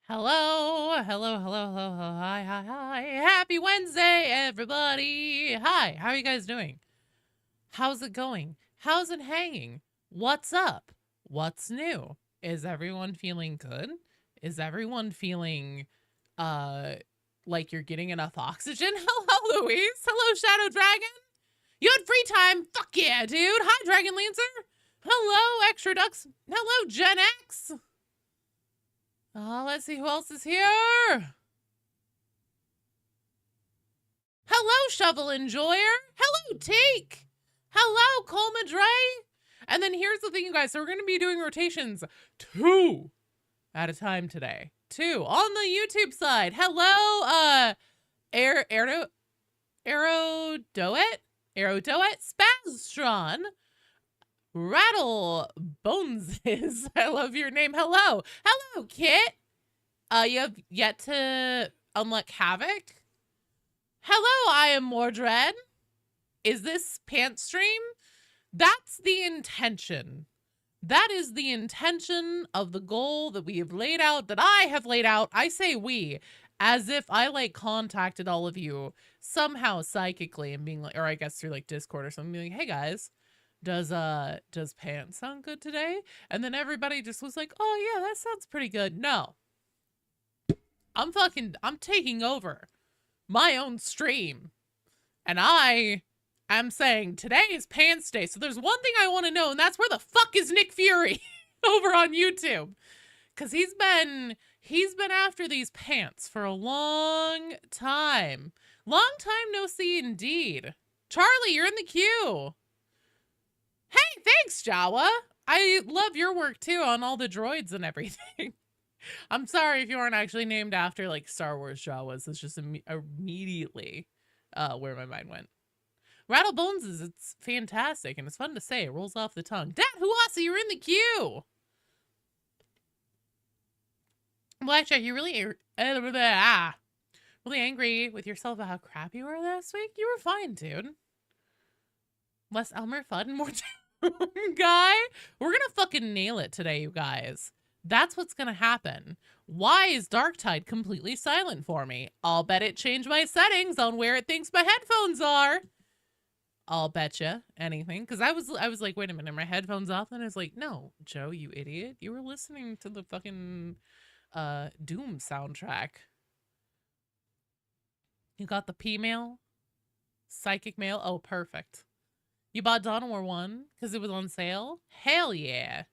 Hello, hello, hello, hello, hello, hi, hi, hi. Happy Wednesday, everybody. Hi, how are you guys doing? How's it going? How's it hanging? What's up? What's new? Is everyone feeling good? Is everyone feeling, uh, like you're getting enough oxygen? Hello, Louise. Hello, Shadow Dragon. You had free time? Fuck yeah, dude. Hi, Dragon Lancer. Hello, Extra Ducks. Hello, Gen X. Let's see who else is here. Hello, Shovel Enjoyer. Hello, Teak. Hello, Colma Dre. And then here's the thing, you guys. So we're going to be doing rotations 2 at a time today. 2 on the YouTube side. Hello, Aerodoet, Spaztron, Rattle Boneses. I love your name. Hello. Hello, Kit. You have yet to unlock Havoc. Hello, I am Mordred. Is this pant stream? That's the intention. That is the intention of the goal that we have laid out, that I have laid out. I say we, as if I like contacted all of you somehow psychically and being like, or I guess through like Discord or something, being like, hey guys, does pants sound good today? And then everybody just was like, oh yeah, that sounds pretty good. No. I'm taking over my own stream. And I am saying today is Pants Day. So there's one thing I want to know, and that's where the fuck is Nick Fury over on YouTube? Because he's been after these pants for a long time. Long time no see indeed. Charlie, you're in the queue. Hey, thanks, Jawa. I love your work too on all the droids and everything. I'm sorry if you aren't actually named after like Star Wars Jawas. It's just immediately where my mind went. Rattle Bones it's fantastic and it's fun to say. It rolls off the tongue. Dad Huasa, you're in the queue. Blackjack, you're really angry with yourself about how crap you were last week. You were fine, dude. Less Elmer Fudd and more guy. We're gonna fucking nail it today, you guys. That's what's gonna happen. Why is Darktide completely silent for me? I'll bet it changed my settings on where it thinks my headphones are. I'll betcha anything. Because I was like, wait a minute, my headphones off? And I was like, no, Joe, you idiot. You were listening to the fucking Doom soundtrack. You got the P-mail? Psychic mail? Oh, perfect. You bought Dawn of War 1 because it was on sale? Hell yeah.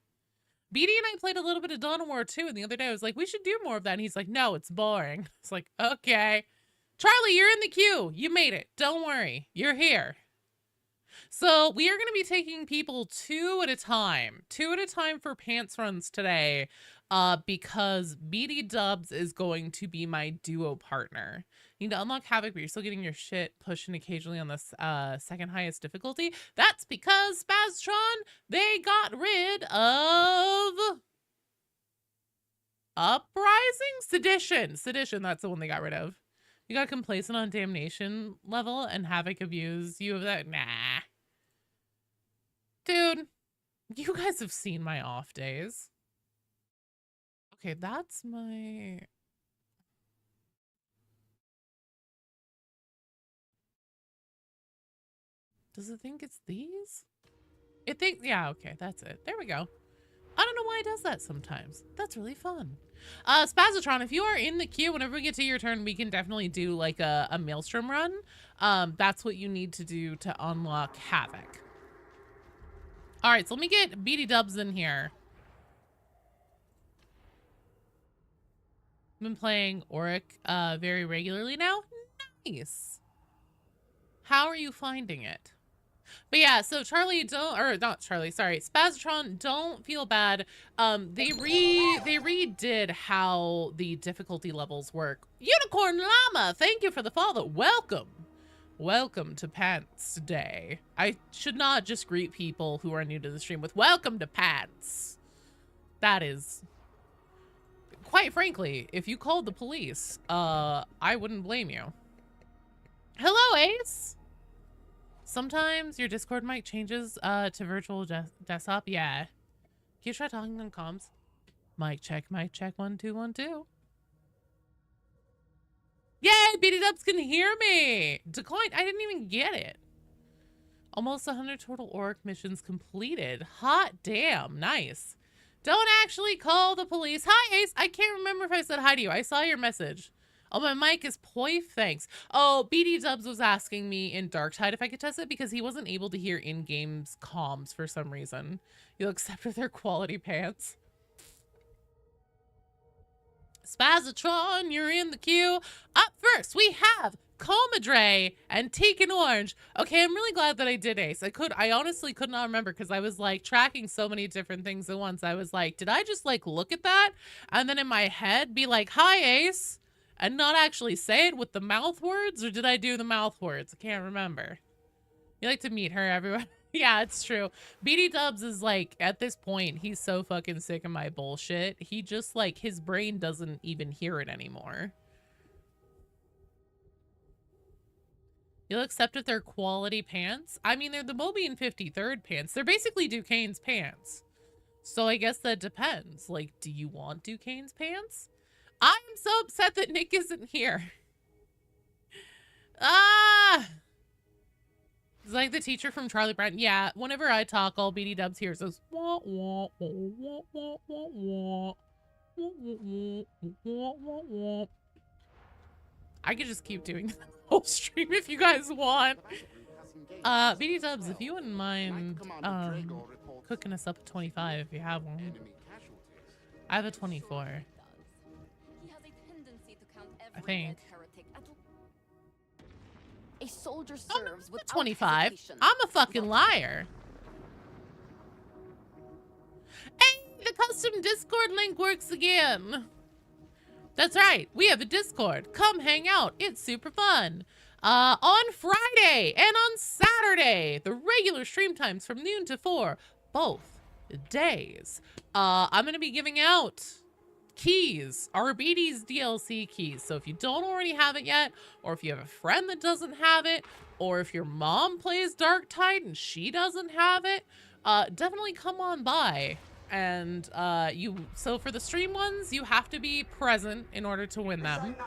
BD and I played a little bit of Dawn of War 2, and the other day I was like, we should do more of that. And he's like, no, it's boring. It's like, okay. Charlie, you're in the queue. You made it. Don't worry. You're here. So we are going to be taking people 2 at a time. 2 at a time for pants runs today because BD Dubs is going to be my duo partner. You need to unlock Havoc, but you're still getting your shit pushed in occasionally on the second highest difficulty. That's because Spaztron, they got rid of Uprising? Sedition, that's the one they got rid of. You got complacent on damnation level and Havoc abuse you of that? Nah. Dude, you guys have seen my off days. Okay, that's my... Does it think it's these? It thinks, yeah, okay, that's it. There we go. I don't know why it does that sometimes. That's really fun. Spazatron, if you are in the queue, whenever we get to your turn, we can definitely do like a Maelstrom run. That's what you need to do to unlock Havoc. All right, so let me get BD Dubs in here. I've been playing Auric very regularly now. Nice. How are you finding it? But yeah, so Charlie, Spazatron, don't feel bad. They redid how the difficulty levels work. Unicorn Llama, thank you for the follow. Welcome to Pants Day. I should not just greet people who are new to the stream with welcome to Pants. That is, quite frankly, if you called the police, I wouldn't blame you. Hello, Ace. Sometimes your Discord mic changes to virtual desktop. Yeah. Can you try talking on comms? Mic check, 1 2 1 2. Yay, BD Dubs can hear me. Declined. I didn't even get it. Almost 100 total orc missions completed. Hot damn. Nice. Don't actually call the police. Hi, Ace. I can't remember if I said hi to you. I saw your message. Oh, my mic is poif. Thanks. Oh, BD Dubs was asking me in Darktide if I could test it because he wasn't able to hear in-game's comms for some reason. You'll accept their quality pants. Spazatron, you're in the queue. Up first, we have Comadre and Teak Orange. Okay, I'm really glad that I did Ace. I honestly could not remember because I was like tracking so many different things at once. I was like, did I just like look at that? And then in my head be like, hi, Ace. And not actually say it with the mouth words, or did I do the mouth words? I can't remember. You like to meet her, everyone. Yeah, it's true. BD Dubs is like, at this point, he's so fucking sick of my bullshit. He just like, his brain doesn't even hear it anymore. You'll accept if they're quality pants? I mean, they're the Mobian 53rd pants. They're basically Duquesne's pants. So I guess that depends. Like, do you want Duquesne's pants? I'm so upset that Nick isn't here. Ah! It's like the teacher from Charlie Brown. Yeah, whenever I talk, all BD Dubs hears is wah, wah, wah, wah, wah, wah, wah. Wah, wah, wah, wah, wah. I could just keep doing the whole stream if you guys want. BD Dubs, if you wouldn't mind cooking us up a 25 if you have one. I have a 24. I think. A soldier serves with 25. I'm a fucking liar. Hey, the custom Discord link works again. That's right. We have a Discord. Come hang out. It's super fun. On Friday and on Saturday, the regular stream times from noon to 4, both days. I'm going to be giving out keys, RBD's DLC keys. So if you don't already have it yet, or if you have a friend that doesn't have it, or if your mom plays Darktide and she doesn't have it, definitely come on by. And so for the stream ones, you have to be present in order to win them.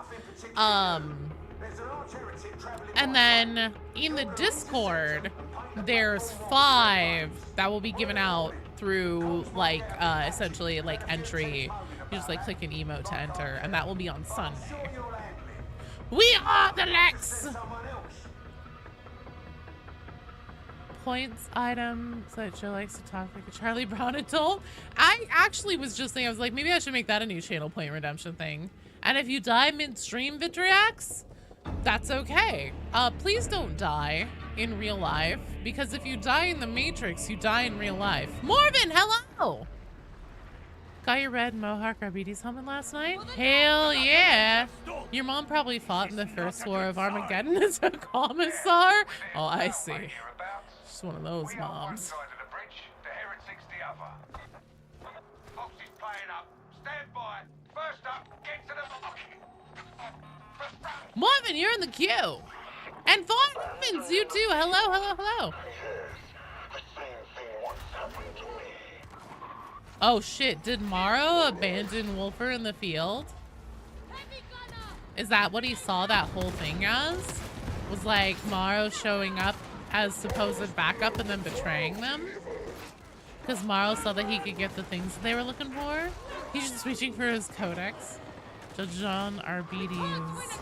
And then in the Discord, there's 5 that will be given out through like essentially like entry. You just like click an emote to enter, and that will be on Sunday. We are the Lex! Points item that Joe likes to talk like a Charlie Brown adult. I actually was just thinking, I was like, maybe I should make that a new channel point redemption thing. And if you die mid-stream, Vitriax, that's okay. Please don't die in real life, because if you die in the Matrix, you die in real life. Morven, hello! Got your red Mohawk RBD's helmet last night? Hell yeah! Your mom probably fought in the first war of Armageddon as a commissar? Oh, I see. She's one of those moms. Marvin, you're in the queue! And Vaughn Evans, you too! Hello, hello, hello! Oh shit, did Morrow abandon Wolfer in the field? Is that what he saw that whole thing as? Was like Morrow showing up as supposed backup and then betraying them? Because Morrow saw that he could get the things that they were looking for? He's just reaching for his codex. To John Arbides.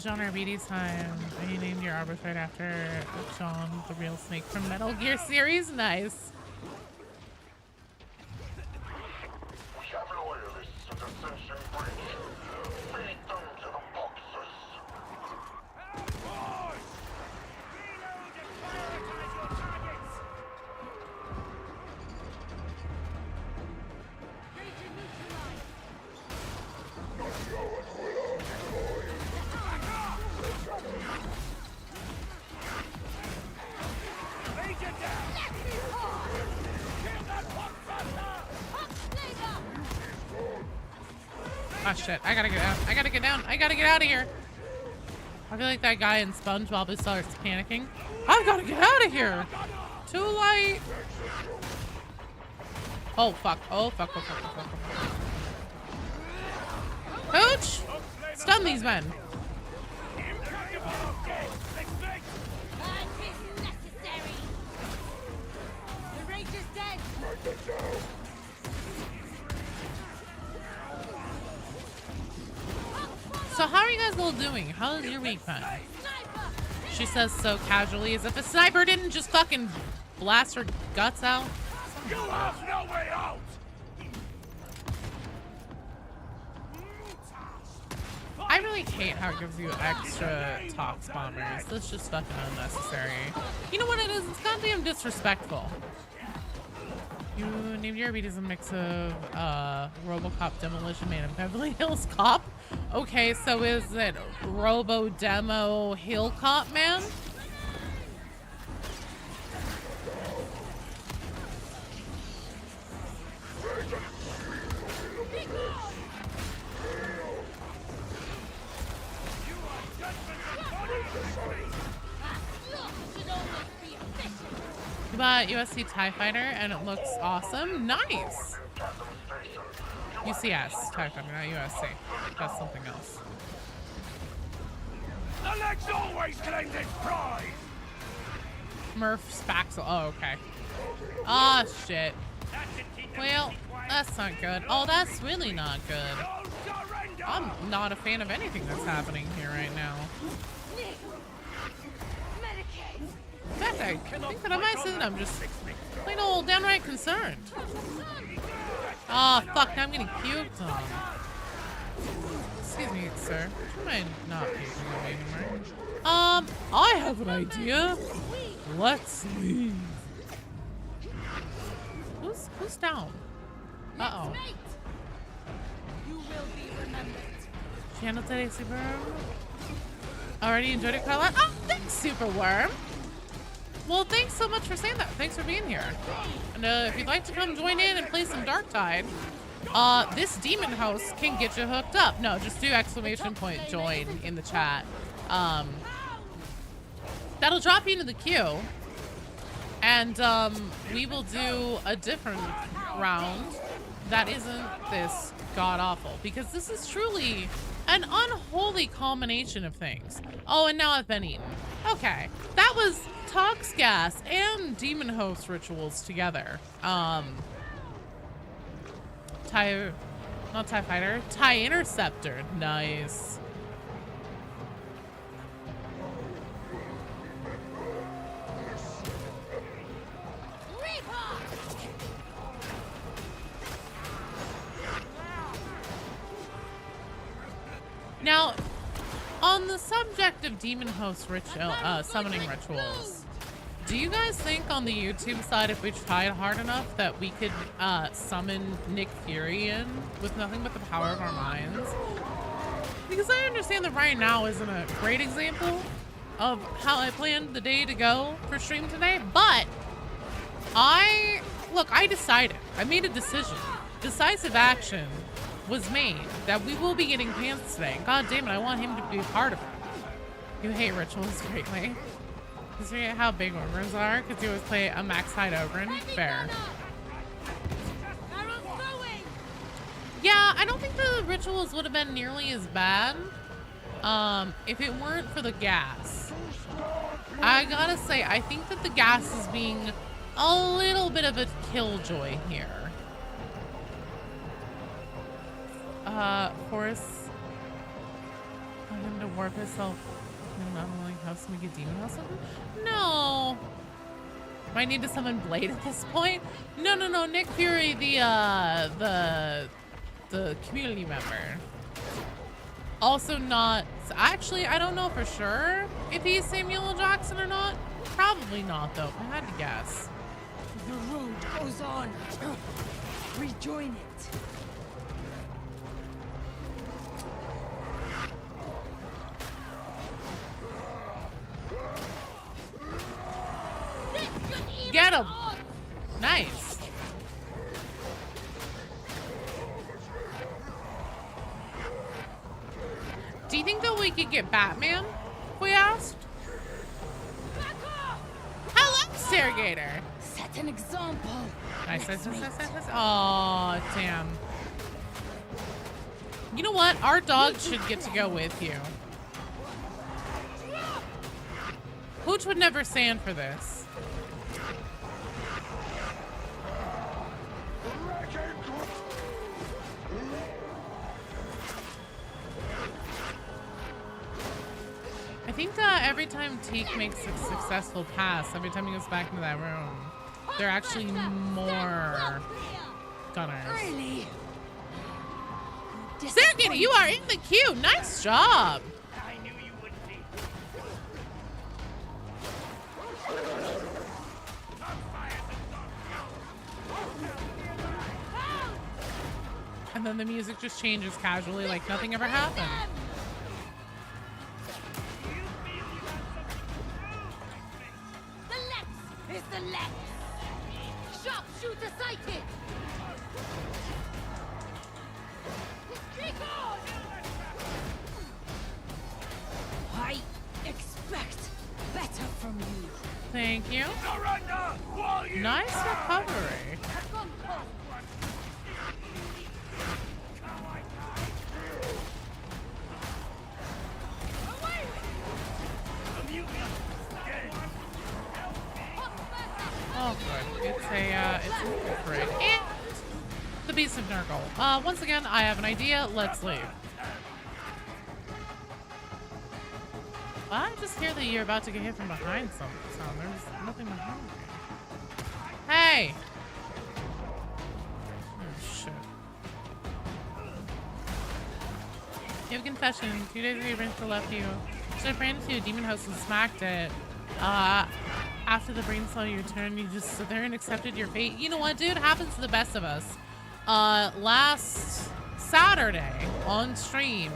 John Arbides time. You named your arbitrator after John, the real snake from Metal Gear series. Nice. We have loyalists at Ascension Bridge. Feed them to the boxers. Reload and prioritize your targets. Agent neutralized. Oh shit, I gotta get out. I gotta get down. I gotta get out of here. I feel like that guy in SpongeBob starts panicking. I've got to get out of here. Too late. Oh, fuck. Oh, fuck, fuck, fuck, fuck, fuck, fuck. Pooch! Stun these men. So how are you guys all doing? How's your week been? She says so casually as if a sniper didn't just fucking blast her guts out. You have no way out! I really hate how it gives you extra tox bombers. That's just fucking unnecessary. You know what it is? It's goddamn disrespectful. You named your beat as a mix of RoboCop, Demolition Man, and Beverly Hills Cop? Okay, so is it Robo Demo Hill Cop Man? You bought USC TIE Fighter and it looks awesome. Nice. UCS TIE Fighter, not USC. That's something else. The legs always claim this pride! Murph Spaxel. Oh, okay. Ah, shit. Well, that's not good. Oh, that's really not good. I'm not a fan of anything that's happening here right now. In fact, I think that I might say that I'm just plain old downright concerned. Oh, fuck, now I'm getting puked on. Excuse me, sir. Would you mind not puking on me anymore? I have an idea. Let's leave. Who's down? Uh-oh. Channel today, Superworm. Already enjoyed it, Carla? Oh, thanks, Superworm. Well, thanks so much for saying that. Thanks for being here. And if you'd like to come join in and play some Dark Tide, this demon house can get you hooked up. No, just do ! join in the chat. That'll drop you into the queue. And we will do a different round that isn't this god-awful. Because this is truly an unholy culmination of things. Oh, and now I've been eaten. Okay, that was Tox Gas and Demon Host rituals together. Not TIE Fighter, TIE Interceptor. Nice. Now, on the subject of Demon Host summoning rituals, do you guys think on the YouTube side, if we tried hard enough, that we could summon Nick Fury in with nothing but the power of our minds? Because I understand that right now isn't a great example of how I planned the day to go for stream today, but I decided. I made a decision. Decisive action was made that we will be getting pants today. God damn it, I want him to be a part of it. You hate rituals greatly. Because you forget how big ogres are, because you always play a max height ogre. Fair. Yeah, I don't think the rituals would have been nearly as bad if it weren't for the gas. I gotta say, I think that the gas is being a little bit of a killjoy here. Force him to warp himself and not only house make a demon house something? No. Might need to summon Blade at this point. No, Nick Fury, the community member. Also not, actually, I don't know for sure if he's Samuel L. Jackson or not. Probably not though, I had to guess. The road goes on. Rejoin it. Get him! Nice. Do you think that we could get Batman fast. Hello, Stairgater. Set an example. Nice. Let's mate. Oh, damn. You know what? Our dog should get to go with you. Hooch would never stand for this. I think every time Teak makes a successful pass, every time he goes back into that room, there are actually more gunners. Really? Sergey, you are in the queue. Nice job. I knew you wouldn't be. And then the music just changes casually like nothing ever happened. The left is the left. Sharpshooter sighted. I expect better from you. Thank you. Surrender while you Nice recovery. Oh, good. It's a frig. And the Beast of Nurgle. Once again, I have an idea. Let's leave. I just hear that you're about to get hit from behind some sound. There's nothing behind you. Hey! Oh, shit. You have a confession. 2 days ago, your brain left you. So I ran into a demon house and smacked it. After the brain saw your turn, you just stood there and accepted your fate. You know what, dude? It happens to the best of us. Last Saturday on stream,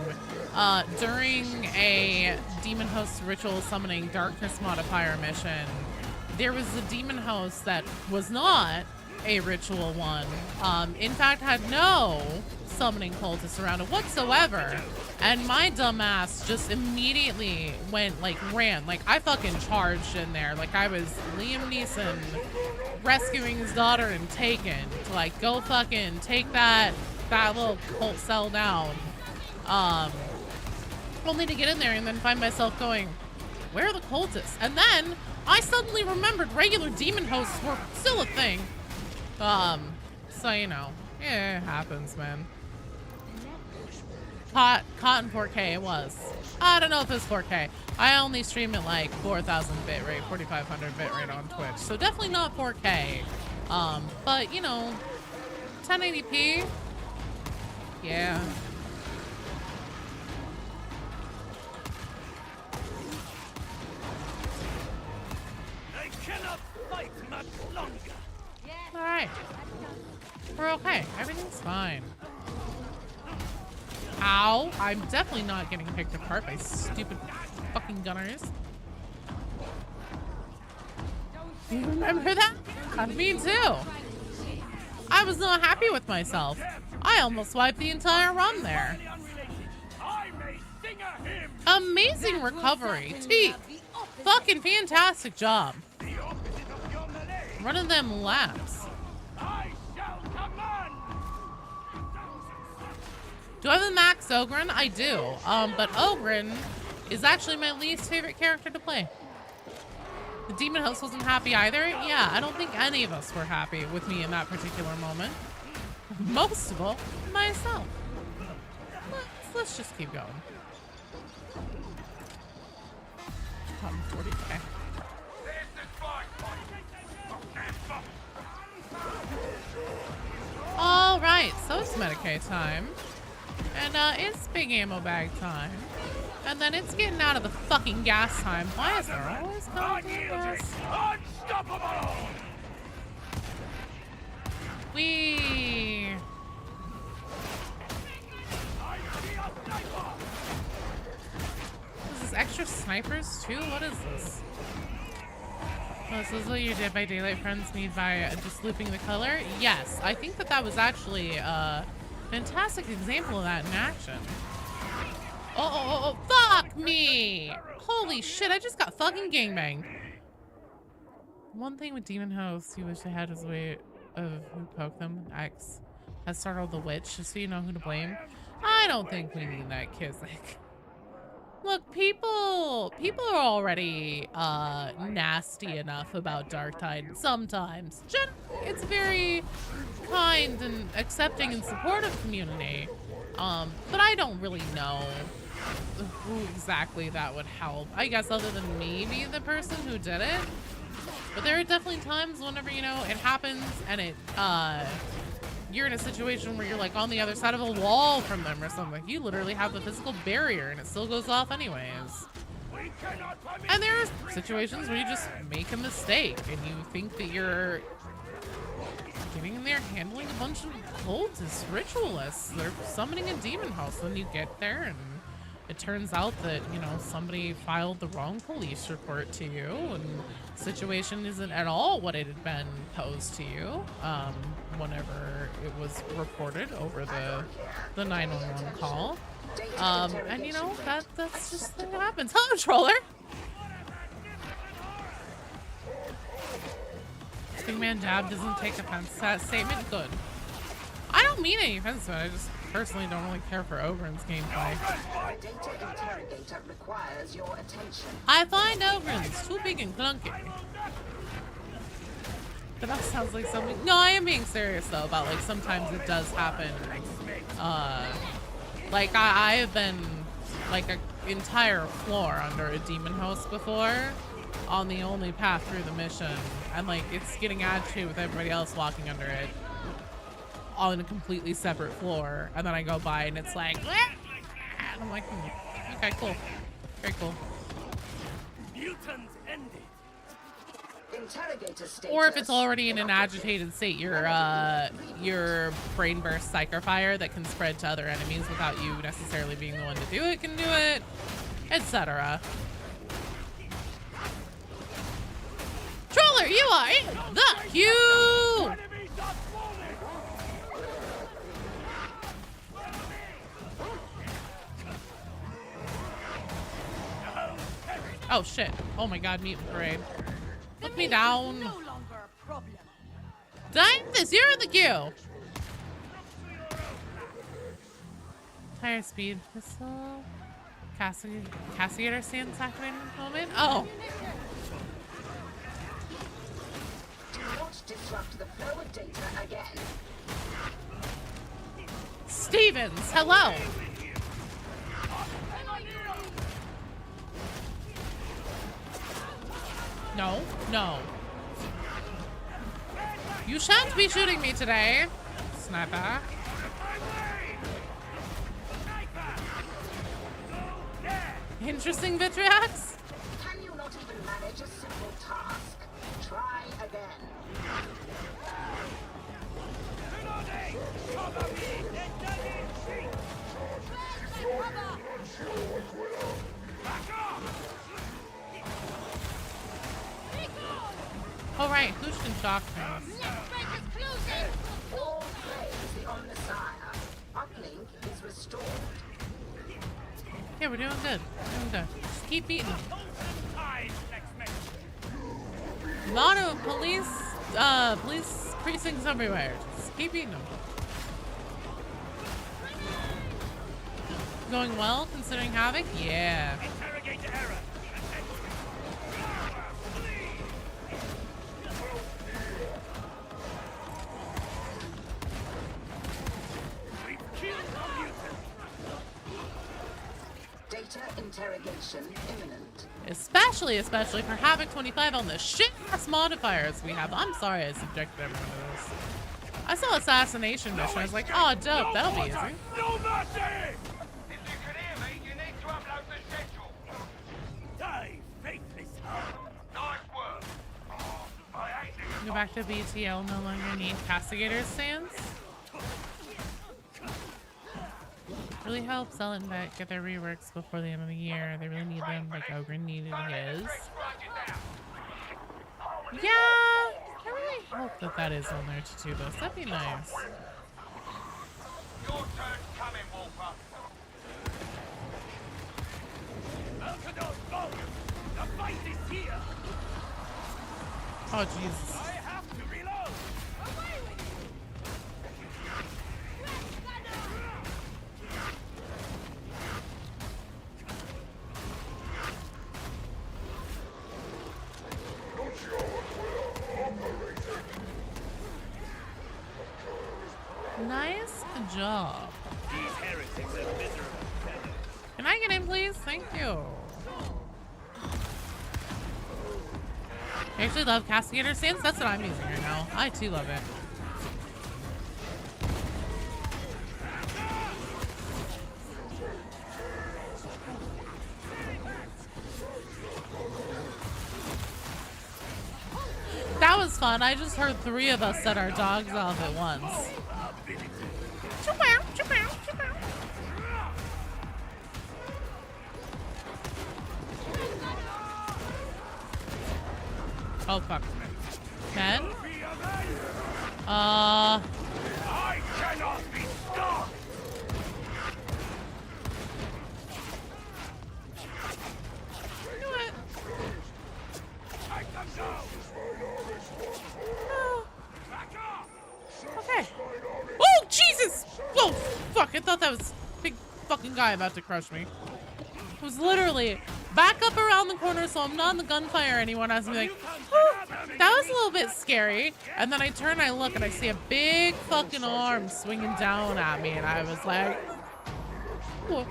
during a demon host ritual summoning darkness modifier mission, there was a demon host that was not a ritual one. In fact, had no summoning cultists around it whatsoever. And my dumbass just immediately went, like, ran. Like, I fucking charged in there. Like, I was Liam Neeson rescuing his daughter and Taken to, like, go fucking take that little cult cell down. Only to get in there and then find myself going, where are the cultists? And then I suddenly remembered regular demon hosts were still a thing. So, you know, it happens, man. Cotton 4K, it was. I don't know if it's 4K. I only stream at like 4,000 bitrate, 4,500 bitrate on Twitch. So definitely not 4K. But you know, 1080p. Yeah. I cannot fight much longer. Alright. We're okay. Everything's fine. Ow. I'm definitely not getting picked apart by stupid fucking gunners. You remember that? Me too. I was not happy with myself. I almost wiped the entire run there. Amazing recovery. Teak. Fucking fantastic job. Running them laps. Do I have a max Ogren? I do. But Ogren is actually my least favorite character to play. The Demon Host wasn't happy either. Yeah, I don't think any of us were happy with me in that particular moment. Most of all, myself. Let's just keep going. 40K. All right, so it's Medicaid time. And it's big ammo bag time. And then it's getting out of the fucking gas time. Why is there always goddamn gas? Unstoppable! Wee. Is this extra snipers too? What is this? Oh, so this is what your Dead by Daylight friends need by just looping the color? Yes, I think that was actually a fantastic example of that in action. Oh, fuck me! Holy shit, I just got fucking gangbanged. One thing with demon hosts you wish they had is a way of who poked them. X has startled the witch, just so you know who to blame. I don't think we need that, Kizik. Look, people are already nasty enough about Darktide sometimes. It's a very kind and accepting and supportive community. But I don't really know who exactly that would help. I guess other than maybe the person who did it. But there are definitely times whenever, you know, it happens and it, you're in a situation where you're like on the other side of a wall from them or something. You literally have a physical barrier and it still goes off anyways. And there are situations where you just make a mistake and you think that you're getting in there handling a bunch of cultists, ritualists. They're summoning a demon house. Then you get there and it turns out that, you know, somebody filed the wrong police report to you and the situation isn't at all what it had been posed to you whenever it was reported over the 911 call. And you know, that's just the thing that happens. Hello, Troller! Big man Jab doesn't take offense to that statement. Good. I don't mean any offense to it. I just personally don't really care for Ogren's gameplay. I find Ogren's too big and clunky. But that sounds like something. No, I am being serious though about like sometimes it does happen. Like I have been like an entire floor under a demon host before on the only path through the mission, and like it's getting agitated with everybody else walking under it on a completely separate floor, and then I go by and it's like, and I'm like, okay, cool, very cool. Or if it's already in an agitated state, your brain burst psycho fire that can spread to other enemies without you necessarily being the one to do it can do it, etc. Troller, you are in the queue! Oh shit. Oh my god, mutant parade. Put me down. Dynthus, you're in the queue. Tire speed pistol. Castigator stands activated in the moment. Oh. Do not disrupt the flow of data again. Stevens, hello. No, no. You shan't be shooting me today, sniper. Interesting, Vitriax. Can you not even manage a simple task? Try again. All right, who can shock me? All praise the Omnissiah. Uplink is restored. Yeah, we're doing good. We're doing good. Just keep beating them. A lot of police precincts everywhere. Just keep beating them. Going well, considering Havoc? Yeah. Data interrogation imminent. Especially for Havoc 25 on the shit-ass modifiers we have. I'm sorry I subjected everyone to this. I saw assassination mission. I was like, oh, dope. That'll be easy. No mercy! If you can hear me, you need to upload the schedule. Die, faithless hound. Nice work. Oh, I hate this. Go back to BTL. No longer need castigator stands. Really helps Zealot and Vet get their reworks before the end of the year. They really need them, like Ogren needed his. Yeah, I really hope that that is on there to do this. That'd be nice. Your turn's coming, Wolfer. Oh, Jesus. I have to reload. Nice job. These heretics are miserable. Can I get in, please? Thank you. I actually love Castigator Stance. That's what I'm using right now. I too love it. That was fun. I just heard 3 of us set our dogs off at once. Oh, fuck. Men? I cannot be stopped. Do it. I can go. Oh, Back off. okay. Oh, Jesus! Whoa, fuck. I thought that was a big fucking guy about to crush me. It was literally back up around the corner so I'm not in the gunfire anymore. And I was like, oh, that was a little bit scary. And then I turn, I look, and I see a big fucking arm swinging down at me. And I was like, whoa.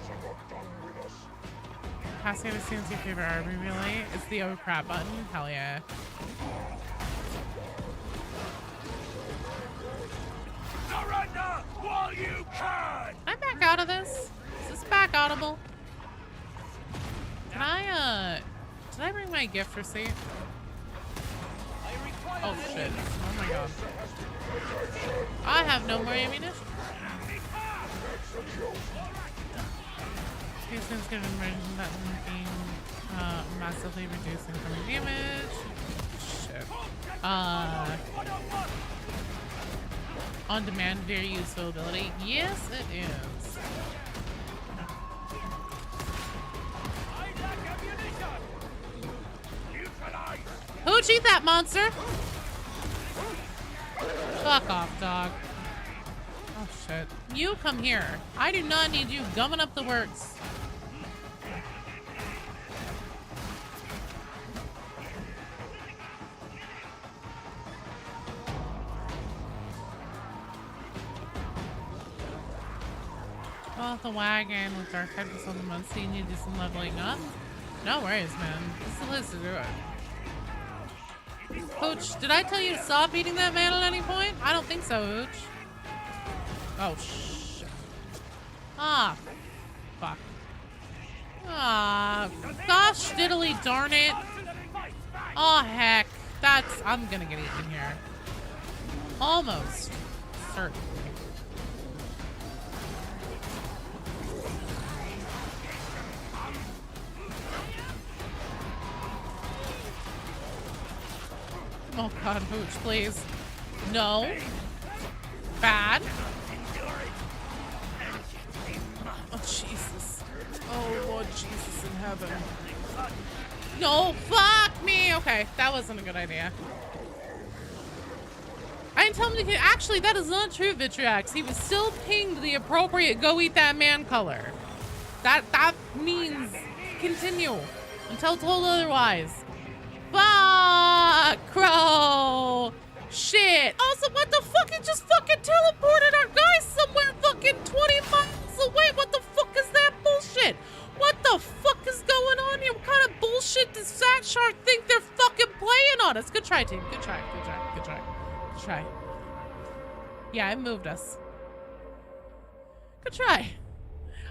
Passing to your favorite army, really? It's the oh crap button? Hell yeah. Surrender while you can. I'm back out of this. Is this back audible? Can I, did I bring my gift receipt? Oh shit. Oh my god. I have no more ammunition. These things can emerge that being massively reduced incoming damage. Shit. On demand, very useful ability. Yes, it is. Who'd eat that monster? Fuck off, dog. Oh shit. You come here. I do not need you gumming up the works. Oh, the wagon with dark headphones on the month, so you need to do some leveling up. No worries, man. This is the place to do it. Hooch, did I tell you to stop eating that man at any point? I don't think so, Hooch. Oh, shit. Ah, fuck. Ah, gosh diddly darn it. Oh, heck. That's, I'm gonna get eaten here. Almost. Certainly. Oh god, Hooch, please. No. Bad. Oh, Jesus. Oh, Lord Jesus in heaven. No, fuck me. Okay, that wasn't a good idea. I didn't tell him to get, actually, that is not true, Vitriax. He was still pinged the appropriate go eat that man color. That means continue until told otherwise. Fuck, Crow. Shit. Also, what the fuck? It just fucking teleported our guys somewhere fucking 20 miles away. What the fuck is that bullshit? What the fuck is going on here? What kind of bullshit does Fat Shark think they're fucking playing on us? Good try, team. Good try. Good try. Good try. Good try. Yeah, it moved us. Good try.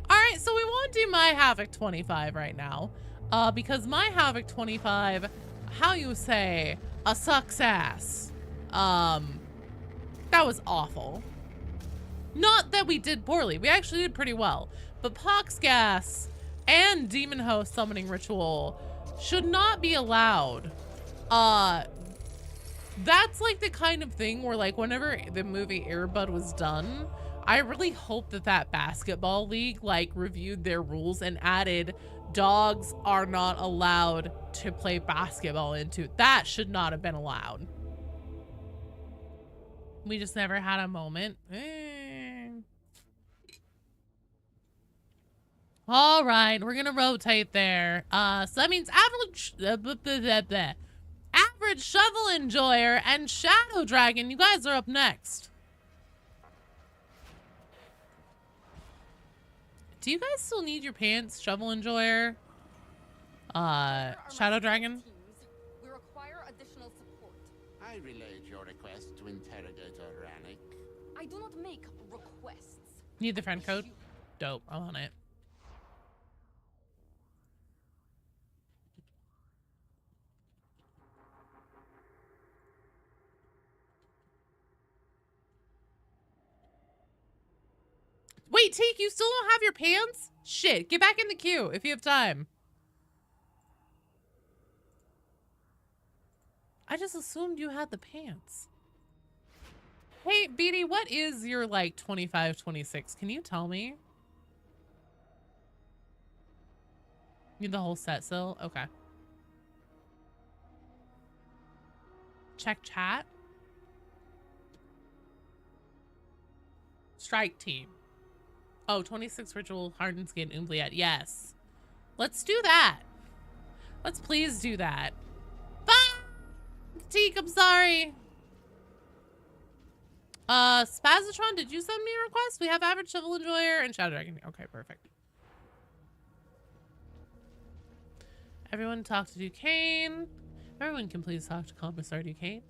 All right, so we want to do my Havoc 25 right now. Because my Havoc 25, how you say, a success. That was awful. Not that we did poorly. We actually did pretty well. But Pox Gas and Demon Host Summoning Ritual should not be allowed. That's like the kind of thing where like whenever the movie Air Bud was done, I really hope that that basketball league like reviewed their rules and added dogs are not allowed to play basketball into. That should not have been allowed. We just never had a moment. All right, we're gonna rotate there. So that means average shovel enjoyer and shadow dragon. You guys are up next. Do you guys still need your pants, shovel enjoyer? Shadow dragon? We require additional support. I relayed your request to Interrogator Rannick. I do not make requests. Need the friend code? Dope, I'm on it. Wait, Teak, you still don't have your pants? Shit, get back in the queue if you have time. I just assumed you had the pants. Hey, Beatty, what is your, like, 25, 26? Can you tell me? Need the whole set still? Okay. Check chat. Strike team. Oh, 26 ritual hardened skin oubliette. Yes. Let's do that. Let's please do that. Fuck! Teak, I'm sorry. Spazatron, did you send me a request? We have average shovel enjoyer and shadow dragon. Okay, perfect. Everyone talk to Duquesne. Everyone can please talk to Commissar Duquesne.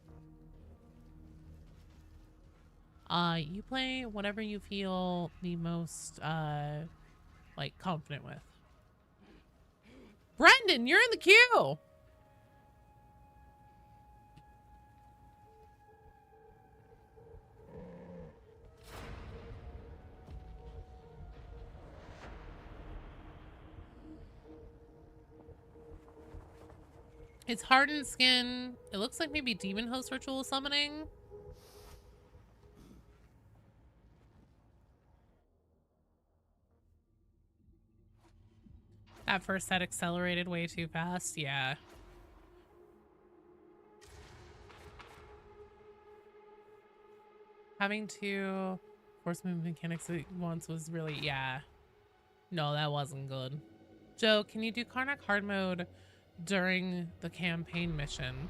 You play whatever you feel the most, like, confident with. Brendan, you're in the queue! It's hardened skin. It looks like maybe demon host ritual summoning. That first set accelerated way too fast. Yeah. Having to force move mechanics at once was really, yeah. No, that wasn't good. Joe, can you do Karnak hard mode during the campaign mission?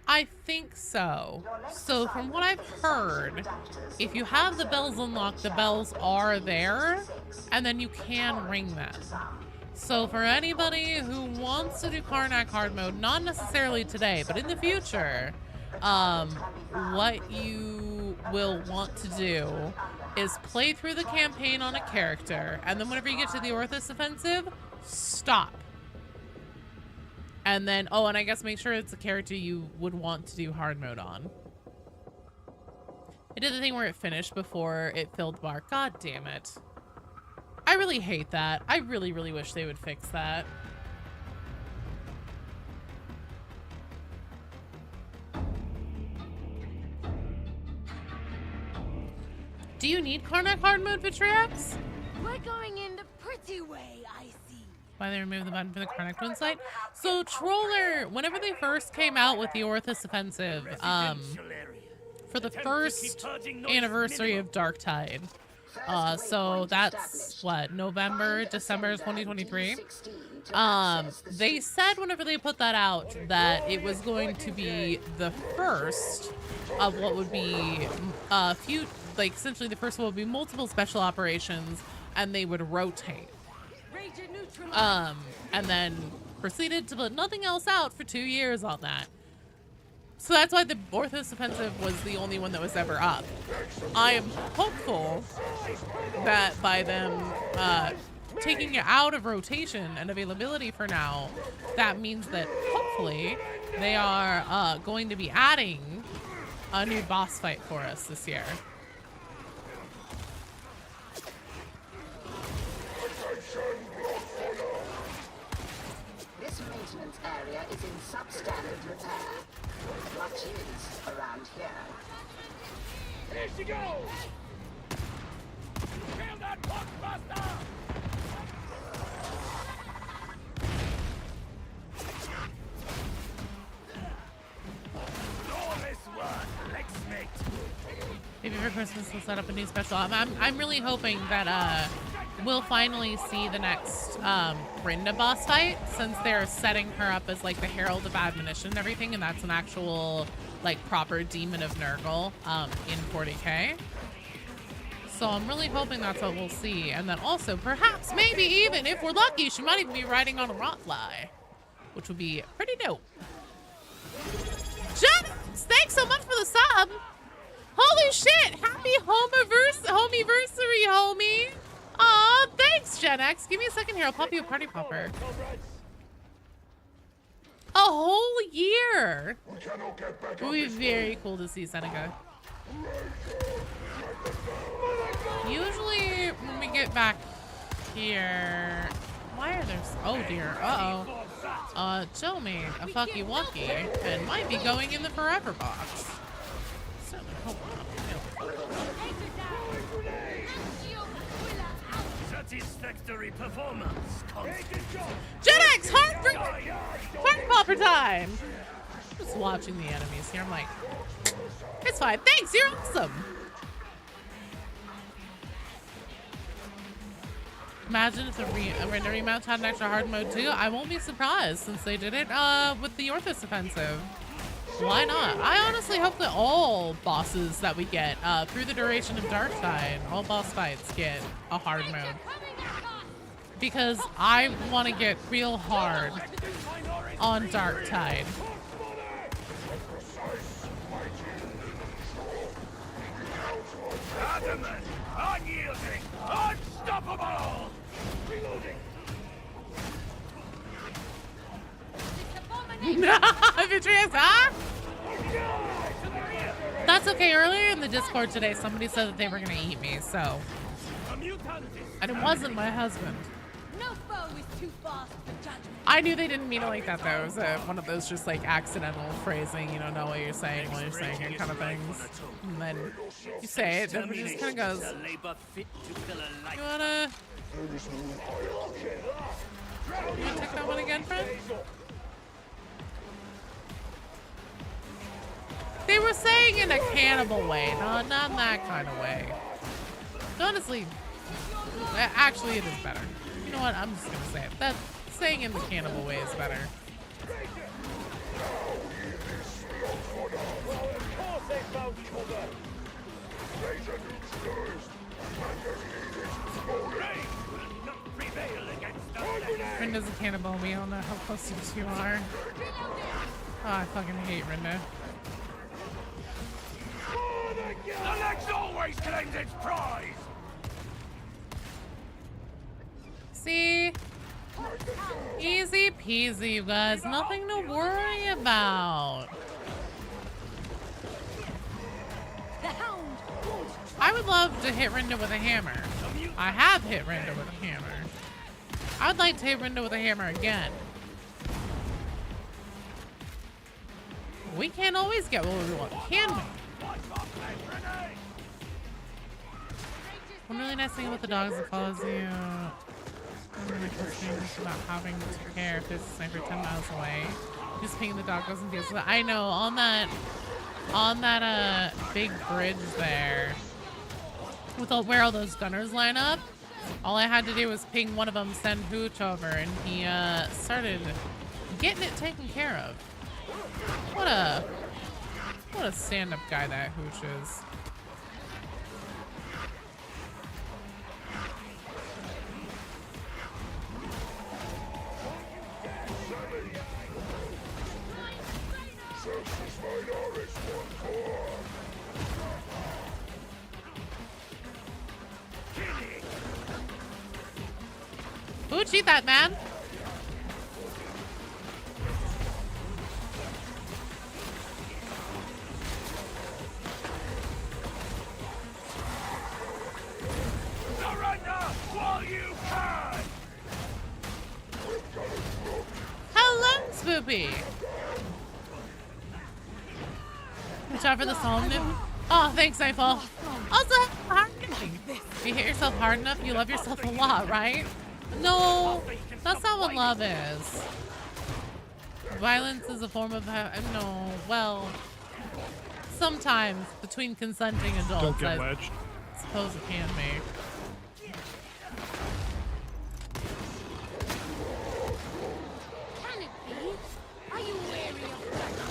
I think so. So from what I've heard, if you have the bells unlocked, the bells are there, and then you can ring them. So for anybody who wants to do Karnak hard mode, not necessarily today, but in the future, what you will want to do is play through the campaign on a character, and then whenever you get to the Orthus offensive, stop. And then, oh, and I guess make sure it's a character you would want to do hard mode on. It did the thing where it finished before it filled the bar. God damn it. I really hate that. I really, really wish they would fix that. Do you need Karnak hard mode, Vitriax? We're going in the pretty way, I see. Why they removed the button for the Karnak twin site? So Troller, whenever they first came out with the Orthus offensive, for the first anniversary of Darktide, so that's what, November, December 2023. They said whenever they put that out that it was going to be the first of what would be a few, like essentially the first one would be multiple special operations, and they would rotate. And then proceeded to put nothing else out for 2 years on that. So that's why the Orthus offensive was the only one that was ever up. I am hopeful that by them taking it out of rotation and availability for now, that means that hopefully they are going to be adding a new boss fight for us this year. This maintenance area is in substandard repair. What is around here? Here she goes! for Christmas will set up a new special. I'm really hoping that we'll finally see the next Brenda boss fight, since they're setting her up as like the Herald of Admonition and everything, and that's an actual like proper demon of Nurgle in 40k. So I'm really hoping that's what we'll see, and then also perhaps maybe even if we're lucky, she might even be riding on a Rotfly, which would be pretty dope. Jennings, thanks so much for the sub. Holy shit! Happy homiversary, homie! Aw, thanks, Gen X. Give me a second here. I'll pop you a party popper. A whole year! It would be very cool to see Seneca. Usually, when we get back here... Why are there... Oh, dear. Uh-oh. Joe made a fucky wucky and might be going in the forever box. Certainly hope not. Satisfactory performance. Gen X, heart popper time! Just watching the enemies here, I'm like, it's fine. Thanks, you're awesome! Imagine if the remount had an extra hard mode too. I won't be surprised since they did it with the Orthos offensive. Why not? I honestly hope that all bosses that we get through the duration of Darktide, all boss fights get a hard mode. Because I want to get real hard on Darktide. Adamant, unyielding, unstoppable! Reloading. Vitreous, huh? That's okay. Earlier in the Discord today, somebody said that they were gonna eat me, so. And it wasn't my husband. No foe is too fast for judgment. I knew they didn't mean it like that, though. It was one of those just like accidental phrasing, you know what you're saying while you're saying it kind of things. And then you say it, and it just kind of goes, you wanna take that one again, friend? They were saying in a cannibal way, not that kind of way. Honestly, actually it is better. You know what, I'm just gonna say it. That saying in the cannibal way is better. Rinda's a cannibal, we all know how close you two are. Oh, I fucking hate Rinda. The legs always claims its prize! See? Easy peasy, you guys. Nothing to worry about. I would love to hit Rinda with a hammer. I have hit Rinda with a hammer. I would like to hit Rinda with a hammer again. We can't always get what we want, can we? One really nice thing about the dogs that follows you. I'm really frustrated about having to care if there's a sniper 10 miles away. Just pinging the dog doesn't deal with it. I know, on that big bridge there, with where all those gunners line up, all I had to do was ping one of them, send Hooch over, and he started getting it taken care of. What a stand-up guy that Hooch is. Hooch, eat that, man. Surrender while you can! Hello, Spoopy. Watch out for the Solomon. Oh, thanks, Nightfall. Also, hardening. If you hit yourself hard enough, you love yourself a lot, right? No, that's not what love is. Violence is a form of no. Well, sometimes between consenting adults. Don't get I wedged. suppose it can be. Can it be? Are you wary of dragons?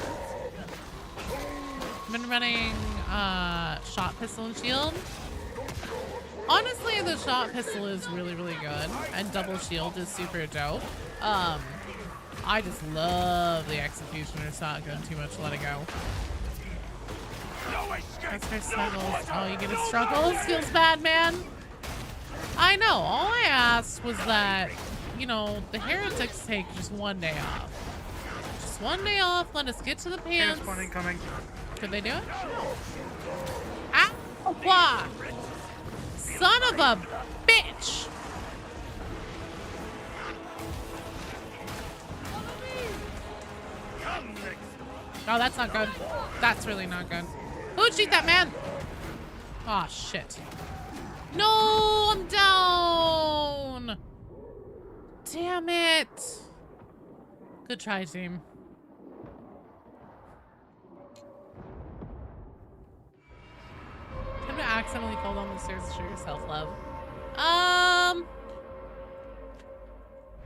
I've been running shot pistol and shield. Honestly, the shot pistol is really, really good, and double shield is super dope. I just love the executioner shotgun too much to let it go. That's her struggles. Oh, you get a struggles? Feels bad, man. I know. All I asked was that, you know, the heretics take just one day off. Just one day off. Let us get to the pants. Transport incoming. Could they do it? Ow! Wah! Son of a bitch! Oh, that's not good. That's really not good. Who'd shoot that man? Oh, shit. No, I'm down. Damn it. Good try, team. Time to accidentally fall down the stairs to show your self-love.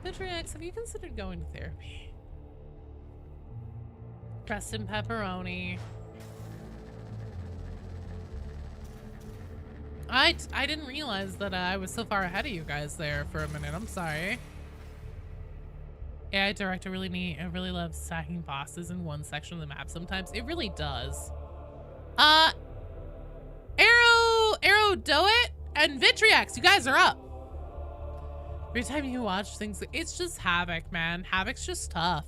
Vitrix, have you considered going to therapy? Preston Pepperoni. I didn't realize that I was so far ahead of you guys there for a minute. I'm sorry. AI director really neat. I really love stacking bosses in one section of the map sometimes. It really does. Arrow Doit and Vitrix, you guys are up. Every time you watch things, it's just Havoc, man. Havoc's just tough.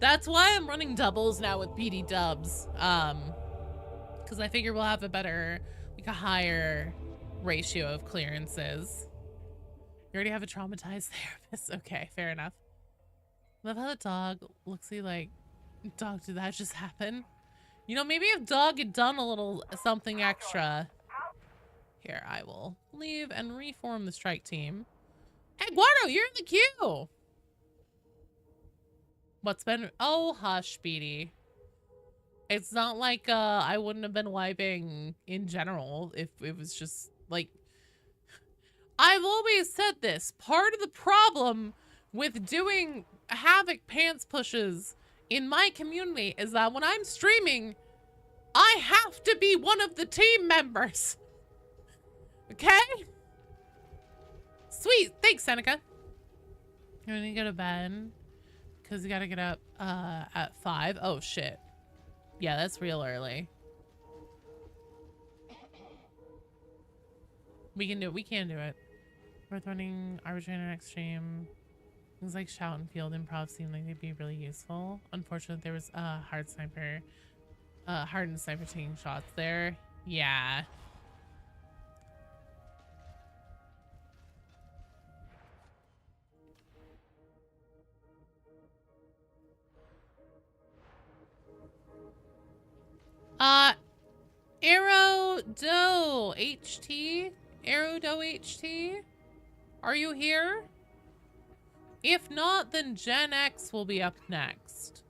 That's why I'm running doubles now with PD dubs. Because I figure we'll have a better, like a higher ratio of clearances. You already have a traumatized therapist. Okay, fair enough. Love how the dog looks like, dog, did that just happen? You know, maybe if dog had done a little something extra. Here, I will leave and reform the strike team. Eduardo, you're in the queue. What's been, oh, hush, Speedy. It's not like I wouldn't have been wiping in general if it was just like, I've always said this. Part of the problem with doing Havoc pants pushes in my community is that when I'm streaming, I have to be one of the team members. Okay? Sweet. Thanks, Seneca. I'm gonna go to bed because you gotta get up at 5. Oh, shit. Yeah, that's real early. We can do it. We can do it. Worth running arbitrary and extreme. Things like shout and field improv seem like they'd be really useful. Unfortunately, there was a hardened sniper taking shots there. Yeah. Aerodo HT? Aerodo HT? Are you here? If not, then Gen X will be up next.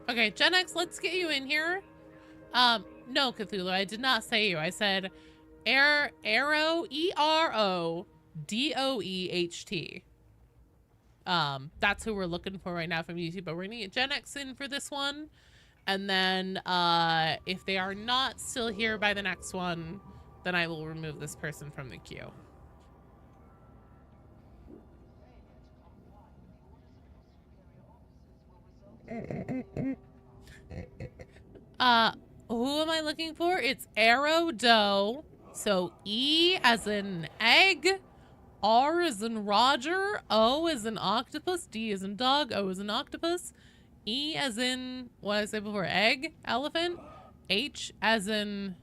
Okay, Gen X, let's get you in here. No, Cthulhu, I did not say you. I said Aero, E-R-O-D-O-E-H-T. That's who we're looking for right now from YouTube, but we're gonna get Gen X in for this one. And then, if they are not still here by the next one, then I will remove this person from the queue. Who am I looking for? It's Aerodo. So E as in egg, R as in Roger, O as in octopus, D as in dog, O as in octopus, E as in, what did I say before, egg, elephant, H as in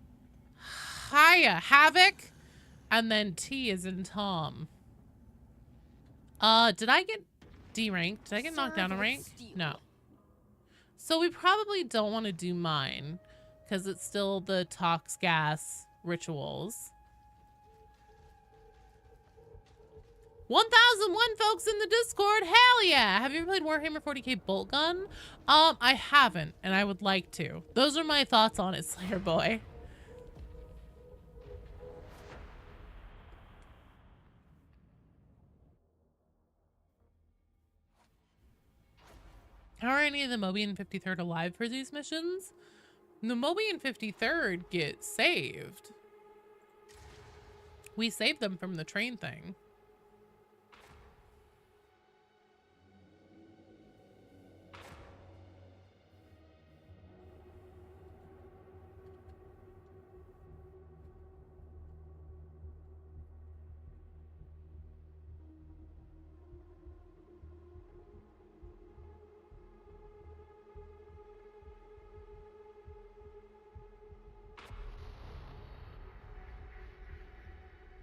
Havoc, and then T as in Tom. Did I get D ranked? Did I get knocked down a rank? No. So we probably don't want to do mine because it's still the tox gas rituals. 1001 folks in the Discord. Hell yeah. Have you ever played Warhammer 40k Bolt Gun? I haven't, and I would like to. Those are my thoughts on it, Slayer Boy. How are any of the Moby and 53rd alive for these missions? The Moby and 53rd get saved. We saved them from the train thing.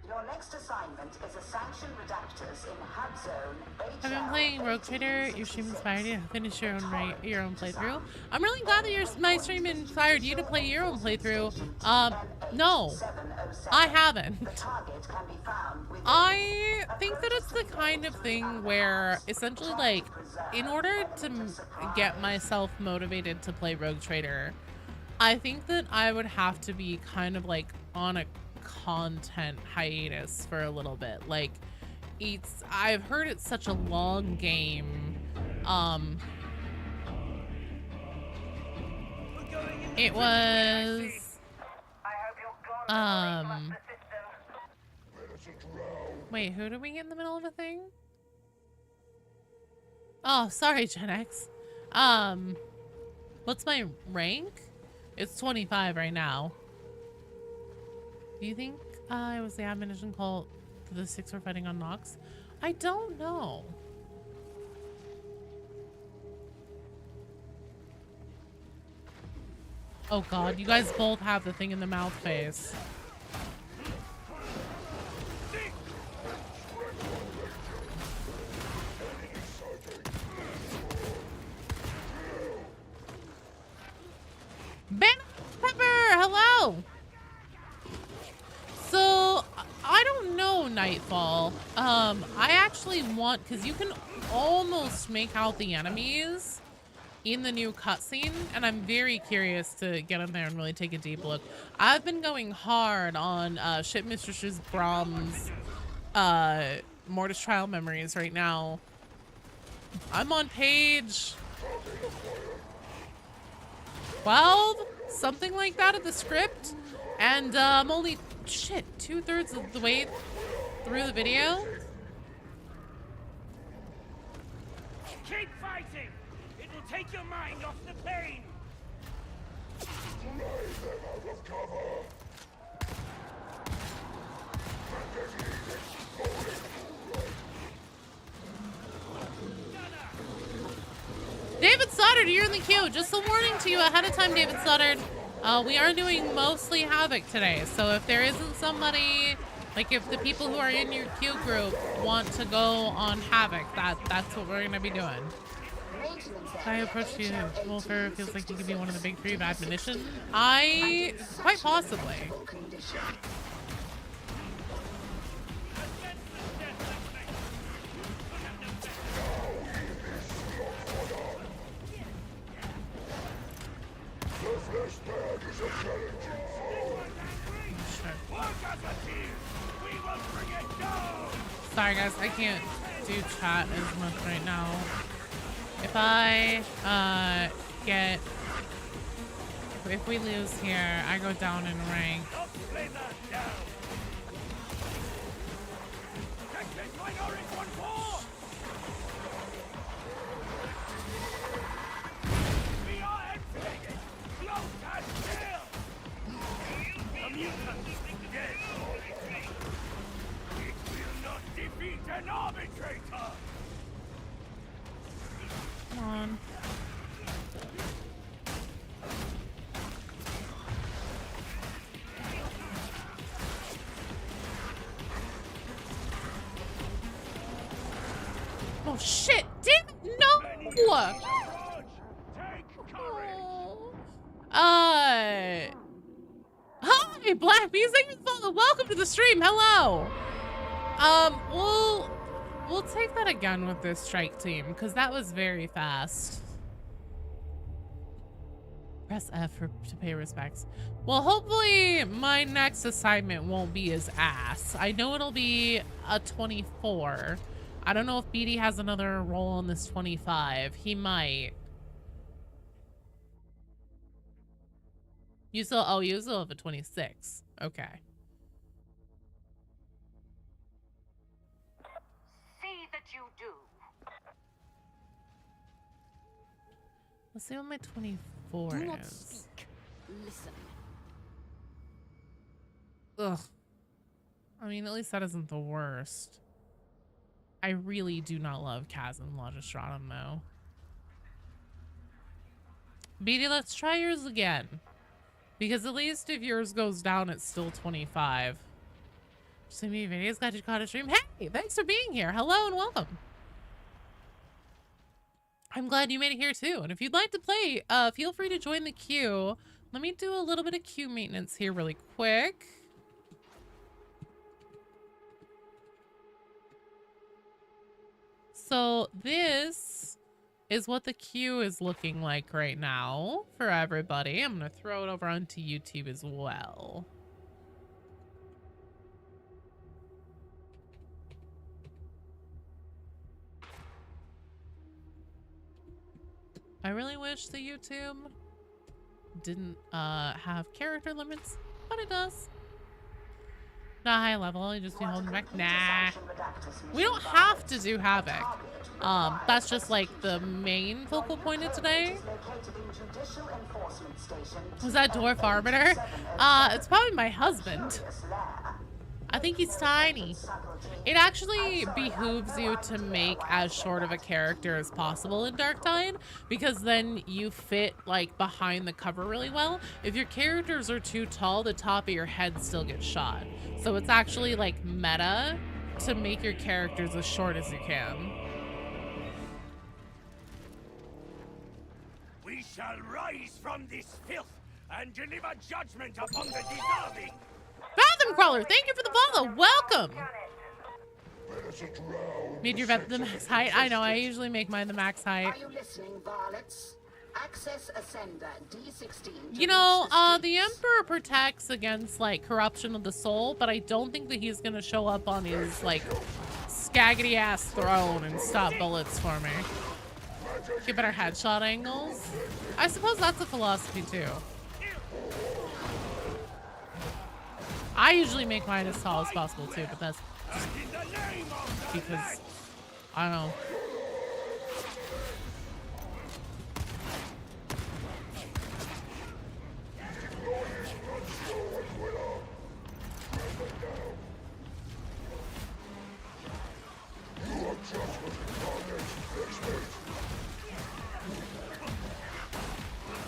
Your next assignment is a sanctioned redactors in HUD zone. I've been playing Rogue Trader. Your stream inspired you to finish your own playthrough. I'm really glad that my stream inspired you to play your own playthrough. No, I haven't. I think that it's the kind of thing where essentially, like, in order to get myself motivated to play Rogue Trader, I think that I would have to be kind of like on a content hiatus for a little bit. Like, I've heard it's such a long game. It was wait, who did we get in the middle of a thing? Oh, sorry, Gen X. What's my rank? It's 25 right now. Do you think it was the admonition call to the 6 were fighting on Nox? I don't know. Oh god, you guys both have the thing in the mouth face. Ben Pepper, hello! So, I don't know, Nightfall. I actually want, because you can almost make out the enemies in the new cutscene, and I'm very curious to get in there and really take a deep look. I've been going hard on Shipmistress Brahm's Mortis Trial Memories right now. I'm on page 12, something like that of the script, and I'm only, shit, 2/3 of the way through the video. Keep fighting! It will take your mind off the pain! David Stoddard, you're in the queue. Just a warning to you ahead of time, David Stoddard. We are doing mostly Havoc today, so if there isn't somebody, like if the people who are in your queue group want to go on Havoc, that's what we're gonna be doing. I approached you, Wolfer. Feels like you could be one of the big three of admonition. Quite possibly. Sorry guys, I can't do chat as much right now. If I if we lose here, I go down in rank. An arbitrator! Come on. Oh shit! Damn it! No! Hi, Black Music. Welcome to the stream. Hello. We'll take that again with this strike team because that was very fast. Press F to pay respects. Well, hopefully my next assignment won't be as ass. I know it'll be a 24. I don't know if BD has another role on this 25. He might. You still have a 26. Okay. See that you do. Let's see what my 24 Do not is. speak. Listen. Ugh. I mean, at least that isn't the worst. I really do not love Kaz and Logistratum, though. BD, let's try yours again. Because at least if yours goes down, it's still 25. So many videos, glad you caught a stream. Hey, thanks for being here. Hello and welcome. I'm glad you made it here too. And if you'd like to play, feel free to join the queue. Let me do a little bit of queue maintenance here really quick. So this is what the queue is looking like right now for everybody. I'm going to throw it over onto YouTube as well. I really wish the YouTube didn't have character limits, but it does. Not high level, you just be holding back. Nah. We don't have to do Havoc. That's just like the main focal point of today. Was that Dwarf Arbiter? It's probably my husband. I think he's tiny. It actually behooves you to make as short of a character as possible in Dark Tide, because then you fit like behind the cover really well. If your characters are too tall, the top of your head still gets shot. So it's actually like meta to make your characters as short as you can. We shall rise from this filth and deliver judgment upon the deserving. Fathom Crawler, thank you for the follow. Welcome. Made your vet the max height. I know, I usually make mine the max height. Are you listening, varlets? Access Ascender D16. You know, the Emperor protects against like corruption of the soul, but I don't think that he's gonna show up on his like skaggity ass throne and stop bullets for me. Get better headshot angles. I suppose that's a philosophy too. I usually make mine as tall as possible too, but that's just because I don't know.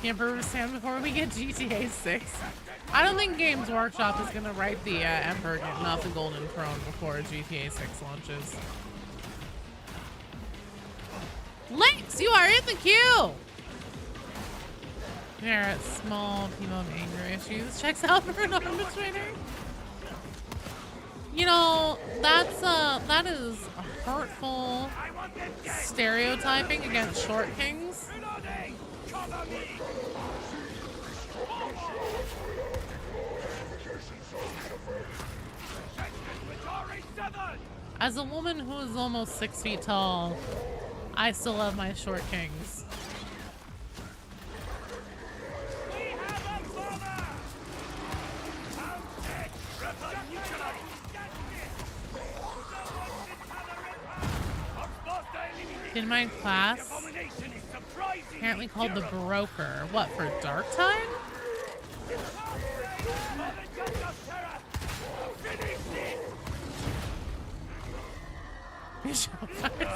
The Emperor stand before we get GTA 6. I don't think Games Workshop is going to write the Emperor getting off the Golden Throne before GTA 6 launches. Lynx, you are in the queue! There, small people have anger issues. Checks out for an arbitrator. You know, that is a hurtful stereotyping against short kings. As a woman who is almost 6 feet tall, I still love my short kings. In my class, apparently called the Broker. What, for Dark Tide?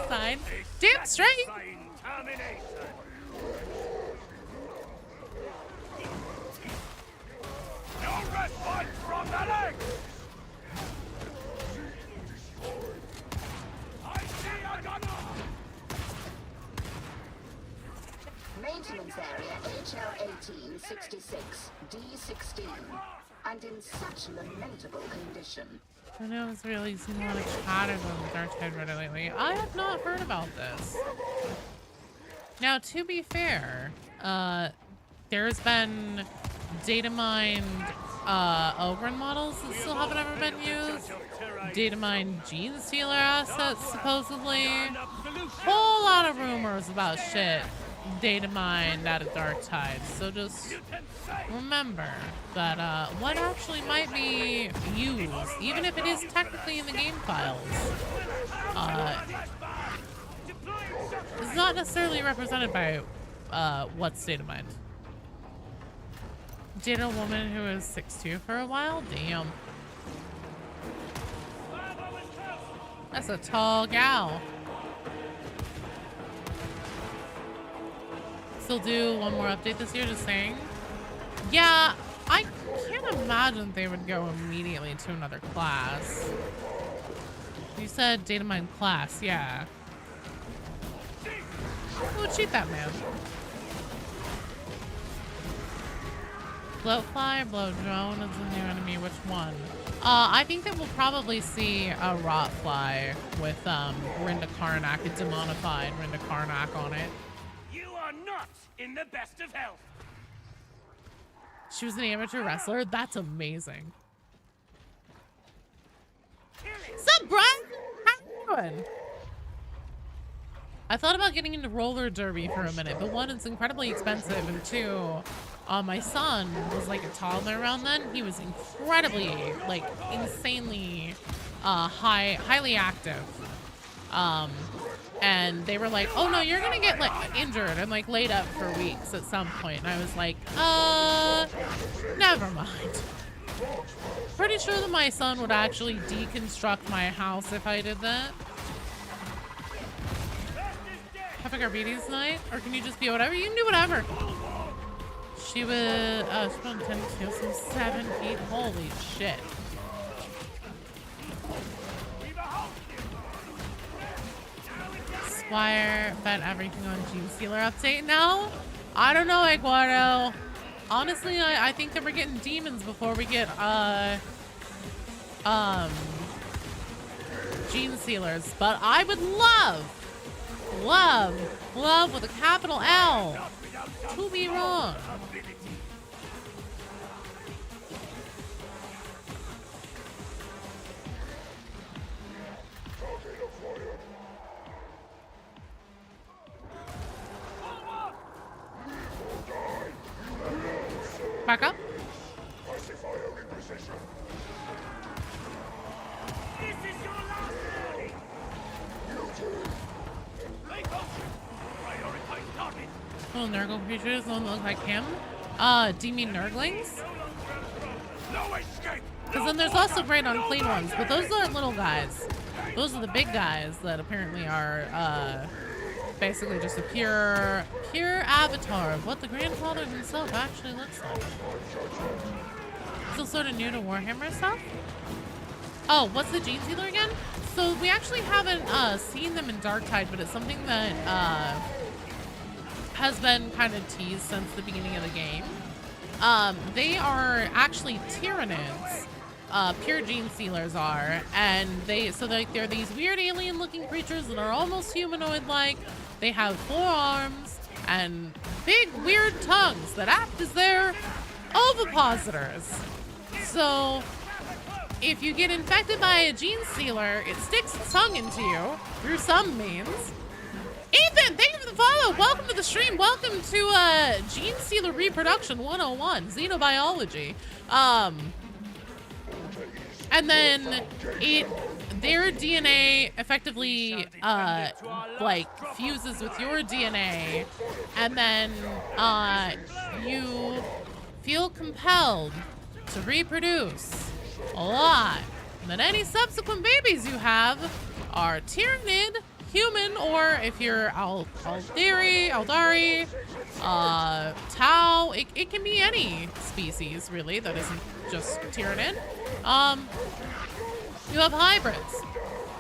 Sign. Damn straight. No respite from the legs. I see a gunner. Maintenance area HL18 D66, D16, and in such lamentable condition. I know it's really seen a lot of chatter on Dark Tide Reddit lately. I have not heard about this. Now, to be fair, there's been data mined Ogren models that still haven't ever been used. Data mined Gene Stealer assets, supposedly. Whole lot of rumors about shit data mined out of Dark Tide. So just remember that what actually might be used, even if it is technically in the game files, is not necessarily represented by what's data mined. Did a woman who was 6'2" for a while? Damn. That's a tall gal. Still do one more update this year, just saying. Yeah, I can't imagine they would go immediately to another class. You said data mine class, yeah. Oh, cheat that man. Bloatfly or blow drone is a new enemy. Which one? I think that we'll probably see a rotfly with Rinda Karnak, a demonified Rinda Karnak on it. You are not in the best of health. She was an amateur wrestler. That's amazing. Sup, Brian? How you doing? I thought about getting into roller derby for a minute, but one, it's incredibly expensive, and two, my son was like a toddler around then. He was incredibly, like, insanely highly active. And they were like, oh no, you're gonna get like injured and like laid up for weeks at some point. And I was like, never mind. Pretty sure that my son would actually deconstruct my house if I did that. Havoc Arbides night? Or can you just be whatever? You can do whatever. She was, she's on 10 kills, so 7 feet. Holy shit. Squire bet everything on Gene Stealer update. No, I don't know, Eduardo. Honestly, I think that we're getting demons before we get Gene Stealers. But I would love with a capital L to be wrong. Back up. This is your last warning. Prioritize target. Little Nurgle creatures don't look like him. Do you mean Nurglings? No escape. Because then there's also great unclean ones, but those aren't little guys. Those are the big guys that apparently are basically just a pure avatar of what the grandfather himself actually looks like. Still sort of new to Warhammer stuff. Oh, what's the Gene Stealer again? So we actually haven't seen them in Dark Tide, but it's something that has been kind of teased since the beginning of the game. They are actually Tyranids. Pure Gene Stealers are, and they're these weird alien-looking creatures that are almost humanoid-like. They have 4 arms and big weird tongues that act as their ovipositors. So if you get infected by a Gene Stealer, it sticks its tongue into you through some means. Ethan, thank you for the follow. Welcome to the stream. Welcome to Gene Stealer Reproduction 101, Xenobiology. And then their DNA effectively like fuses with your DNA, and then you feel compelled to reproduce a lot. And then any subsequent babies you have are Tyranid, human, or if you're Aldari, Tau, it can be any species really that isn't just Tyranid. You have hybrids.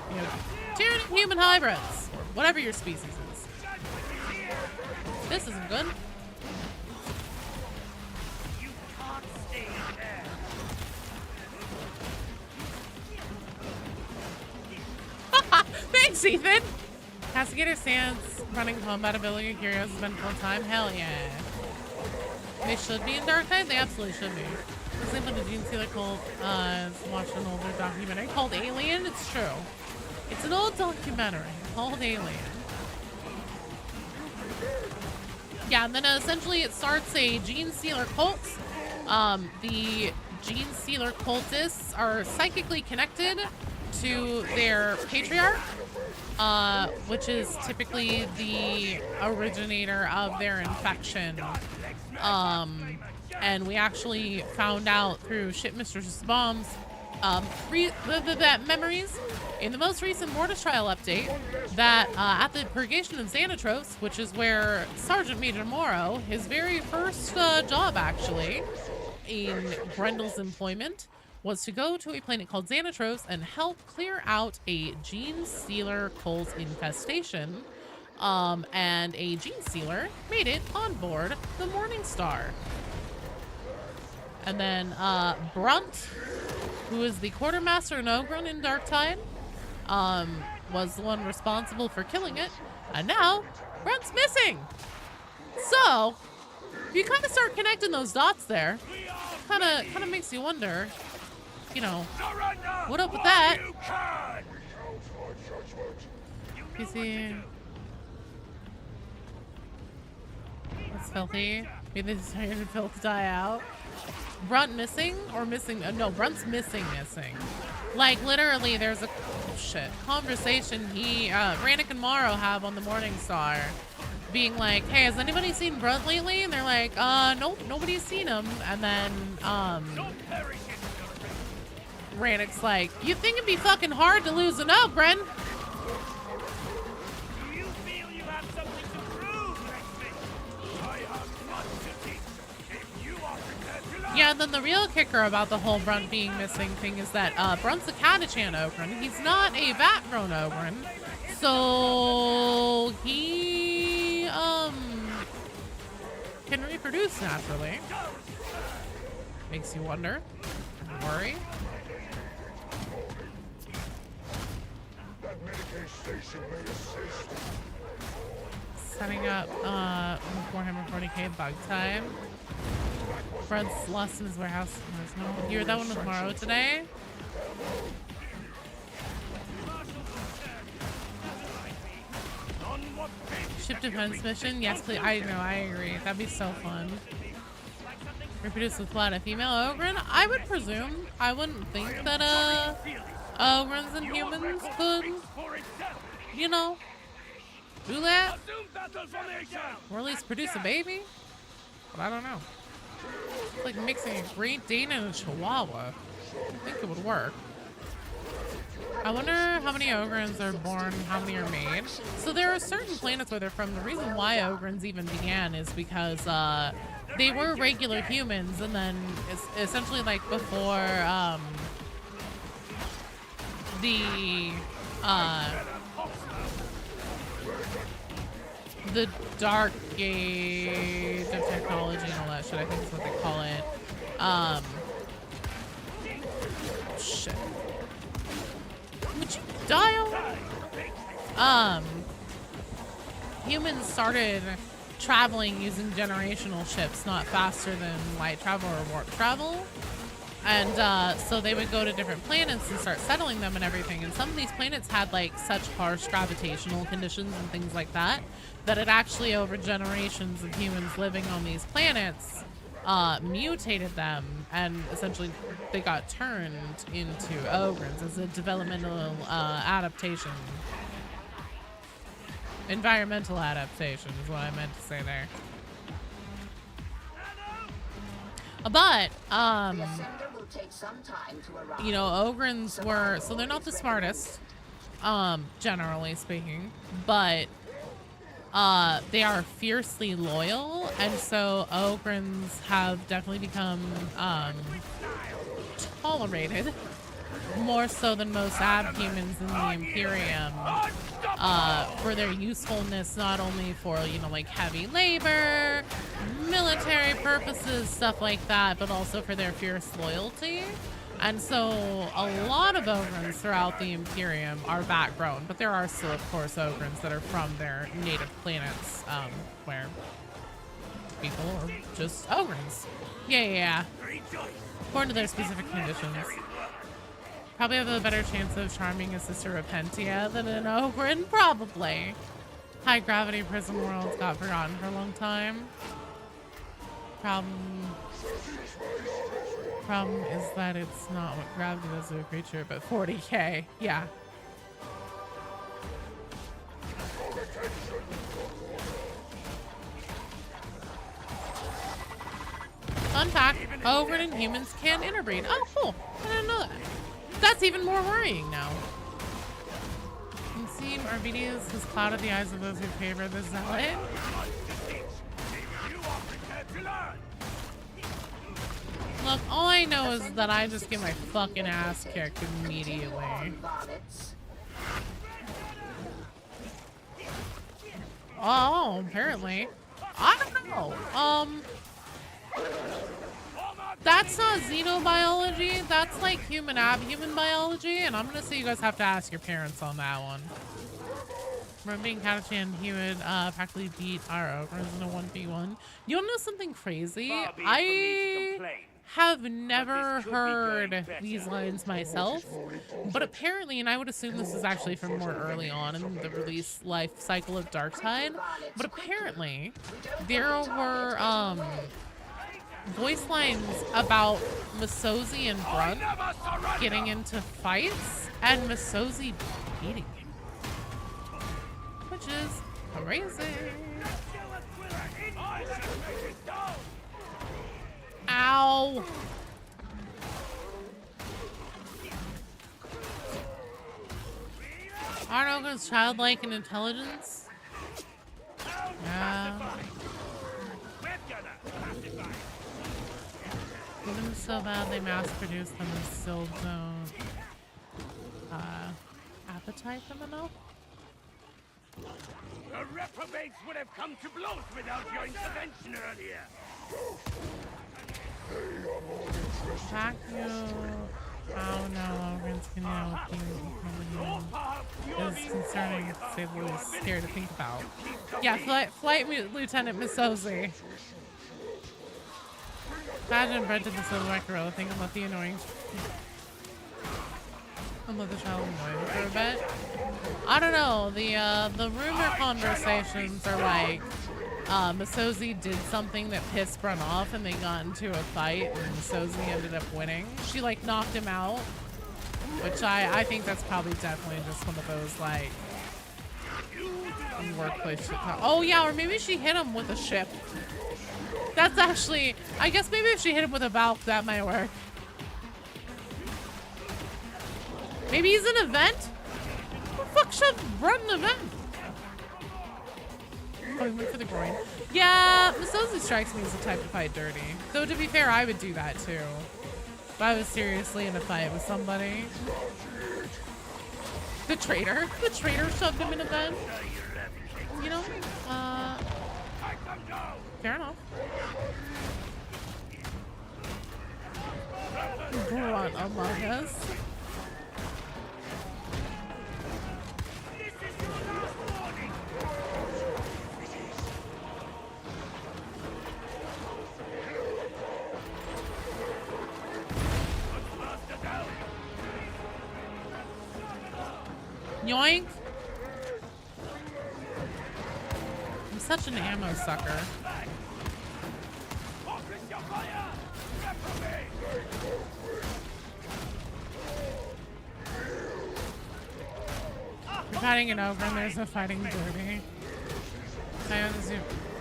You have Tyranid human hybrids, or whatever your species is. This isn't good. Thanks, Ethan. Castigator Sans running combat ability heroes has been full time. Hell yeah. They should be in Dark Tide. They absolutely should be. For example, the Gene Stealer cult watched an older documentary called Alien. It's true. It's an old documentary called Alien. Yeah, and then essentially it starts a Gene Stealer cult. The Gene Stealer cultists are psychically connected to their patriarch, which is typically the originator of their infection. And we actually found out through Shipmistress Bomb's memories in the most recent Mortis trial update that at the Purgation of Xanatros, which is where Sergeant Major Morrow, his very first job actually in Grendel's employment, was to go to a planet called Xanatros and help clear out a Gene Stealer cult infestation. And a Gene Stealer made it on board the Morningstar. And then Brunt, who is the quartermaster in Ogren in Darktide, was the one responsible for killing it. And now Brunt's missing. So you kind of start connecting those dots there. Kind of makes you wonder, you know, what up with that? You see, that's filthy. Maybe this is starting to filth die out. Brunt missing or missing? No, Brunt's missing. Like literally, there's a conversation Rannick and Morrow have on the Morningstar, being like, "Hey, has anybody seen Brunt lately?" And they're like, "Nope, nobody's seen him." And then Rannick's like, "You think it'd be fucking hard to lose an Ogren?" You feel you have something to prove, Lexman? I have much to teach. If you are prepared to learn. Yeah, and then the real kicker about the whole Brunt being missing thing is that Brunt's a Catachan Ogren. He's not a vat-grown Ogren. So he can reproduce naturally. Makes you wonder and worry. Setting up Warhammer 40k bug time. Fred's lost in his warehouse. No, you heard that one with Morrow today? Ship defense mission? Yes, please. I know, I agree. That'd be so fun. Reproduce with what? A female Ogren? I would presume. I wouldn't think that Ogrens and humans could, you know, do that. Or at least produce a baby. But I don't know. It's like mixing a Great Dane and a Chihuahua. I think it would work. I wonder how many Ogrens are born, how many are made. So there are certain planets where they're from. The reason why Ogrens even began is because they were regular humans, and then it's essentially like before the dark age of technology and all that shit, I think is what they call it. Shit. Would you dial? Humans started traveling using generational ships, not faster than light travel or warp travel. And so they would go to different planets and start settling them and everything. And some of these planets had like such harsh gravitational conditions and things like that, that it actually over generations of humans living on these planets mutated them, and essentially they got turned into Ogrens as a developmental adaptation. Environmental adaptation is what I meant to say there. But, you know, Ogrens were, so they're not the smartest, generally speaking, but they are fiercely loyal, and so Ogrens have definitely become tolerated more so than most abhumans in the Imperium for their usefulness, not only for, you know, like heavy labor, military purposes, stuff like that, but also for their fierce loyalty. And so a lot of Ogrins throughout the Imperium are backgrown, but there are still, of course, Ogrins that are from their native planets, where people are just Ogrins. Yeah. According to their specific conditions. Probably have a better chance of charming a Sister Repentia than an Ogrin, probably. High gravity prison worlds got forgotten for a long time. Problem is that it's not what gravity does to a creature, but 40k. Yeah. Fun fact, Ogrin and humans can interbreed. Oh, cool. I didn't know that. That's even more worrying now. You can see Arvidius has clouded the eyes of those who favor the Zealot. Look, all I know is that I just get my fucking ass kicked immediately. Oh, apparently. I don't know. That's not xenobiology. That's like human biology, and I'm gonna say you guys have to ask your parents on that one. From being Katachan, he would practically beat our Ogres in a 1v1. You wanna know something crazy? I have never heard these lines myself, but apparently, and I would assume this is actually from more early on in the release life cycle of Darktide, but apparently there were voice lines about Masozi and Brunt getting into fights and Masozi beating him, which is crazy. Ow! Aren't Ogres childlike in intelligence? Yeah. Even so bad they mass produce them and still don't appetite them enough? The reprobates would have come to blows without your intervention earlier. Vacuum. Oh no, Ogrins can now is concerning, to say the least. Scary to think about. Yeah, Flight Lieutenant Masozi. Imagine bred to the silver gorilla. Think about the annoying. And let the child annoy for a bit. I don't know. The rumor conversations are like Masozi did something that pissed Brunt off, and they got into a fight, and Masozi ended up winning. She like knocked him out, which I think that's probably definitely just one of those like workplace shit. Oh yeah, or maybe she hit him with a ship. That's actually, I guess maybe if she hit him with a valve, that might work. Maybe he's an event? Who the fuck should run an event? Oh, he went for the groin. Yeah, Masozi strikes me as the type to fight dirty. Though to be fair, I would do that too. If I was seriously in a fight with somebody. The traitor? The traitor shoved him in a vent? You know? Fair enough. Brunt among us. Yoink! I'm such an ammo sucker. You're fighting an ogre and there's no fighting dirty. I know this is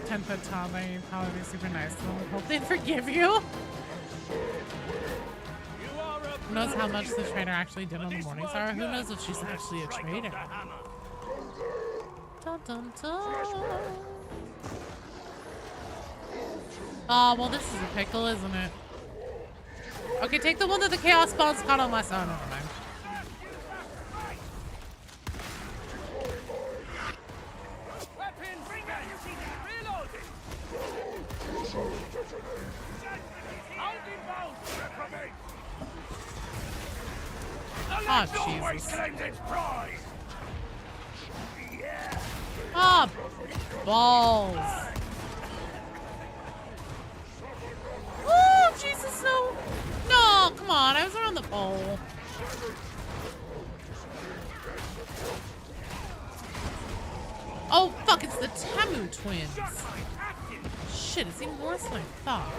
10-foot tall, but you'd probably be super nice to them. Hope they forgive you. Who knows how much the trader actually did on the morning star? Who knows if she's actually a trader? Dun, dun, dun. Oh, well, this is a pickle, isn't it? Okay, take the one that the chaos spawns caught on last. Oh, never mind. Oh, Always Jesus. claims its prize. Yeah. Oh, balls. Oh, Jesus, no. No, come on. I was around the pole. Oh, fuck, it's the Temu twins. Shit, it's even worse than I thought.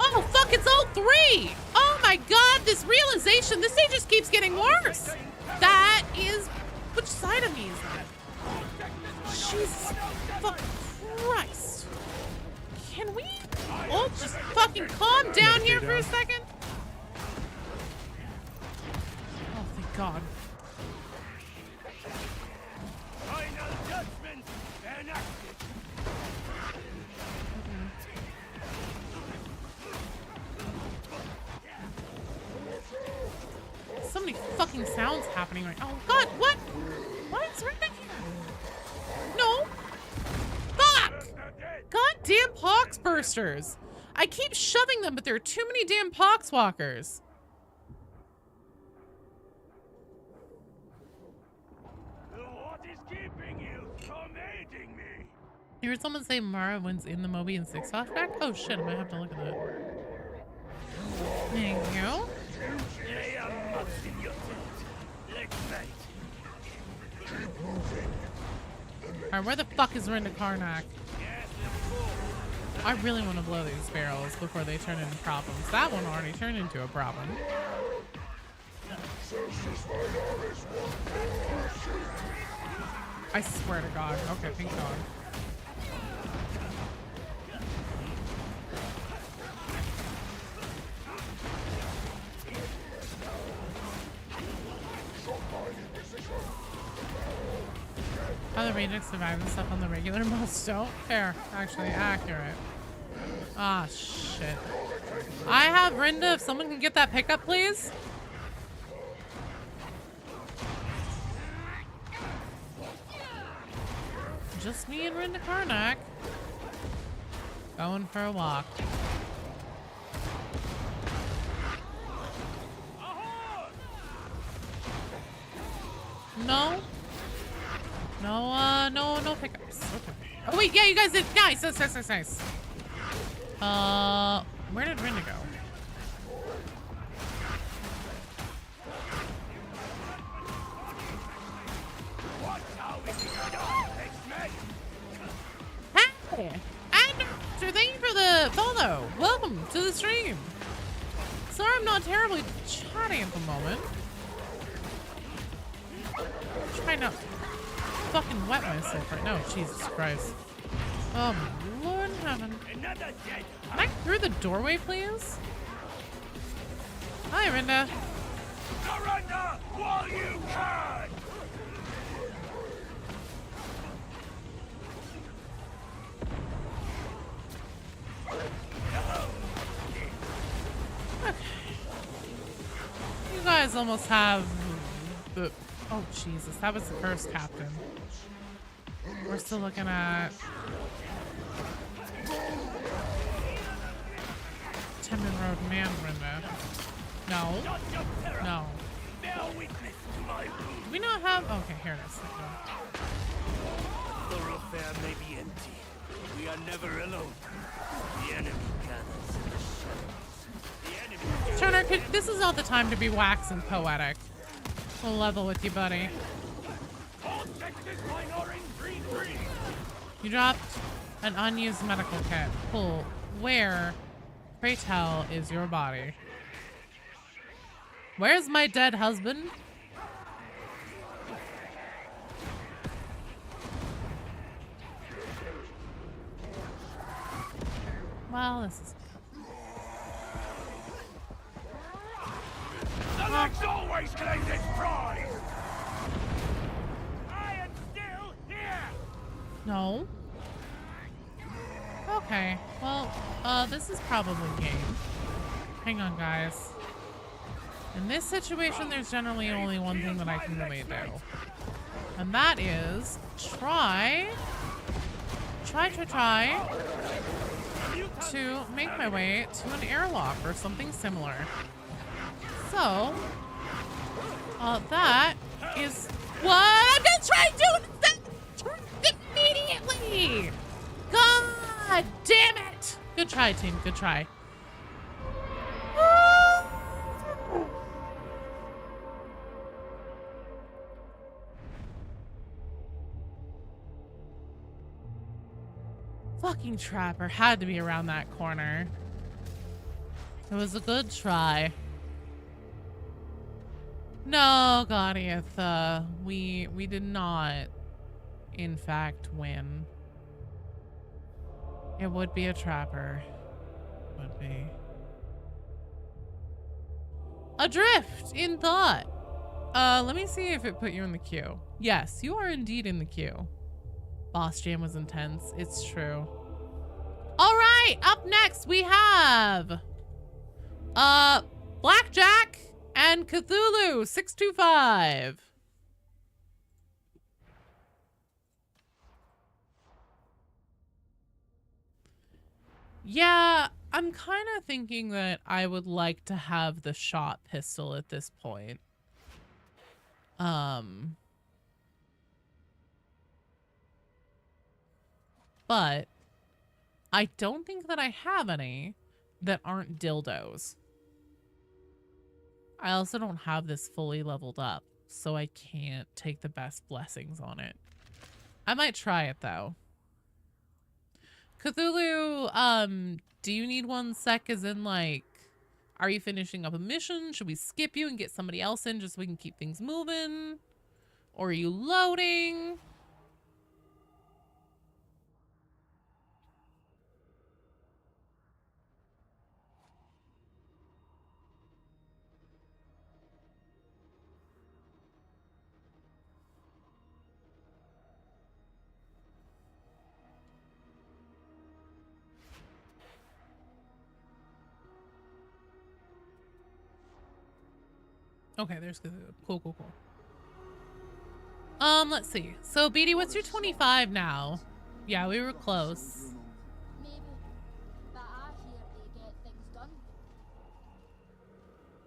Oh, fuck, it's all three. Oh, my God, this realization. This day just keeps getting worse. That is... Which side of me is that? Jesus fucking Christ. Can we all just fucking calm down here for a second? Oh, thank God. Final judgment enacted. So many fucking sounds happening right now. Oh, God, what? What is right here? No. Fuck! Goddamn poxbursters. I keep shoving them, but there are too many damn poxwalkers. What is keeping you from aiding me? You heard someone say Mara wins in the Moby and 6 flashback? Oh shit, I might have to look at that. Thank you. Lay a mud in your tent. Let's mate. Alright, where the fuck is Rinda Karnak? I really want to blow these barrels before they turn into problems. That one already turned into a problem. I swear to God. Okay, thank God. How the Rejects survive and stuff on the regular most don't. Fair. Actually, accurate. Ah, shit. I have Rinda. If someone can get that pickup, please. Just me and Rinda Karnak. Going for a walk. No. No pickups. Okay. Oh wait, yeah, you guys did. Nice. Where did Rinda go? Hey! And thank you for the follow. Welcome to the stream. Sorry I'm not terribly chatty at the moment. I'm trying not to fucking wet myself right now. Jesus Christ. Oh my Lord in heaven. Can I get through the doorway, please? Hi, Rinda. Surrender while you can! Okay. You guys almost have the... Oh, Jesus. That was the first captain. We're still looking at... 10-man road man, Rinda. No. No. Do we not have... Okay, here it is. Thoroughfare may be empty. We are never alone. The enemy gathers in the shadows. The enemy... Turner, this is not the time to be waxing poetic. We'll level with you, buddy. You dropped an unused medical kit. Cool. Where, pray tell, is your body? Where's my dead husband? Well, this is... The legs always claims its prize! I am still here! No. Okay. Well, this is probably game. Hang on, guys. In this situation, there's generally only one thing that I can really do. And that is try to make my way to an airlock or something similar. So, That is what I'm gonna try to do immediately. God damn it. Good try, team. Good try. Fucking trapper had to be around that corner. It was a good try. No, Gaudieth, we did not, in fact, win. It would be a trapper. Would be. Adrift in thought. Let me see if it put you in the queue. Yes, you are indeed in the queue. Boss Jam was intense. It's true. All right, up next we have Blackjack and Cthulhu 625. Yeah, I'm kind of thinking that I would like to have the shot pistol at this point. But I don't think that I have any that aren't dildos. I also don't have this fully leveled up, so I can't take the best blessings on it. I might try it though. Cthulhu, do you need one sec as in like, are you finishing up a mission? Should we skip you and get somebody else in just so we can keep things moving? Or are you loading? Okay, there's cool. Let's see. So, Beatty, what's your 25 now? Yeah, we were close. Maybe. But I hear they get things done.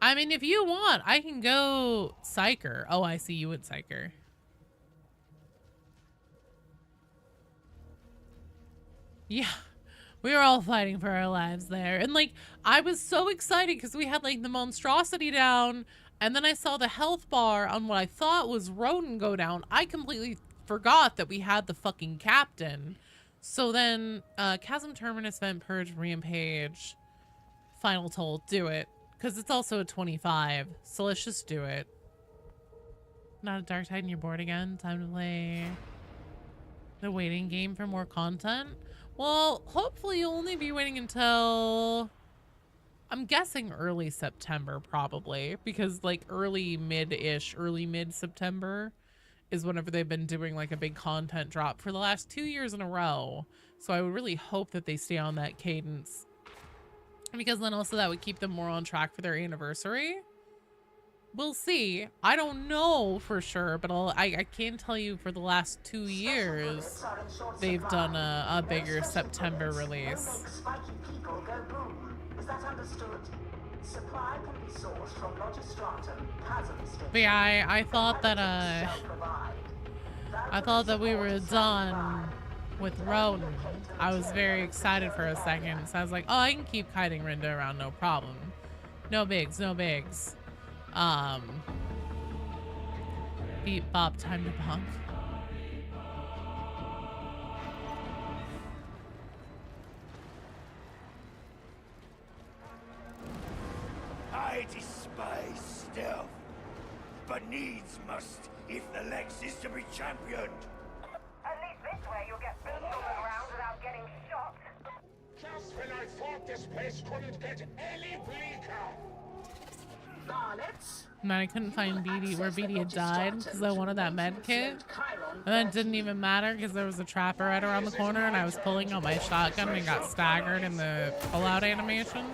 I mean, if you want, I can go Psyker. Oh, I see you at Psyker. Yeah. We were all fighting for our lives there. And, like, I was so excited because we had, like, the monstrosity down. And then I saw the health bar on what I thought was Rodin go down. I completely forgot that we had the fucking captain. So then, Chasm Terminus, Vent Purge, Rampage, Final Toll, do it. Because it's also a 25. So let's just do it. Not a Dark Tide in your board again. Time to play the waiting game for more content. Well, hopefully you'll only be waiting until, I'm guessing early September probably, because like early mid-September is whenever they've been doing like a big content drop for the last 2 years in a row. So I would really hope that they stay on that cadence, because then also that would keep them more on track for their anniversary. We'll see. I don't know for sure, but I can tell you for the last 2 years, they've done a bigger September release. But yeah, I thought that we were done with Rodin. I was very excited for a second, so I was like, oh, I can keep kiting Rinda around, no problem. No bigs, no bigs. Beep bop, time to punk. I despise stealth, but needs must if the Lex is to be championed. At least this way you'll get beaten all around without getting shot. Just when I thought this place couldn't get any bleaker. And then I couldn't find Beatty where Beatty had died because I wanted that med kit. And then it didn't even matter because there was a trapper right around the corner and I was pulling out my shotgun and got staggered in the pull-out animation.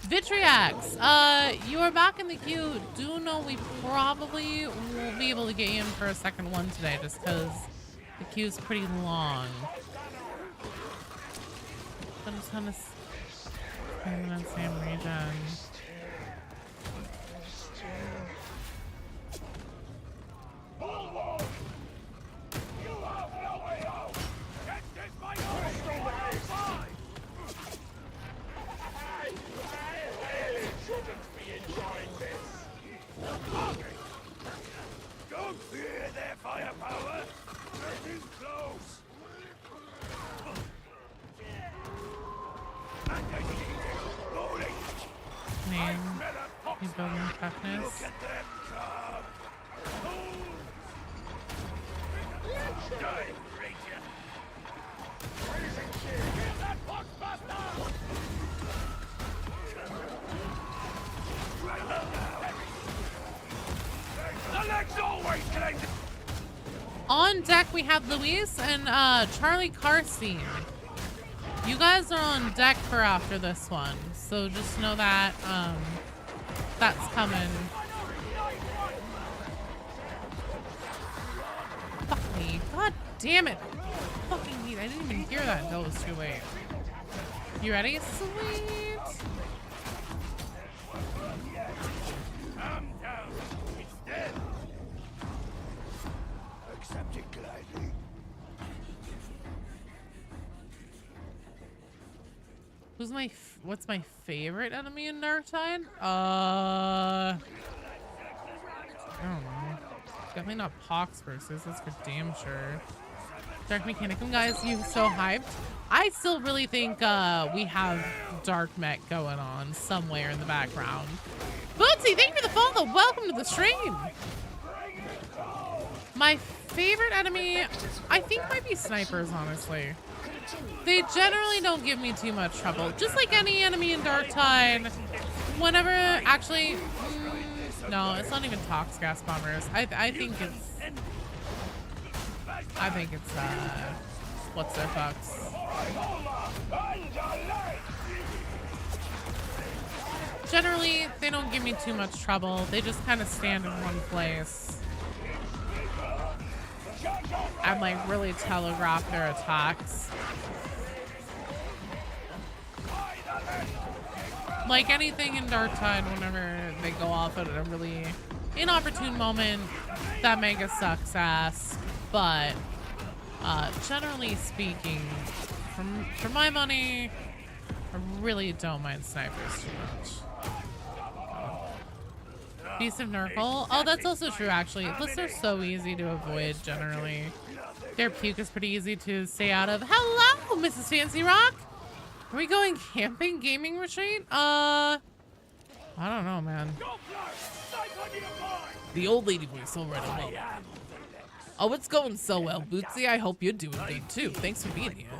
Vitriax, you are back in the queue. Do know we probably won't be able to get you in for a second one today just because the queue's pretty long. I'm just gonna in that same region. You building toughness. Look at them come. Die, creature. Get that boxbuster! The legs always claim to... On deck, we have Luis and Charlie Carstein. You guys are on deck for after this one, so just know that that's coming. Fuck me. God damn it. Fucking heat. I didn't even hear that until it was too late. You ready? Sweet. Calm down. It's dead. Accept it gladly. What's my favorite enemy in Darktide? I don't know. Definitely not Pox versus, that's for damn sure. Dark Mechanicum guys, you so hyped. I still really think we have Dark Mech going on somewhere in the background. Bootsy, thank you for the follow. Welcome to the stream. My favorite enemy, I think might be snipers, honestly. They generally don't give me too much trouble. Just like any enemy in Darktide. Whenever, actually, no, it's not even Tox Gas Bombers. I think it's, what's their fucks? Generally, they don't give me too much trouble. They just kind of stand in one place and like really telegraph their attacks. Like anything in Darktide, whenever they go off at a really inopportune moment, that mega sucks ass. But generally speaking, for my money, I really don't mind snipers too much. Beast of Nurgle. Oh, that's also true, actually. Plus, they're so easy to avoid, generally. Their puke is pretty easy to stay out of. Hello, Mrs. Fancy Rock! Are we going camping? Gaming retreat? I don't know, man. The old lady voice already know. Oh, it's going so well, Bootsy. I hope you're doing great, too. Thanks for being here.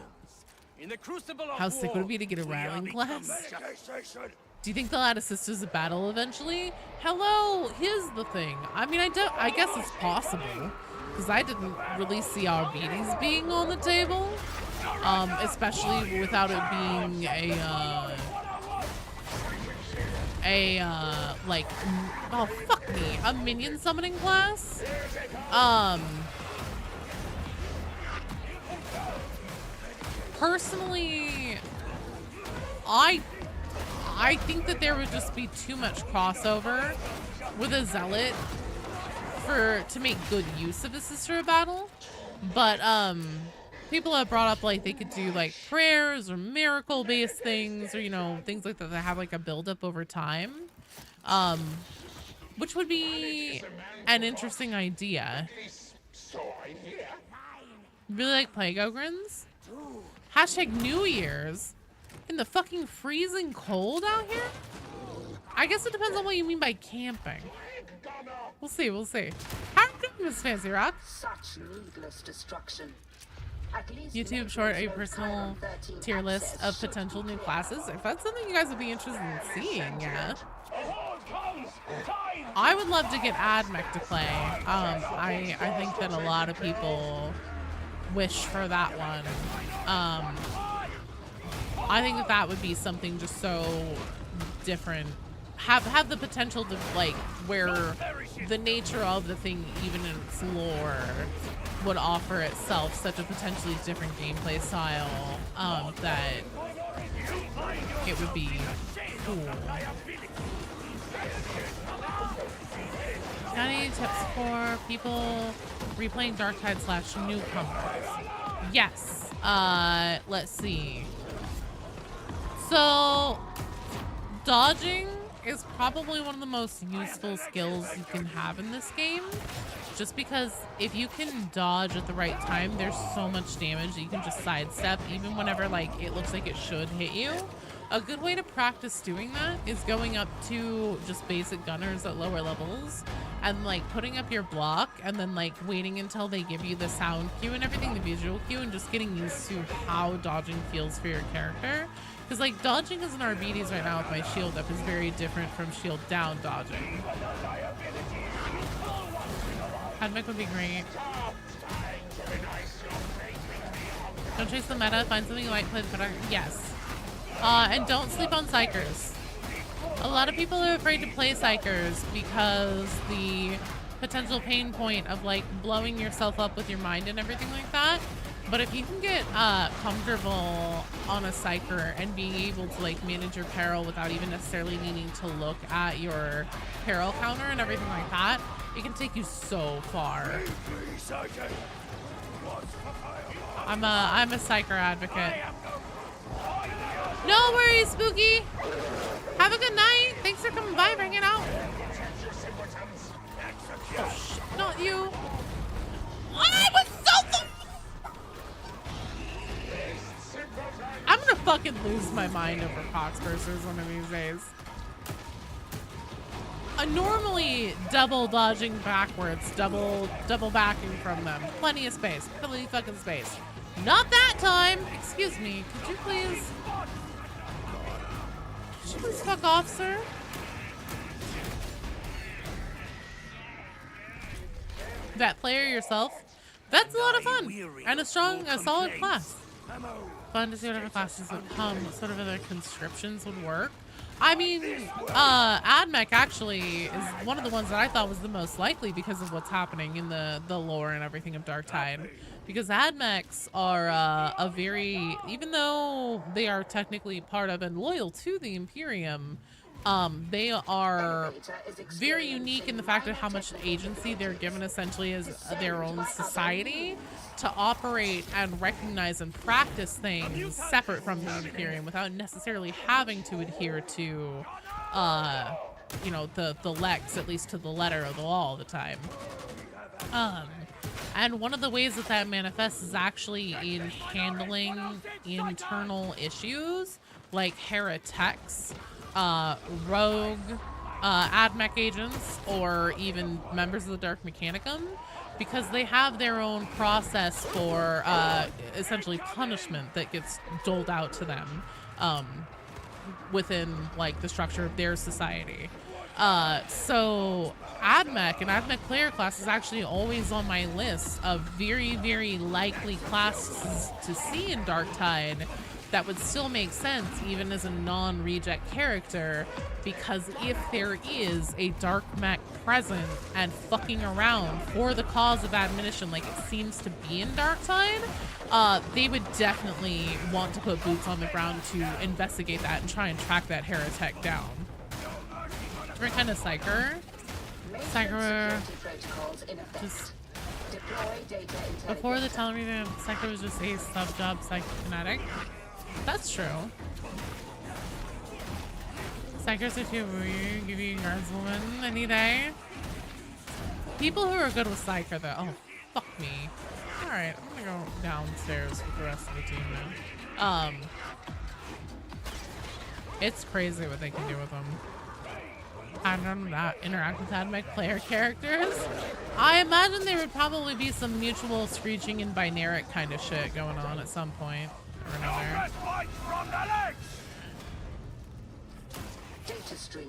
How sick would it be to get a rattling class? Do you think they'll add a Sisters of Battle eventually? Hello, here's the thing. I mean, I guess it's possible, because I didn't really see our beaties being on the table, especially without it being like, oh fuck me, a minion summoning class. Personally, I think that there would just be too much crossover with a zealot to make good use of a Sister of Battle. But people have brought up like they could do like prayers or miracle based things, or you know, things like that that have like a build up over time, which would be an interesting idea. Really like Plague Ogres? Hashtag New Year's in the fucking freezing cold out here? I guess it depends on what you mean by camping. We'll see, we'll see. How are you doing, Miss Fancy Rock? Such needless destruction. YouTube short a personal tier list of potential new classes. If that's something you guys would be interested in seeing, yeah. I would love to get AdMech to play. I think that a lot of people wish for that one. I think that that would be something just so different. Have the potential to like where the nature of the thing, even in its lore, would offer itself such a potentially different gameplay style that it would be cool. Got any tips for people replaying Darktide / newcomers? Yes. Let's see. So, dodging is probably one of the most useful skills you can have in this game. Just because if you can dodge at the right time, there's so much damage that you can just sidestep even whenever like it looks like it should hit you. A good way to practice doing that is going up to just basic gunners at lower levels and like putting up your block and then like waiting until they give you the sound cue and everything, the visual cue, and just getting used to how dodging feels for your character. Because like dodging as an RBDs right now with my shield up is very different from shield down dodging. Havoc would be great. Don't chase the meta, find something you like, play the better. Yes. And don't sleep on psychers. A lot of people are afraid to play psychers because the potential pain point of like blowing yourself up with your mind and everything like that. But if you can get comfortable on a psyker and being able to like manage your peril without even necessarily needing to look at your peril counter and everything like that, it can take you so far. I'm a psycher advocate. No worries, Spooky. Have a good night. Thanks for coming by, bring it out. Oh shit, not you. I was so I'm gonna fucking lose my mind over Poxbursers one of these days. Normally double dodging backwards, double backing from them. Plenty of space, plenty of fucking space. Not that time. Excuse me, could you please fuck off, sir? That player yourself? That's a lot of fun and a solid class. Fun to see whatever classes would come, what sort of other conscriptions would work. I mean, AdMech actually is one of the ones that I thought was the most likely because of what's happening in the lore and everything of Darktide. Because AdMechs are a very, even though they are technically part of and loyal to the Imperium, they are very unique in the fact of how much agency they're given essentially as their own society to operate and recognize and practice things separate from the Imperium without necessarily having to adhere to, you know, the Lex, at least to the letter of the law all the time. And one of the ways that that manifests is actually in handling internal issues like heretics, rogue AdMech agents, or even members of the Dark Mechanicum, because they have their own process for essentially punishment that gets doled out to them within like the structure of their society. So AdMech and AdMech player class is actually always on my list of very, very likely classes to see in Darktide that would still make sense even as a non-reject character, because if there is a dark mech present and fucking around for the cause of admonition like it seems to be in Darktide, they would definitely want to put boots on the ground to investigate that and try and track that heretic down. Different kind of psycher. Psycher just before the television, psycher was just a sub-job psychokinetic. That's true. Psychers are too weird. Give you guardswoman any day. People who are good with psycher though. Oh, fuck me. Alright, I'm gonna go downstairs with the rest of the team now. It's crazy what they can do with them. I don't know that interact with AdMech player characters. I imagine there would probably be some mutual screeching and binaric kind of shit going on at some point or another. Data stream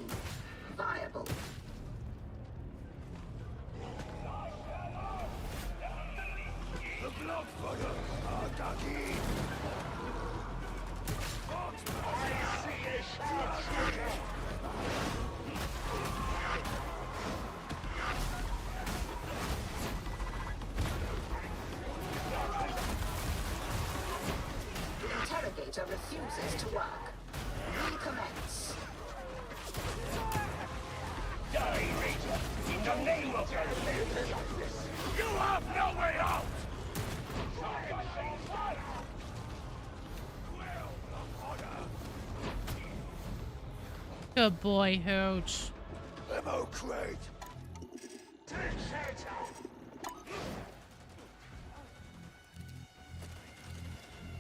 viable. Interrogator refuses to work. Recommence. Die, Ranger! In the name of justice! You have no way out! Good boy, Hooch. Ammo crate!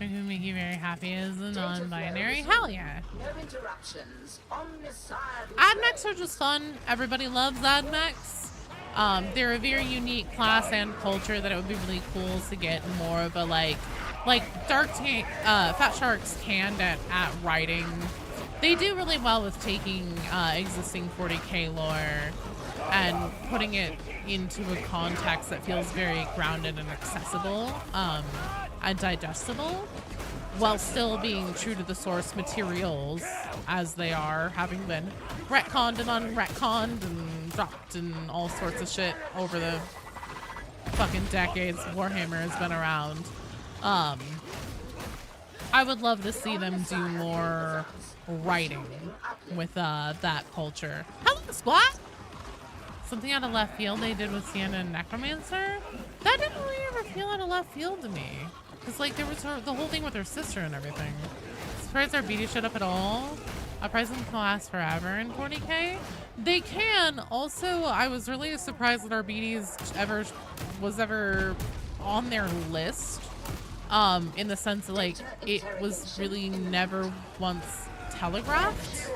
What would make you very happy as a non-binary? Hell yeah. No interruptions. Omnicide. Admechs are just fun. Everybody loves Admechs. They're a very unique class and culture that it would be really cool to get more of a like Fat Shark's hand at writing. They do really well with taking existing 40k lore and putting it into a context that feels very grounded and accessible and digestible, while still being true to the source materials as they are, having been retconned and unretconned and dropped and all sorts of shit over the fucking decades Warhammer has been around. I would love to see them do more writing with that culture. Hello, squad! Something out of left field they did with Sienna and Necromancer? That didn't really ever feel out of left field to me. Because, like, there was the whole thing with her sister and everything. Surprised our BD showed up at all. Uprising can last forever in 40k. They can. Also, I was really surprised that our BDs was ever on their list. In the sense that, like, it was really never once telegraphed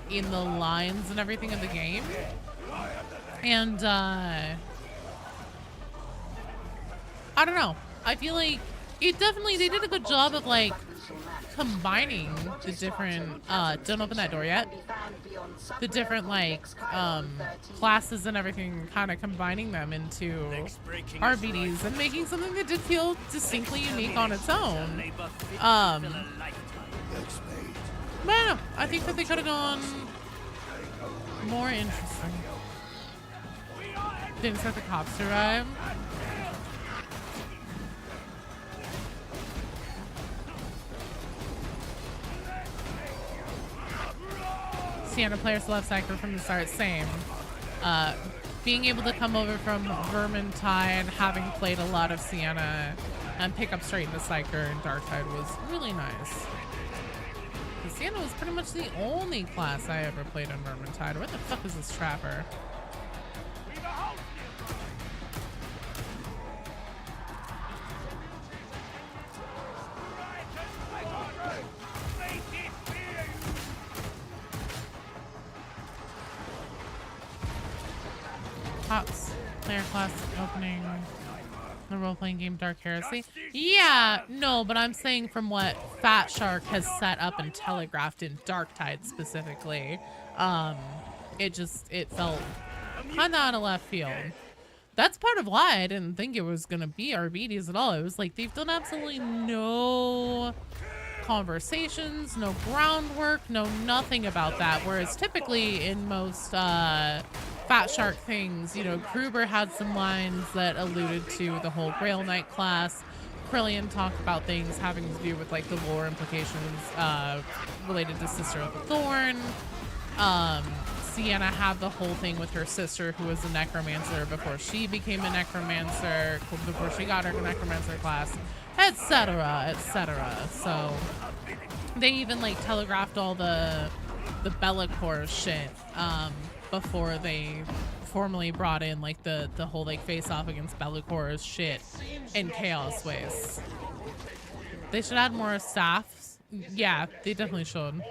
in the lines and everything of the game. And I don't know. I feel like they did a good job of like combining the different don't open that door yet. The different like classes and everything, kind of combining them into RBDs and making something that did feel distinctly unique on its own. But I don't know. I think that they could have gone more interesting. Didn't expect the cops to arrive. Sienna players love Psycho from the start, same. Being able to come over from Vermintide, having played a lot of Sienna, and pick up straight into Psycho and Darktide was really nice. Sienna was pretty much the only class I ever played in Vermintide. Where the fuck is this trapper? Hops player class opening the role-playing game Dark Heresy. Yeah, no, but I'm saying from what Fat Shark has set up and telegraphed in Darktide specifically, it felt kind of out of left field. That's part of why I didn't think it was gonna be RBDs at all. It was like they've done absolutely no conversations, no groundwork, no nothing about that. Whereas typically in most Fat Shark things, you know, Kruber had some lines that alluded to the whole Grail Knight class. Krillian talked about things having to do with like the lore implications related to Sister of the Thorn. Sienna had the whole thing with her sister who was a necromancer before she became a necromancer, before she got her necromancer class, etc., etc. So they even like telegraphed all the Bellacore shit before they formally brought in like the whole like face off against Bellacore's shit in Chaos Waste. They should add more staffs. Yeah, they definitely should.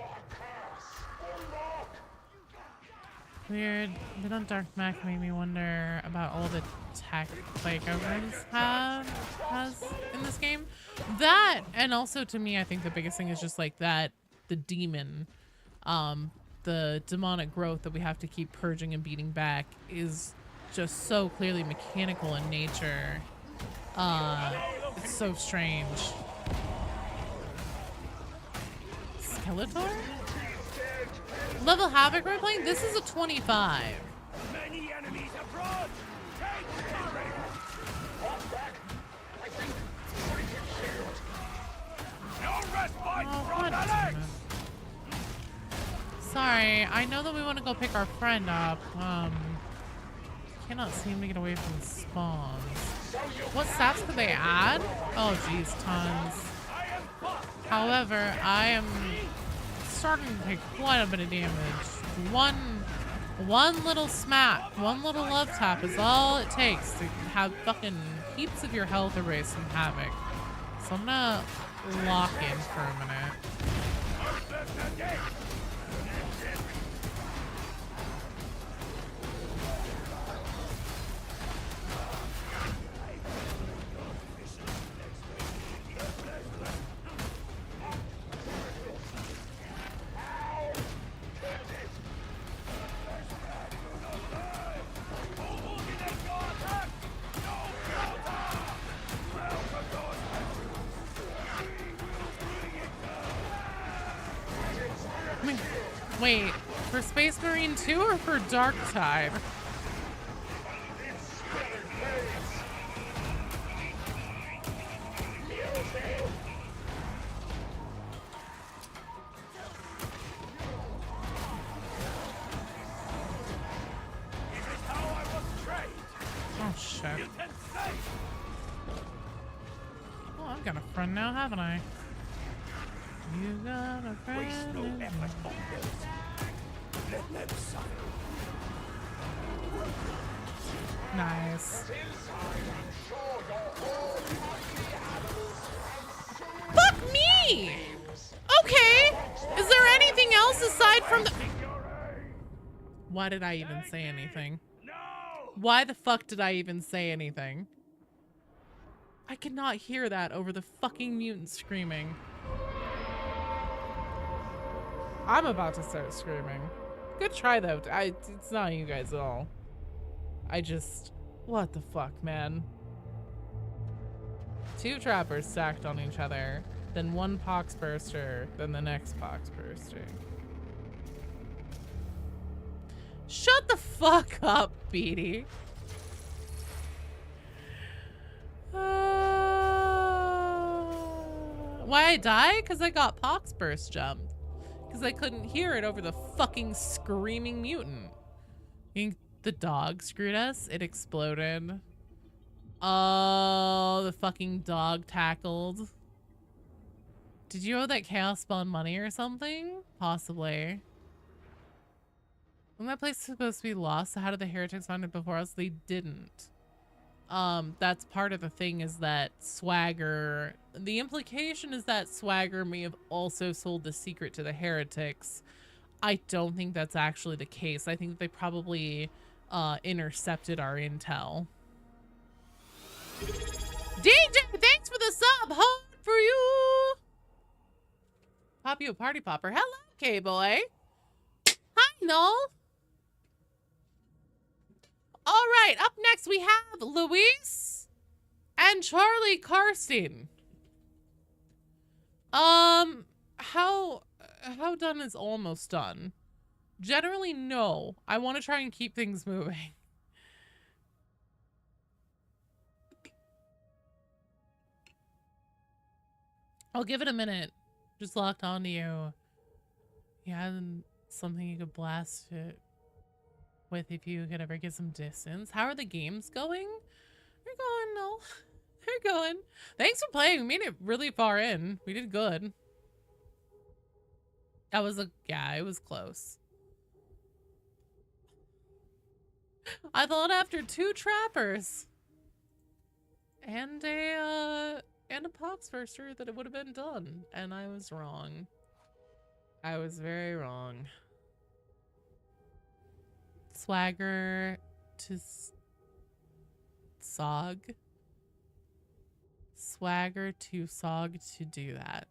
Weird. Bit on Dark Mech made me wonder about all the tech like governments has in this game. That, and also to me, I think the biggest thing is just like that the demon, the demonic growth that we have to keep purging and beating back is just so clearly mechanical in nature. It's so strange. Skeletor? Level Havoc we're playing? This is a 25. Many enemies abroad. Take cover. No respite from the legs. Sorry, I know that we want to go pick our friend up. Cannot seem to get away from the spawns. What stats could they add? Oh geez, tons. However, I am starting to take quite a bit of damage. One little smack, one little love tap is all it takes to have fucking heaps of your health erased from Havoc. So so I'm gonna lock in for a minute. Wait, for Space Marine 2 or for Dark Tide? Oh shit. Oh, I've got a friend now, haven't I? You got a friend. in me. Nice. Fuck me! Okay. Is there anything else aside from the... Why did I even say anything? Why the fuck did I even say anything? I could not hear that over the fucking mutant screaming. I'm about to start screaming. Good try though. It's not you guys at all. What the fuck, man? 2 trappers stacked on each other, then 1 pox burster, then the next pox burster. Shut the fuck up, Beatty. Why I die? Because I got pox burst jumped. Because I couldn't hear it over the fucking screaming mutant. You think the dog screwed us? It exploded. Oh, the fucking dog tackled. Did you owe that chaos spawn money or something? Possibly. Wasn't that place supposed to be lost? So how did the heretics find it before us? They didn't. That's part of the thing, is that Swagger... The implication is that Swagger may have also sold the secret to the heretics. I don't think that's actually the case. I think they probably intercepted our intel. DJ, thanks for the sub! Hold for you! Pop you a party popper. Hello, K-boy. Hi, Noel. All right, up next we have Luis and Charlie Karstein. How done is almost done? Generally, no. I want to try and keep things moving. I'll give it a minute. Just locked onto you. You had something you could blast it with if you could ever get some distance. How are the games going? They're going, no. They're going. Thanks for playing. We made it really far in. We did good. That was yeah, it was close. I thought after 2 trappers and a poxburster that it would have been done, and I was wrong. I was very wrong. Swagger to Sog. Swagger to Sog to do that.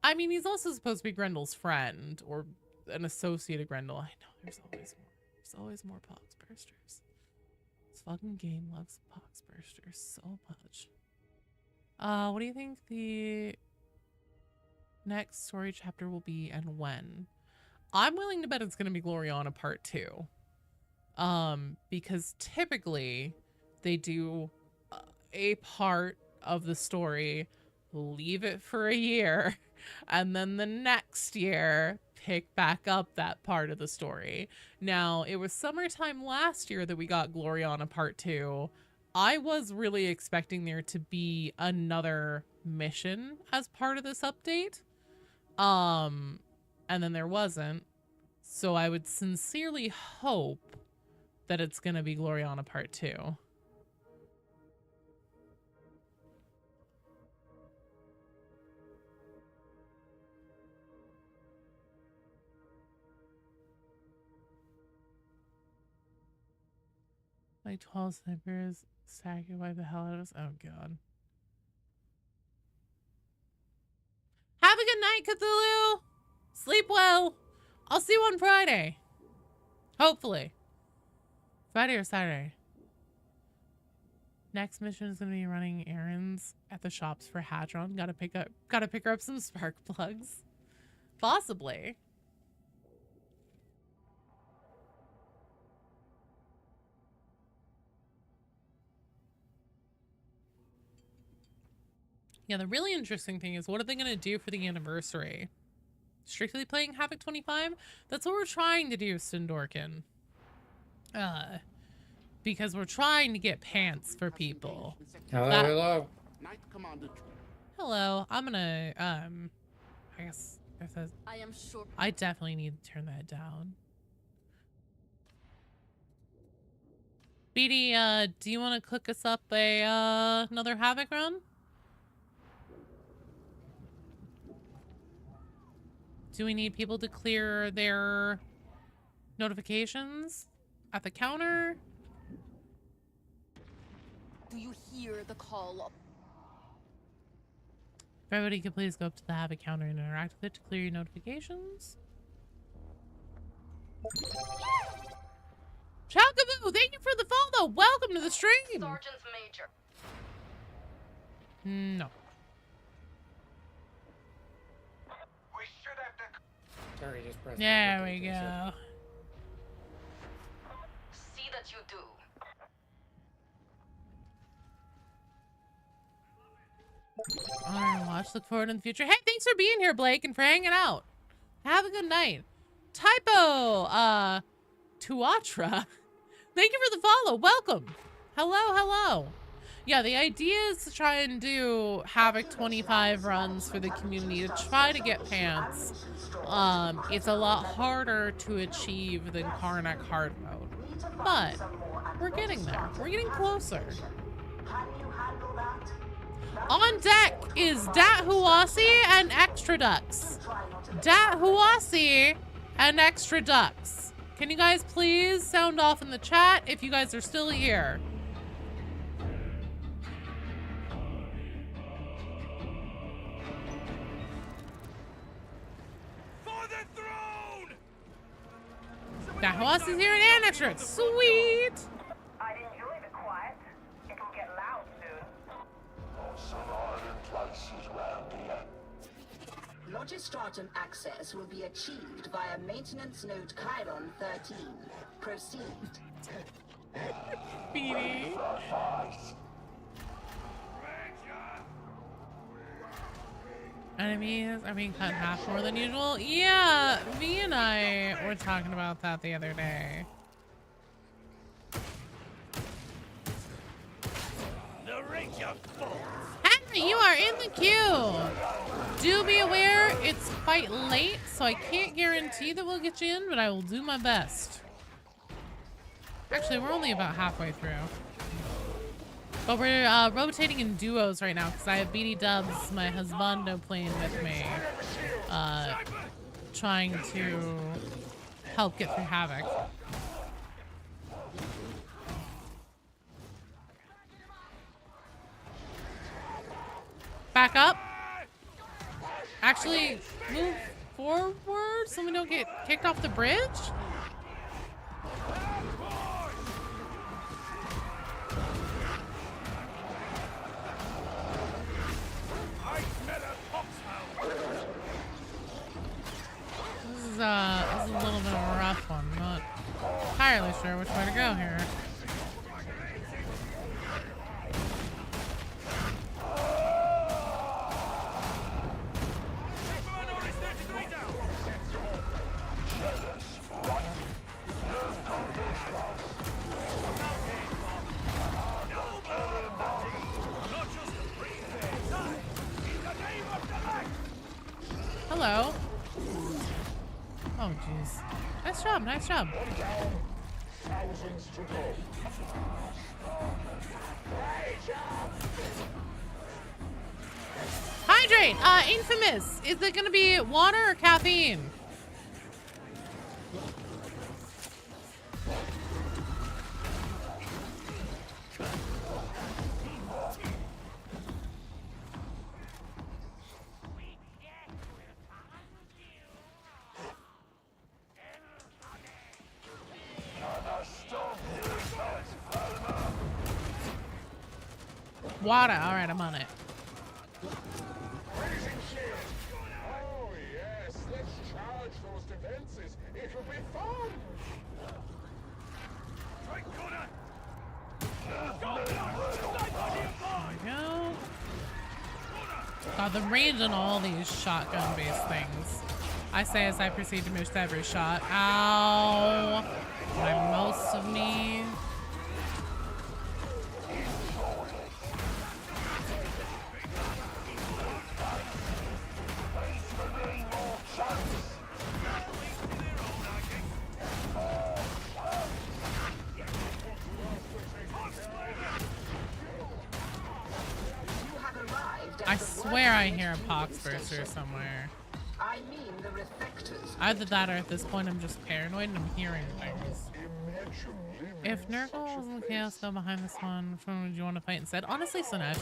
I mean, he's also supposed to be Grendel's friend, or an associate of Grendel. I know, there's always more. There's always more poxbursters. This fucking game loves poxbursters so much. What do you think the next story chapter will be, and when? I'm willing to bet it's going to be Gloriana Part 2. Because typically they do a part of the story, leave it for a year, and then the next year pick back up that part of the story. Now, it was summertime last year that we got Gloriana Part 2. I was really expecting there to be another mission as part of this update. And then there wasn't. So I would sincerely hope that it's going to be Gloriana Part 2. Like 12 snipers stacking by the hell out of us. Oh god. Have a good night, Cthulhu. Sleep well. I'll see you on Friday. Hopefully. Friday or Saturday. Next mission is gonna be running errands at the shops for Hadron. Gotta pick her up some spark plugs. Possibly. Yeah, the really interesting thing is, what are they going to do for the anniversary? Strictly playing Havoc 25? That's what we're trying to do, Stendorkin. Because we're trying to get pants for people. Hello. Night Commander. Hello. I'm gonna, I guess, if that's, I am sure. I definitely need to turn that down. BD, do you want to cook us up another Havoc run? Do we need people to clear their notifications at the counter? Do you hear the call? If everybody could please go up to the Havoc counter and interact with it to clear your notifications. Chalkaboo, thank you for the follow. Welcome to the stream. Sergeant's Major. No. We should have the... Sorry, just press. There we go. See that you do. Alright, watch. Look forward in the future. Hey, thanks for being here, Blake, and for hanging out. Have a good night. Typo, Tuatra. Thank you for the follow. Welcome. Hello, hello. Yeah, the idea is to try and do Havoc 25 runs for the community to try to get pants. It's a lot harder to achieve than Karnak hard mode, but we're getting there. We're getting closer. On deck is Dat Huasi and Extra Ducks. Dat Huasi and Extra Ducks. Can you guys please sound off in the chat if you guys are still here? For the throne! Dat Huasi's here and Extra. Sweet. I'd enjoy the quiet. It'll get loud soon. Logistratum access will be achieved via maintenance node Chiron 13. Proceed. Beanie. Enemies are being cut in half more than usual. Yeah, V and I were talking about that the other day. The Ranger falls. Henry, you are in the queue. Do be aware it's quite late, so I can't guarantee that we'll get you in, but I will do my best. Actually, we're only about halfway through. But we're rotating in duos right now because I have BD Dubs, my husbando, playing with me, trying to help get through Havoc. Back up. Actually, move forward so we don't get kicked off the bridge. This is a little bit of a rough one. I'm not entirely sure which way to go here. Hello. Oh, jeez. Nice job, nice job. Hydrate! Infamous! Is it gonna be water or caffeine? Water. All right, I'm on it. Raising shield. Oh, yes. Let's charge those defenses. It'll be fun. Right corner. There we go. God, the range on all these shotgun-based things. I say as I proceed to miss every shot. Ow! By most of me. I swear I hear a pox burster somewhere. I mean the reflectors. Either that or at this point I'm just paranoid and I'm hearing things. If Nurgle and Chaos go behind this one, which one would you want to fight instead? Honestly, Slaanesh.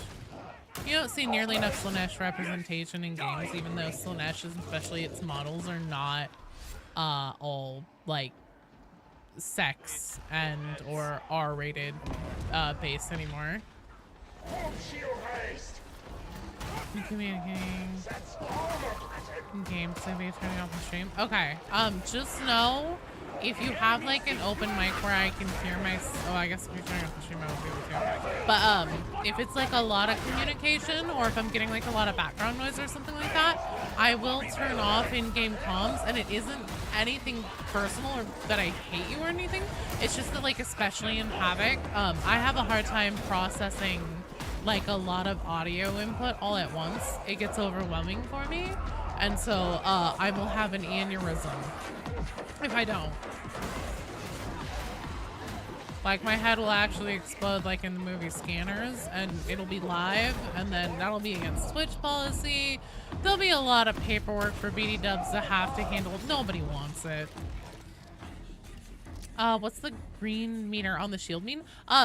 You don't see nearly enough Slaanesh representation in games, even though Slaanesh, especially its models, are not all like sex and or R-rated based anymore. Communicating. Game maybe turning off the stream. Okay. Just know if you have like an open mic where I can hear my. Oh, I guess if you're turning off the stream, I won't be able to. But if it's like a lot of communication, or if I'm getting like a lot of background noise or something like that, I will turn off in-game comms, and it isn't anything personal or that I hate you or anything. It's just that like especially in Havoc, I have a hard time processing like a lot of audio input all at once. It gets overwhelming for me, and so I will have an aneurysm if I don't. Like my head will actually explode like in the movie Scanners, and it'll be live, and then that'll be against Twitch policy. There'll be a lot of paperwork for BD dubs to have to handle. Nobody wants it. What's the green meter on the shield mean?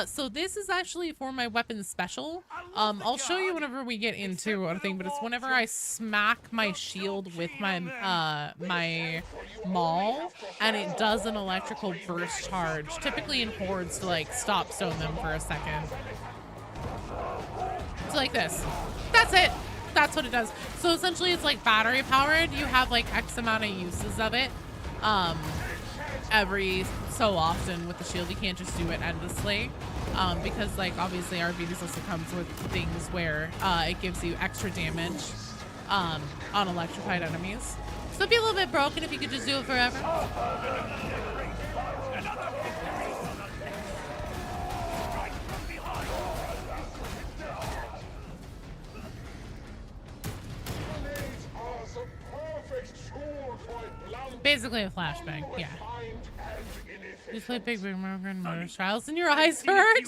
So this is actually for my weapon special. I'll show you whenever we get into a thing, but it's whenever I smack my shield with my my maul, and it does an electrical burst charge, typically in hordes to like stop stone them for a second. So like this. That's it. That's what it does. So essentially it's like battery powered. You have like X amount of uses of it. Every so often with the shield, you can't just do it endlessly, because like obviously RBDs also comes with things where it gives you extra damage on electrified enemies, so it'd be a little bit broken if you could just do it forever. Basically a flashbang, yeah. You play Big Big Murder and Murder Trials and your eyes hurt?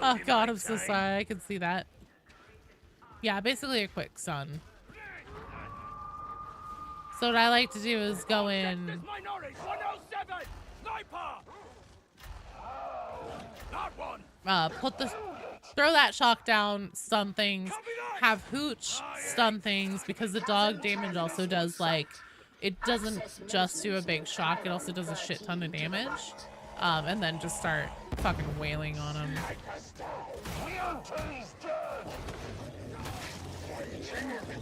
Oh god, I'm so sorry. I can see that. Yeah, basically a quick stun. So what I like to do is go in. Throw that shock down, stun things, have Hooch stun things, because the dog damage also does like, it doesn't just do a big shock, it also does a shit ton of damage. And then just start fucking wailing on him.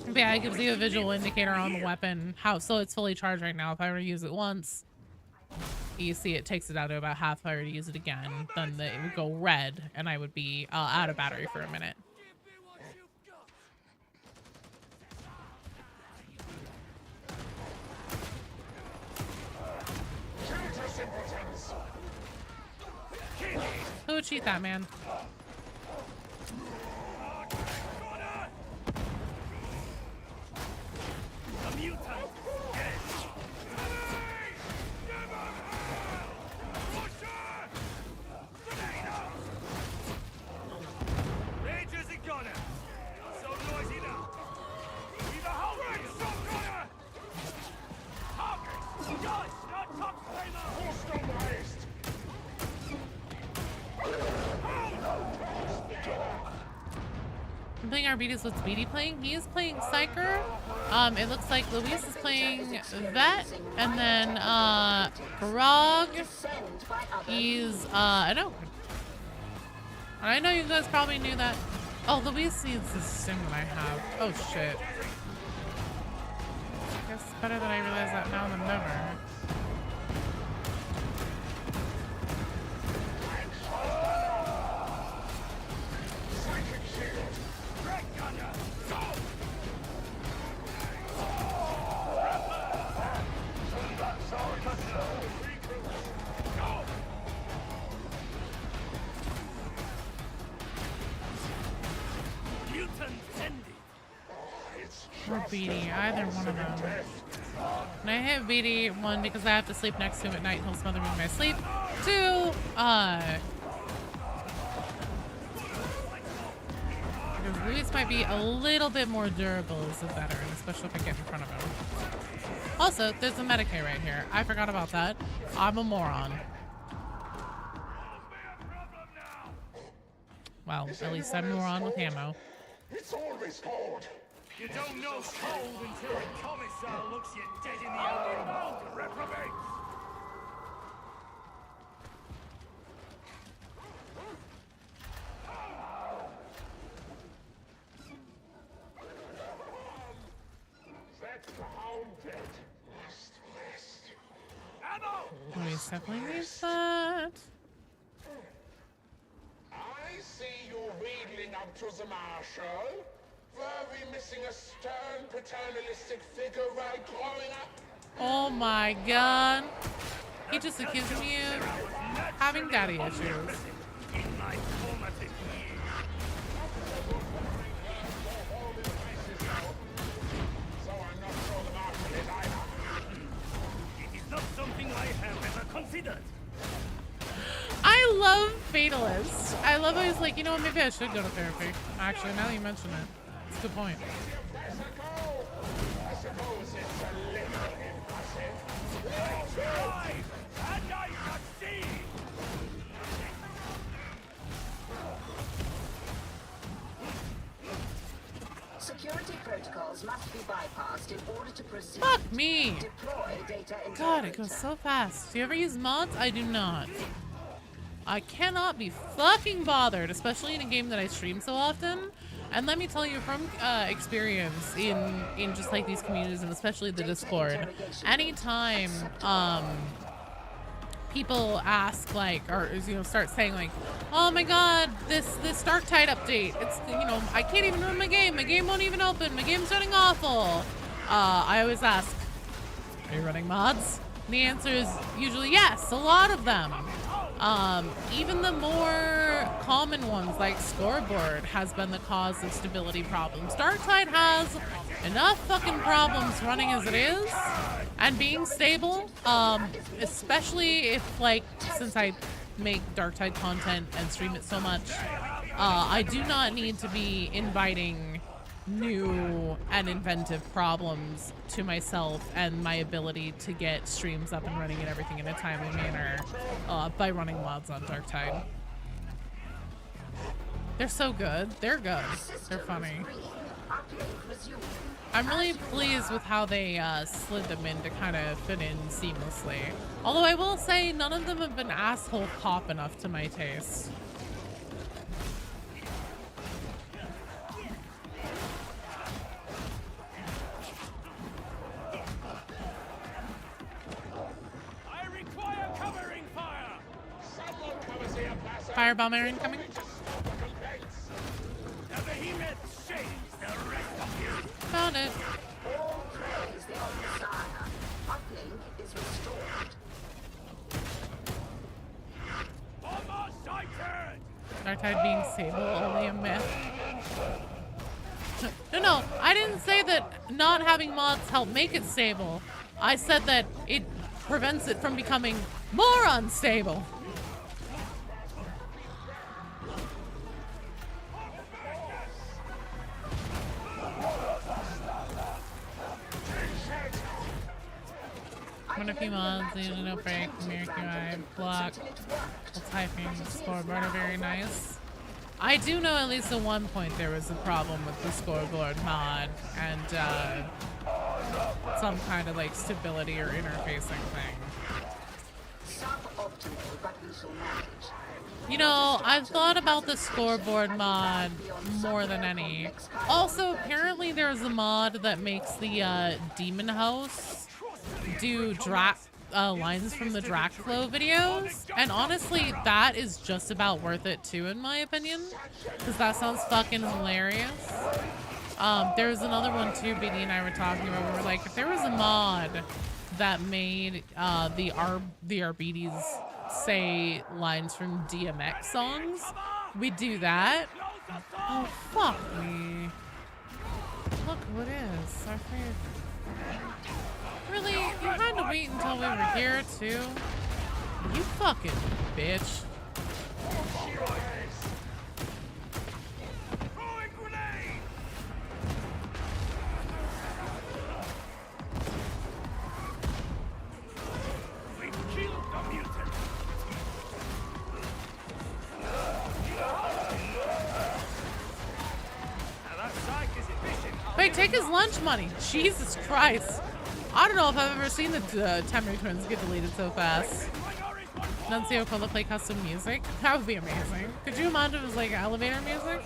But yeah, it gives you a visual indicator on the weapon, so it's fully charged right now. If I were to use it once, you see it takes it out to about half. If I were to use it again, then it would go red, and I would be out of battery for a minute. Who would cheat that, man? I'm playing Arbides. What's BD playing? He is playing Psyker. It looks like Luis is playing Vet, and then Grog, he's an Oak. I know you guys probably knew that. Oh, Louise needs this thing that I have. Oh shit. I guess it's better that I realize that now than never. Or Beatty, either one of them. And I hit Beatty, one, because I have to sleep next to him at night and he'll smother me in my sleep. Two, because Luis might be a little bit more durable as a veteran, especially if I get in front of him. Also, there's a Medicaid right here. I forgot about that. I'm a moron. Well, at least I'm a moron with ammo. It's always cold. You don't know cold until the commissar looks you dead in the eye. Reprobate! That's the hound dead. Must rest. Ammo! Luis definitely needs that. I see you're wheedling up to the marshal. Were we missing a stern, paternalistic figure right growing up? Oh my god. He just accused me of having daddy issues. In my formative years. So I'm not sure the marshal is either. It is not something I have ever considered. I love Fatalist. I love how he's like, you know what, maybe I should go to therapy. Actually, now that you mention it. That's a good point. I suppose it's a little impressive. And I succeed! Security protocols must be bypassed in order to proceed. Fuck me. Deploy data God, it interrogator. goes so fast. Do you ever use mods? I do not. I cannot be fucking bothered, especially in a game that I stream so often. And let me tell you from experience in just like these communities and especially the Discord, anytime people ask like, or you know, start saying like, oh my god, this Darktide update, it's, you know, I can't even run my game won't even open, my game's running awful. I always ask, are you running mods? And the answer is usually yes, a lot of them. Even the more common ones like Scoreboard has been the cause of stability problems. Darktide has enough fucking problems running as it is and being stable, especially if, like, since I make Darktide content and stream it so much, I do not need to be inviting new and inventive problems to myself and my ability to get streams up and running and everything in a timely manner by running mods on Darktide. They're so good. They're good. They're funny. I'm really pleased with how they slid them in to kind of fit in seamlessly. Although I will say none of them have been asshole pop enough to my taste. Fireball Marin coming. Found it. All praise the Messiah. Uplink is restored. Darktide being stable, only a myth. No, I didn't say that not having mods help make it stable. I said that it prevents it from becoming more unstable. One of few mods, usually no break, mirror QI, block, typing, scoreboard are very nice. I do know at least at one point there was a problem with the scoreboard mod and some kind of like stability or interfacing thing. Suboptimal, but we shall manage. You know, I've thought about the scoreboard mod more than any. Also, apparently there's a mod that makes the demon house do lines from the Dracflow videos. And honestly, that is just about worth it too, in my opinion. Because that sounds fucking hilarious. There's another one too, BD and I were talking about, where we're like, if there was a mod that made the RBDs say lines from DMX songs, we'd do that. Oh, fuck me. Look who it is. Our favorite. Really? You had to wait until we were here, too? You fucking bitch. Wait, take his lunch money. Jesus Christ. I don't know if I've ever seen the Temry twins get deleted so fast. Nuncio Cola play custom music? That would be amazing. Could you imagine if it was like elevator music?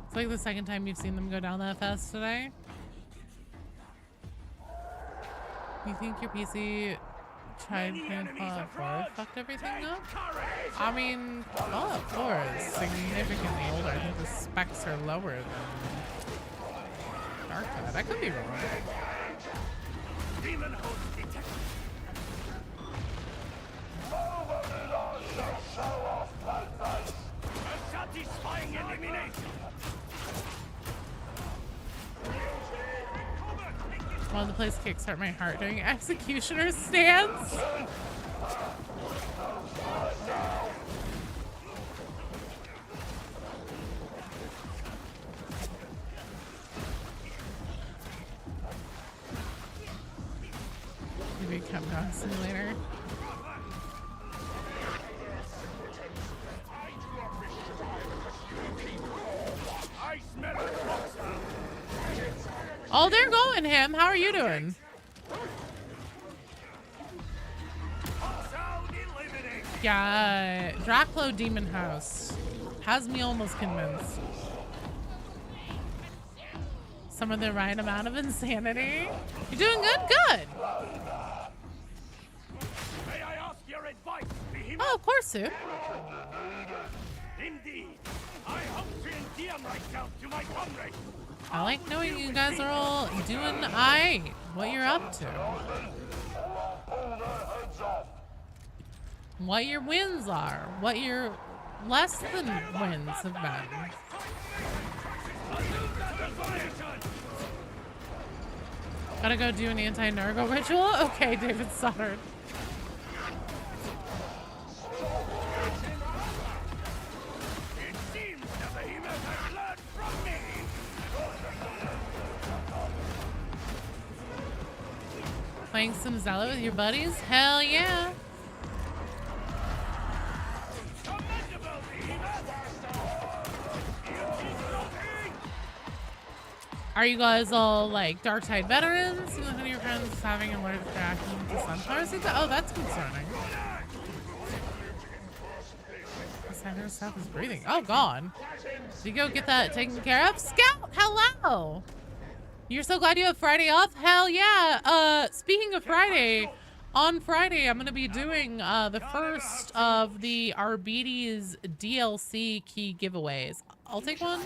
It's like the second time you've seen them go down that fast today. You think your PC tried playing Fallout 4 fucked everything up? I mean, Fallout 4 is significantly older. I think the specs are lower than Darktide. I could be wrong. Demon host detected. A satisfying elimination. One of the plays kickstart my heart doing executioner stance. Maybe Capcom Simulator. I smell a boxer. Oh, they're going him. How are you doing? Yeah, Draclo Demon House has me almost convinced. Some of the right amount of insanity. You're doing good? Good. May I ask your advice, Behemoth? Oh, of course, Sue. Indeed. I hope to endear myself to my comrades. I like knowing you guys are all doing aight, what you're up to. What your wins are, what your less than wins have been. Gotta go do an anti-Nurgle ritual? Okay, David Sutter. It seems the Behemoth has learned from me. Playing some Zelda with your buddies? Hell yeah. Are you guys all like Darktide veterans? See one of your friends is having an allergic reaction to sunflower seeds? Oh, that's concerning. Her stuff is breathing. Oh, God. Did you go get that taken care of? Scout, hello. You're so glad you have Friday off? Hell yeah. Speaking of Friday, on Friday, I'm going to be doing the first of the Arbides DLC key giveaways. I'll take one.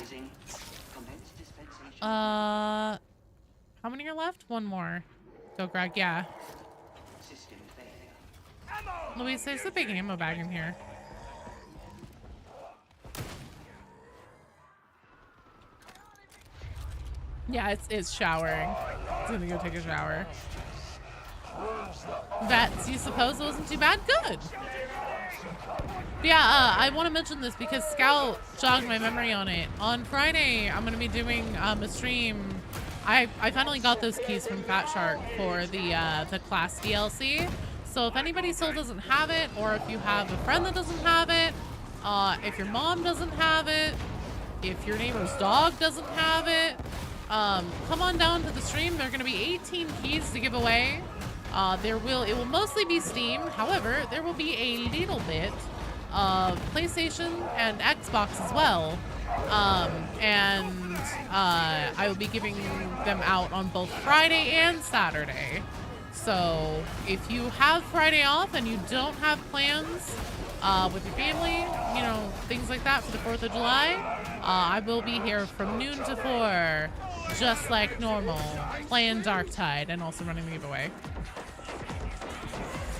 How many are left? One more. Go, Greg. Yeah. Louise, there's a big ammo bag in here. Yeah, it's showering. It's gonna go take a shower. Vets, you suppose it wasn't too bad? Good. But yeah, I want to mention this because Scout jogged my memory on it. On Friday, I'm gonna be doing a stream. I finally got those keys from Fat Shark for the class DLC. So if anybody still doesn't have it, or if you have a friend that doesn't have it, if your mom doesn't have it, if your neighbor's dog doesn't have it, come on down to the stream. There are going to be 18 keys to give away. It will mostly be Steam. However, there will be a little bit of PlayStation and Xbox as well. I will be giving them out on both Friday and Saturday. So if you have Friday off and you don't have plans with your family, you know, things like that for the 4th of July, I will be here from noon to 4, just like normal, playing Darktide and also running the giveaway.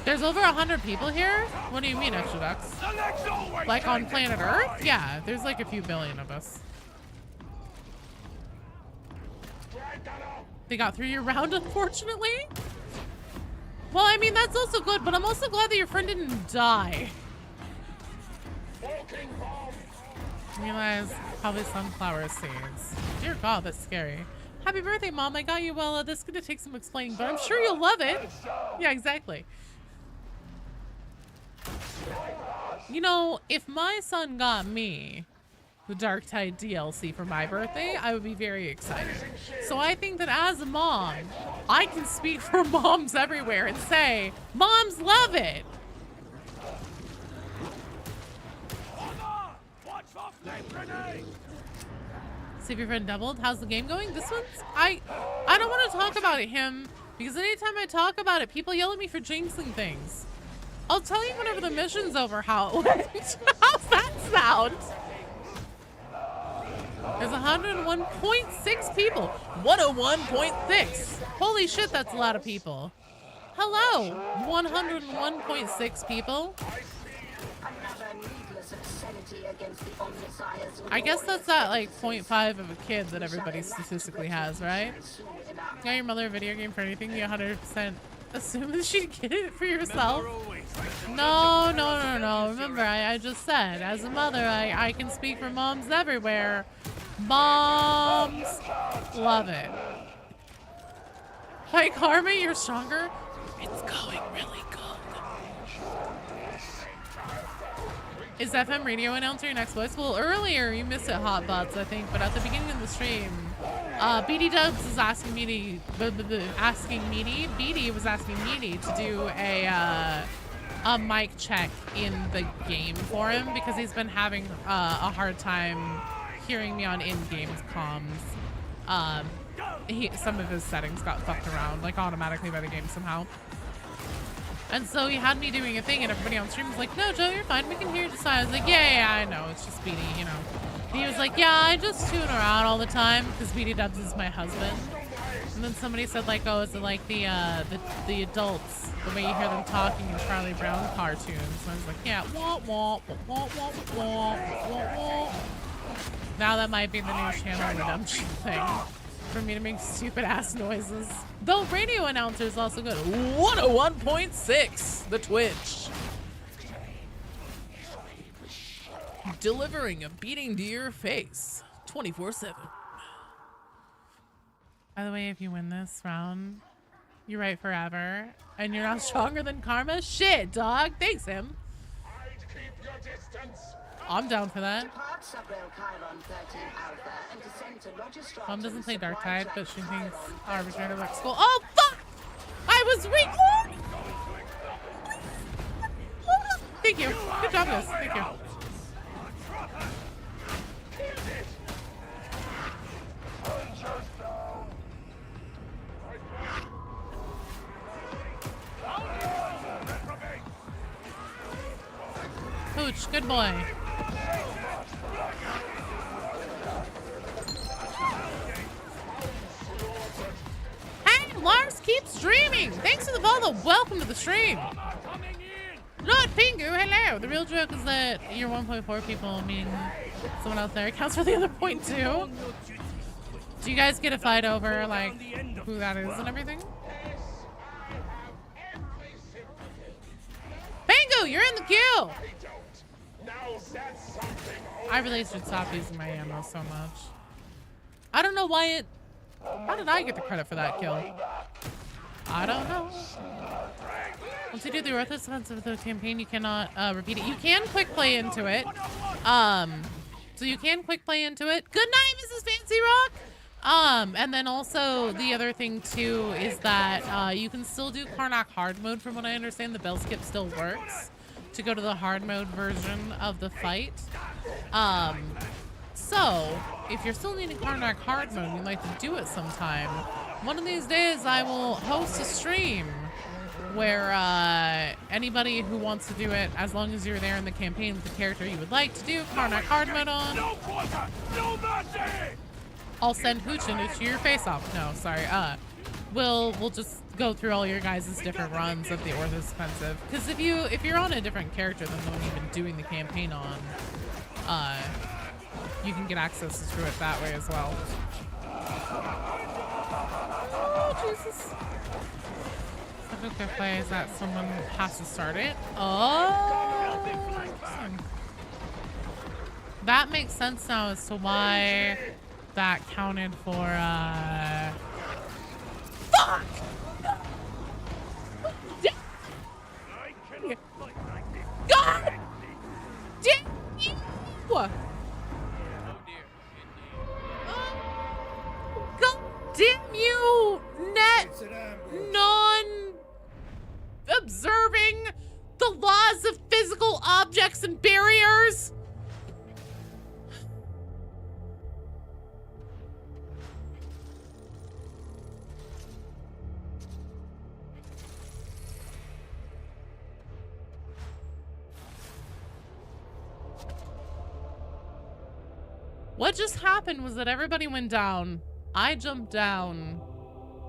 There's over 100 people here? What do you mean, Extra Ducks? Like on planet Earth? Yeah, there's like a few billion of us. They got through your round, unfortunately? Well, I mean, that's also good, but I'm also glad that your friend didn't die. Realize probably sunflower seeds. Dear God, that's scary. Happy birthday, Mom. I got you. Well, this is going to take some explaining, but I'm sure you'll love it. Yeah, exactly. You know, if my son got me the Darktide DLC for my birthday, I would be very excited. So I think that as a mom, I can speak for moms everywhere and say, moms love it. See if your friend doubled. How's the game going? This one's... I don't want to talk about him because anytime I talk about it, people yell at me for jinxing things. I'll tell you whenever the mission's over how it went. How's that sound? There's 101.6 people. 101.6. Holy shit, that's a lot of people. Hello, 101.6 people. I guess that's that like 0.5 of a kid that everybody statistically has, right? Got your mother a video game for anything? You 100% assume that she'd get it for yourself? No. Remember, I just said, as a mother, I can speak for moms everywhere. Moms love it. Hi, Karma, you're stronger. It's going really good. Is FM radio announcer your next voice? Well, earlier you missed it, Hotbots, I think, but at the beginning of the stream, BD Dubs is asking me to, BD was asking Meaty to do a mic check in the game for him because he's been having a hard time hearing me on in-game comms. Some of his settings got fucked around, like automatically by the game somehow. And so he had me doing a thing and everybody on stream was like, no, Joe, you're fine. We can hear you just fine. I was like, yeah, I know. It's just Beady, you know. And he was like, yeah, I just tune her out all the time because Beady Dubs is my husband. And then somebody said like, oh, is it like the adults, the way you hear them talking in Charlie Brown cartoons? And I was like, yeah, wah, wah, wah, wah, wah, wah, wah. Now that might be the new channel redemption thing. For me to make stupid ass noises. Though radio announcer is also good. 101.6, the Twitch. Delivering a beating to your face 24/7. By the way, if you win this round, you're right forever. And you're not stronger than Karma? Shit, dog. Thanks, him. I'm down for that. Mom doesn't play Darktide, but she thinks Arbitrator looks cool. Oh, fuck! I was weak. Thank you. Good job, guys. Thank you. Pooch, good boy. Hey, Lars, keep streaming. Thanks for the follow. Welcome to the stream. Lord Pingu, hello. The real joke is that your 1.4 people mean someone else there counts for the other 0.2. Do you guys get a fight over like who that is and everything? Pingu, you're in the queue. I really should stop using my ammo so much. I don't know why it... How did I get the credit for that kill? I don't know. Once you do the Orthos defense of the campaign, you cannot repeat it. You can quick play into it. So you can quick play into it. Good night, Mrs. Fancy Rock. And then also the other thing too is that you can still do Karnak hard mode. From what I understand, the bell skip still works to go to the hard mode version of the fight. So if you're still needing Karnak hard mode and you'd like to do it sometime, one of these days I will host a stream where anybody who wants to do it, as long as you're there in the campaign with the character you would like to do Karnak hard mode on, No quarter! No mercy! I'll send Hoochin to chew your face off. No, sorry. We'll just go through all your guys' different runs of the Ortho's Offensive. Because if you're on a different character than the one you've been doing the campaign on, you can get access to it that way as well. Oh Jesus! Such a quick play is that someone has to start it. Oh, that makes sense now as to why that counted for fuck! God damn you! God damn you! Net non-observing the laws of physical objects and barriers. What just happened was that everybody went down. I jumped down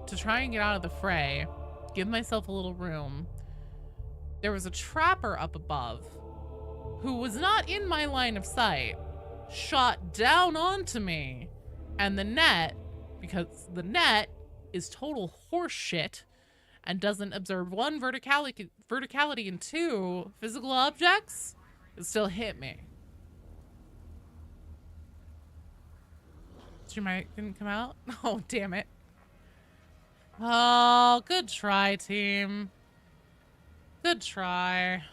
to try and get out of the fray, give myself a little room. There was a trapper up above who was not in my line of sight, shot down onto me, and the net, because the net is total horse shit and doesn't observe one, verticality and two, physical objects, it still hit me. Your mic didn't come out? Oh, damn it. Oh, good try, team. Good try.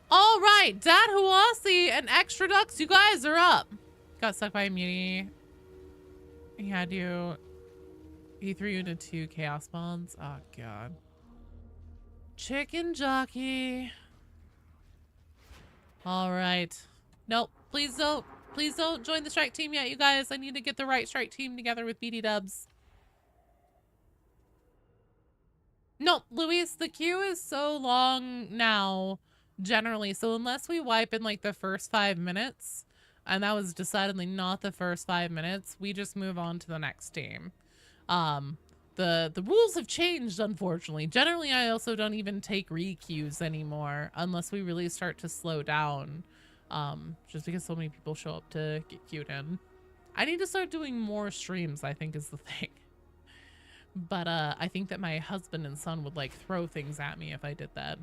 All right, Dad Huasi and Extra Ducks, you guys are up. Got stuck by a mutie. He had you. He threw you into 2 chaos bonds. Oh, God. Chicken jockey. All right. Nope, please don't. Please don't join the strike team yet, you guys. I need to get the right strike team together with BD Dubs. Nope, Luis, the queue is so long now, generally. So unless we wipe in like the first 5 minutes, and that was decidedly not the first 5 minutes, we just move on to the next team. The rules have changed, unfortunately. Generally, I also don't even take re-queues anymore unless we really start to slow down. Just because so many people show up to get queued in. I need to start doing more streams, I think is the thing. But I think that my husband and son would like throw things at me if I did that.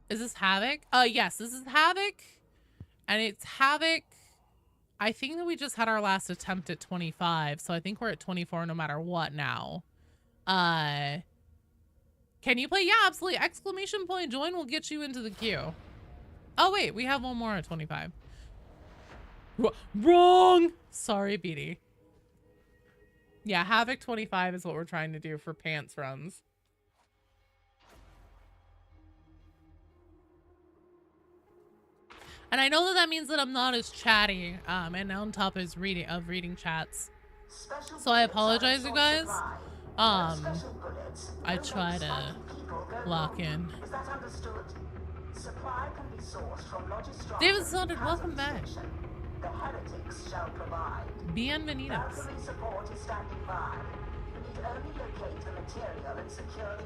Is this Havoc? Yes, this is Havoc. And it's Havoc. I think that we just had our last attempt at 25, so I think we're at 24 no matter what now. Can you play? Yeah, absolutely. Exclamation point join will get you into the queue. Oh, wait. We have one more at 25. Wrong! Sorry, BD. Yeah, Havoc 25 is what we're trying to do for pants runs. And I know that that means that I'm not as chatty and on top of reading chats. So I apologize, you guys. I try to lock in. David Saunders, welcome back. Bienvenidos.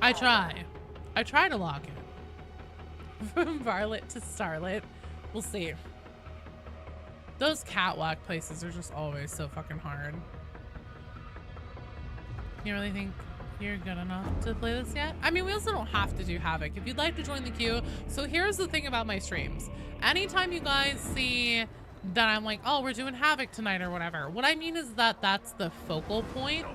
I try to lock in. From Varlet to Starlet. We'll see. Those catwalk places are just always so fucking hard. You really think you're good enough to play this yet? I mean, we also don't have to do Havoc. If you'd like to join the queue. So here's the thing about my streams. Anytime you guys see that I'm like, oh, we're doing Havoc tonight or whatever, what I mean is that that's the focal point.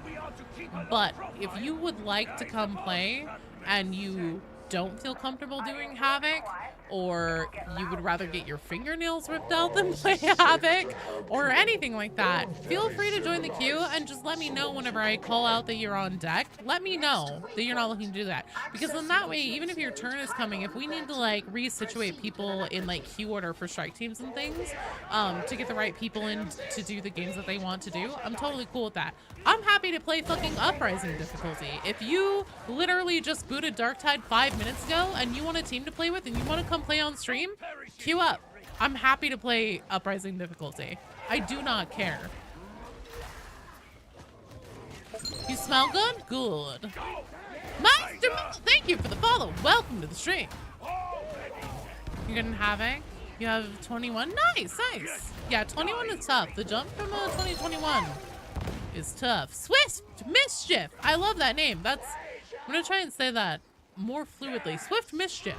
But if you would like to come play and you don't feel comfortable doing Havoc, or you would rather get your fingernails ripped out than play Havoc, or anything like that, feel free to join the queue and just let me know whenever I call out that you're on deck. Let me know that you're not looking to do that, because then that way, even if your turn is coming, if we need to like resituate people in like queue order for strike teams and things, to get the right people in to do the games that they want to do, I'm totally cool with that. I'm happy to play fucking Uprising difficulty. If you literally just booted Darktide 5 minutes ago and you want a team to play with and you want to come play on stream, queue up. I'm happy to play Uprising difficulty. I do not care. You smell good? Good. Master, thank you for the follow. Welcome to the stream. You're getting Havoc? You have 21? Nice, nice. Yeah, 21 is tough. The jump from 2021 is tough. Swift Mischief. I love that name. I'm gonna try and say that more fluidly. Swift Mischief.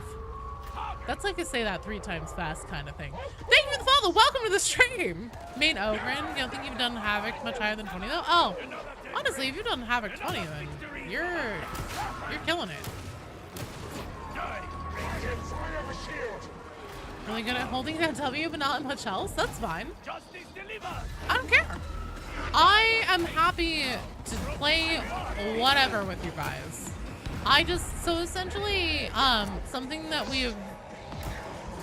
That's like I say that 3 times fast kind of thing. Thank you for the follow. Welcome to the stream. Main Ogren, you don't think you've done Havoc much higher than 20 though? Oh, honestly, if you've done Havoc 20, then you're killing it. Really good at holding that W, but not much else. That's fine. I don't care. I am happy to play whatever with you guys. So essentially, something that we've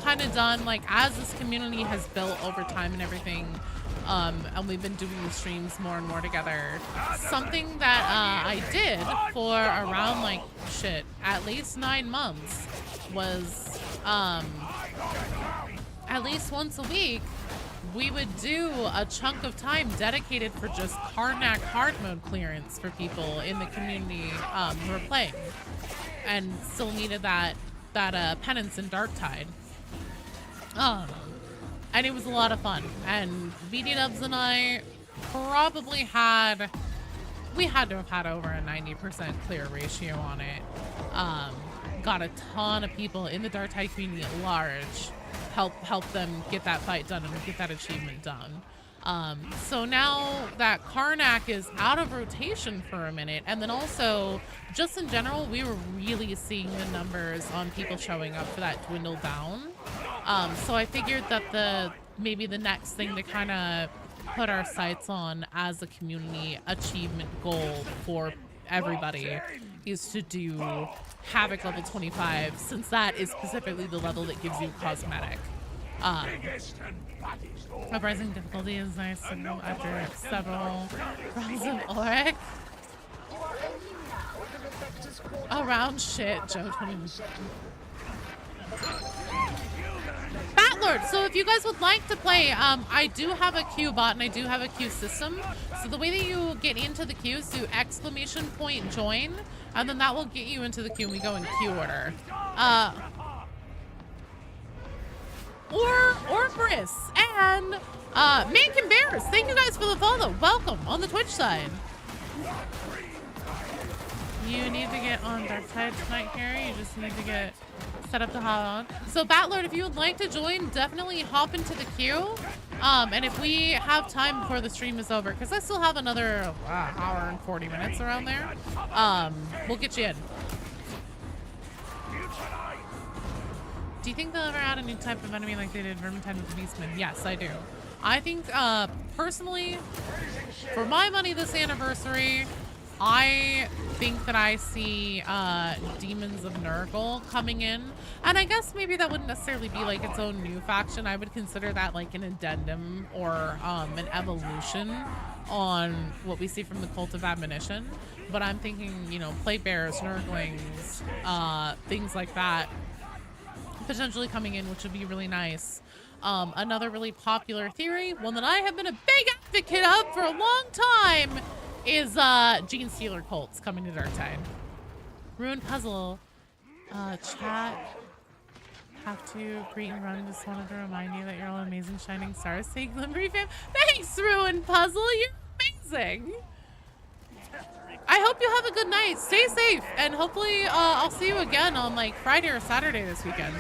kind of done, like, as this community has built over time and everything, and we've been doing the streams more and more together, something that I did for around, like, shit, at least 9 months was, at least once a week, we would do a chunk of time dedicated for just Karnak hard mode clearance for people in the community who are playing and still needed that penance in Darktide. And it was a lot of fun. And BD Dubs and I probably had to have had over a 90% clear ratio on it. Got a ton of people in the Darktide community at large help them get that fight done and get that achievement done. So now that Karnak is out of rotation for a minute, and then also just in general, we were really seeing the numbers on people showing up for that dwindle down. So I figured that maybe the next thing to kind of put our sights on as a community achievement goal for everybody is to do Havoc level 25, since that is specifically the level that gives you cosmetic. Uprising difficulty is nice to know after several rounds of Auric. Around shit, Joe 21. Batlord, so if you guys would like to play, I do have a queue bot and I do have a queue system. So the way that you get into the queue is do !join, and then that will get you into the queue and we go in queue order. Or Briss and Mankin Bears, thank you guys for the follow. Welcome on the Twitch side. You need to get on Darktide tonight, Harry. You just need to get set up to hop on. So Batlord, if you would like to join, definitely hop into the queue. And if we have time before the stream is over, because I still have another hour and 40 minutes around there, we'll get you in. Do you think they'll ever add a new type of enemy like they did Vermintide with the Beastmen? Yes, I do. I think, personally, for my money this anniversary, I think that I see Demons of Nurgle coming in. And I guess maybe that wouldn't necessarily be like its own new faction. I would consider that like an addendum or an evolution on what we see from the Cult of Admonition. But I'm thinking, you know, Plague Bearers, Nurglings, things like that potentially coming in, which would be really nice. Another really popular theory, one that I have been a big advocate of for a long time, is Gene Stealer cults coming to Darktide. Ruined Puzzle. Chat. Have to greet and run. Just wanted to remind you that you're all amazing shining stars. Say Glimmery fam. Thanks, Ruined Puzzle. You're amazing. I hope you have a good night. Stay safe, and hopefully I'll see you again on like Friday or Saturday this weekend.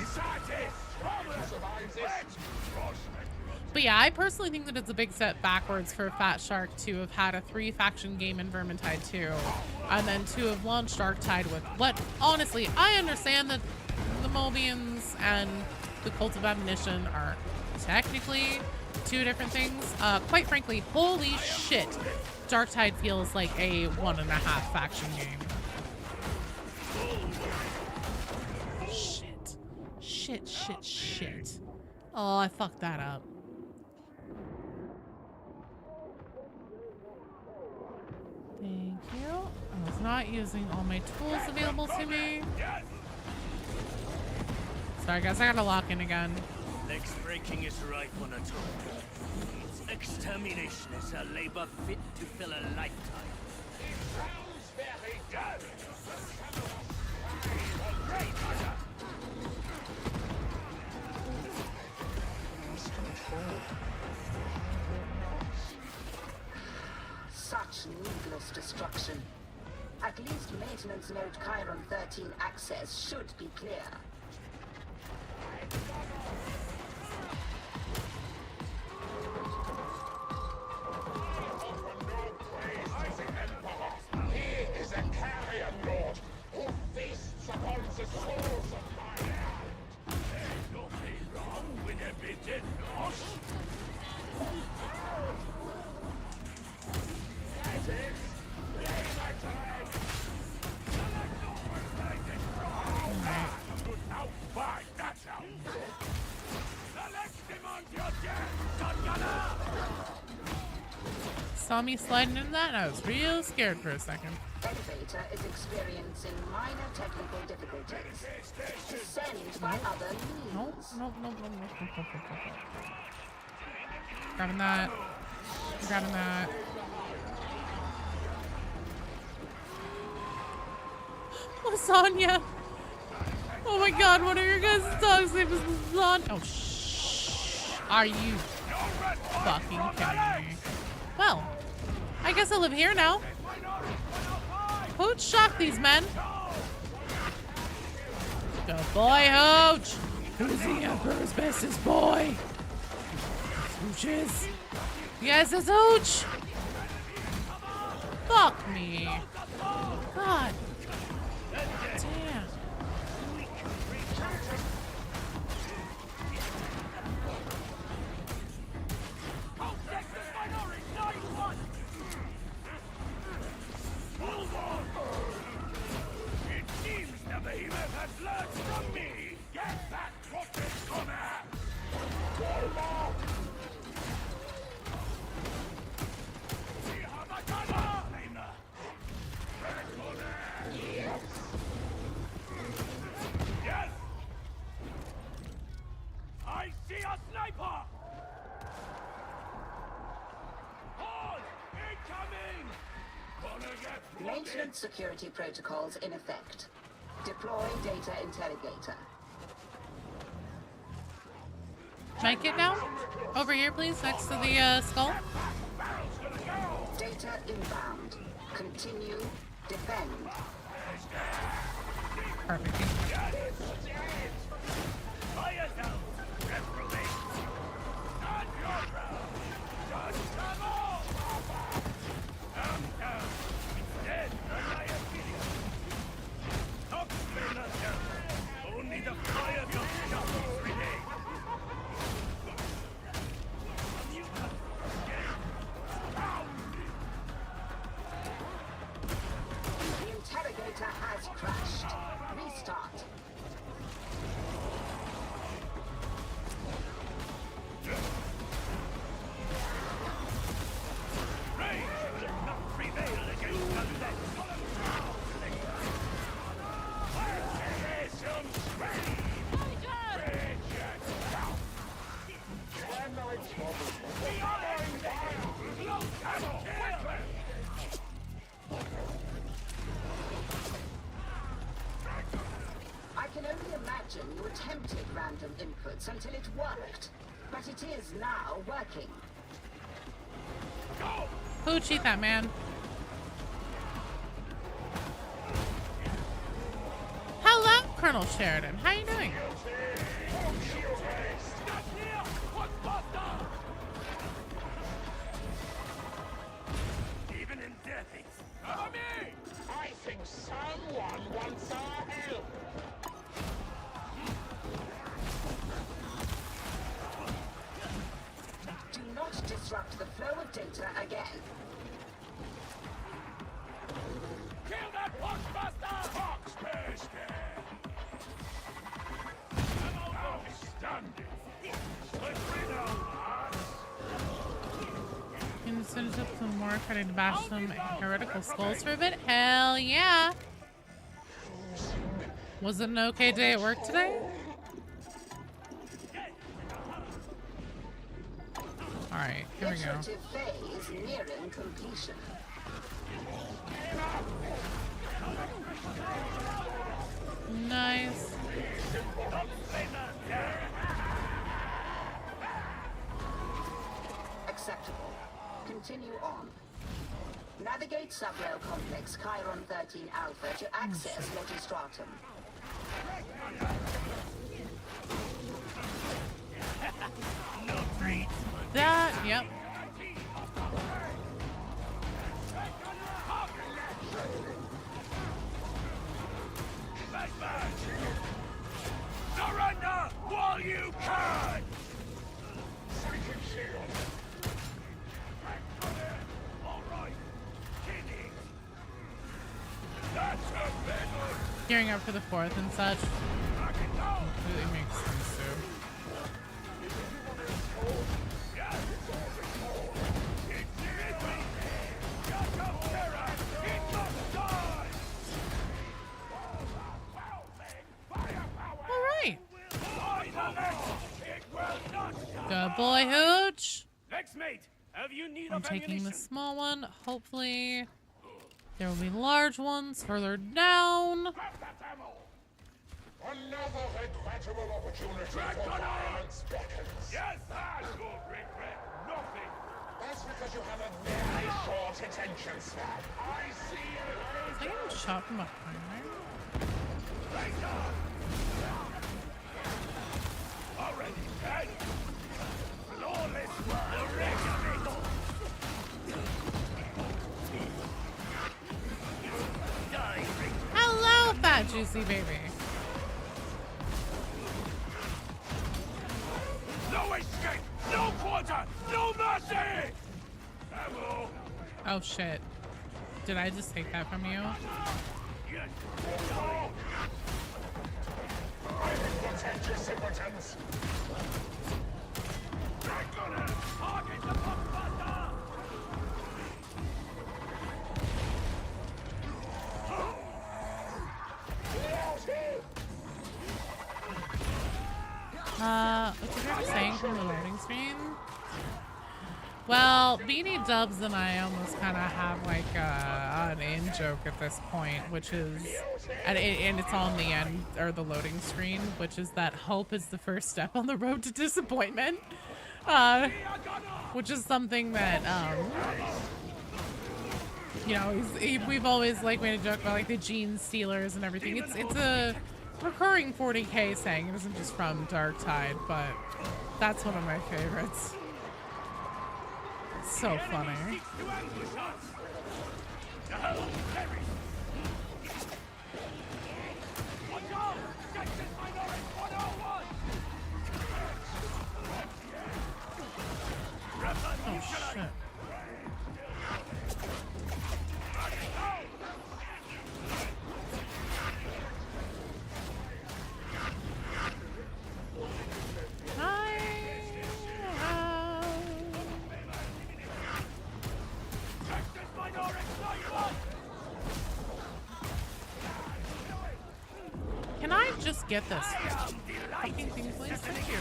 But yeah, I personally think that it's a big step backwards for Fat Shark to have had a 3-faction game in Vermintide 2, and then to have launched Darktide with what, honestly, I understand that the Mobians and the Cult of Ammunition are technically two different things. Quite frankly, holy shit. Darktide feels like a 1.5 faction game. Shit. Shit, shit, shit. Oh, I fucked that up. Thank you. I was not using all my tools available to me. Sorry guys, I gotta lock in again. Next breaking is ripe on a toll. Its extermination is a labor fit to fill a lifetime. It sounds very good. Such needless destruction. At least maintenance node Chiron 13 access should be clear. He is a carrion lord who feasts upon the souls of my land. There's nothing wrong with a bit of loss. That is, now fine, that sounds good. Select him on your death, Shotgunner! Saw me sliding into that and I was real scared for a second. Elevator is experiencing minor technical difficulties. Descend by other means. Nope, nope, nope, nope, nope, nope, nope, nope, nope. Grabbing that. Grabbing that. Lasagna! Oh my god, one of your guys' dog's name is lasagna. Oh, shh. Are you fucking kidding me? Well, I guess I live here now. Hooch, shock these men. Good boy, Hooch. Who's the Emperor's bestest boy? Hooch is. Yes, it's Hooch. Fuck me. God. Damn. It seems the behemoth has learned from me. Get back, Rotten Connor! Walmart! See how much I love him! Yes! Yes! I see a sniper! Hold! Incoming! Gonna get Maintenance security protocols in effect. Deploy data interrogator. Make it now? Over here, please, next to the skull. Data inbound. Continue. Defend. Perfect. Fire down! Reprobate! Stand your ground! Judge them all! Down, down! Instead, annihilation! Stop Slayer down! Only the fire of your justice remains! You have The interrogator has crashed. Restart. Rage will not prevail against the less I can only imagine you attempted random inputs until it worked. But it is now working. Hooch, eat that, man. Hello, Colonel Sheridan. How you doing? Even in death, it's cover me! I think someone wants our help. Let's finish up some more. Trying to bash some heretical skulls for a bit. Hell yeah! Was it an okay day at work today? Alright, here we go. Iterative phase nearing completion. Nice. Acceptable. Continue on. Navigate subrail complex Chiron 13 Alpha to access Lotistratum. That, yep. Surrender while you can! Alright, kidding. That's a better. Gearing up for the 4th and such. Completely makes sense too. Alright. Good boy, Hooch. Next mate, have you need I'm of taking the ammunition? small one. Hopefully, there will be large ones further down. Another regrettable opportunity for violence beckons. Yes, I should regret nothing. That's because you have a very short attention span. I see you. I can shot from behind there. Already dead. Flawless oregano. Hello, fat juicy baby. No escape! No quarter! No mercy! Hello! Oh shit. Did I just take that from you? Yes! Protect your simpletons! Target the blockbuster! What's the guy saying from the loading screen? Well, Beanie Dubs and I almost kind of have like an in-joke at this point, which is, and it's on the end, or the loading screen, which is that hope is the first step on the road to disappointment. Which is something that, you know, we've always like made a joke about like the gene stealers and everything. It's a recurring 40K saying. It isn't just from Dark Tide, but that's one of my favorites. It's so funny. Oh shit. Can I just get this fucking thing, please? Thank you.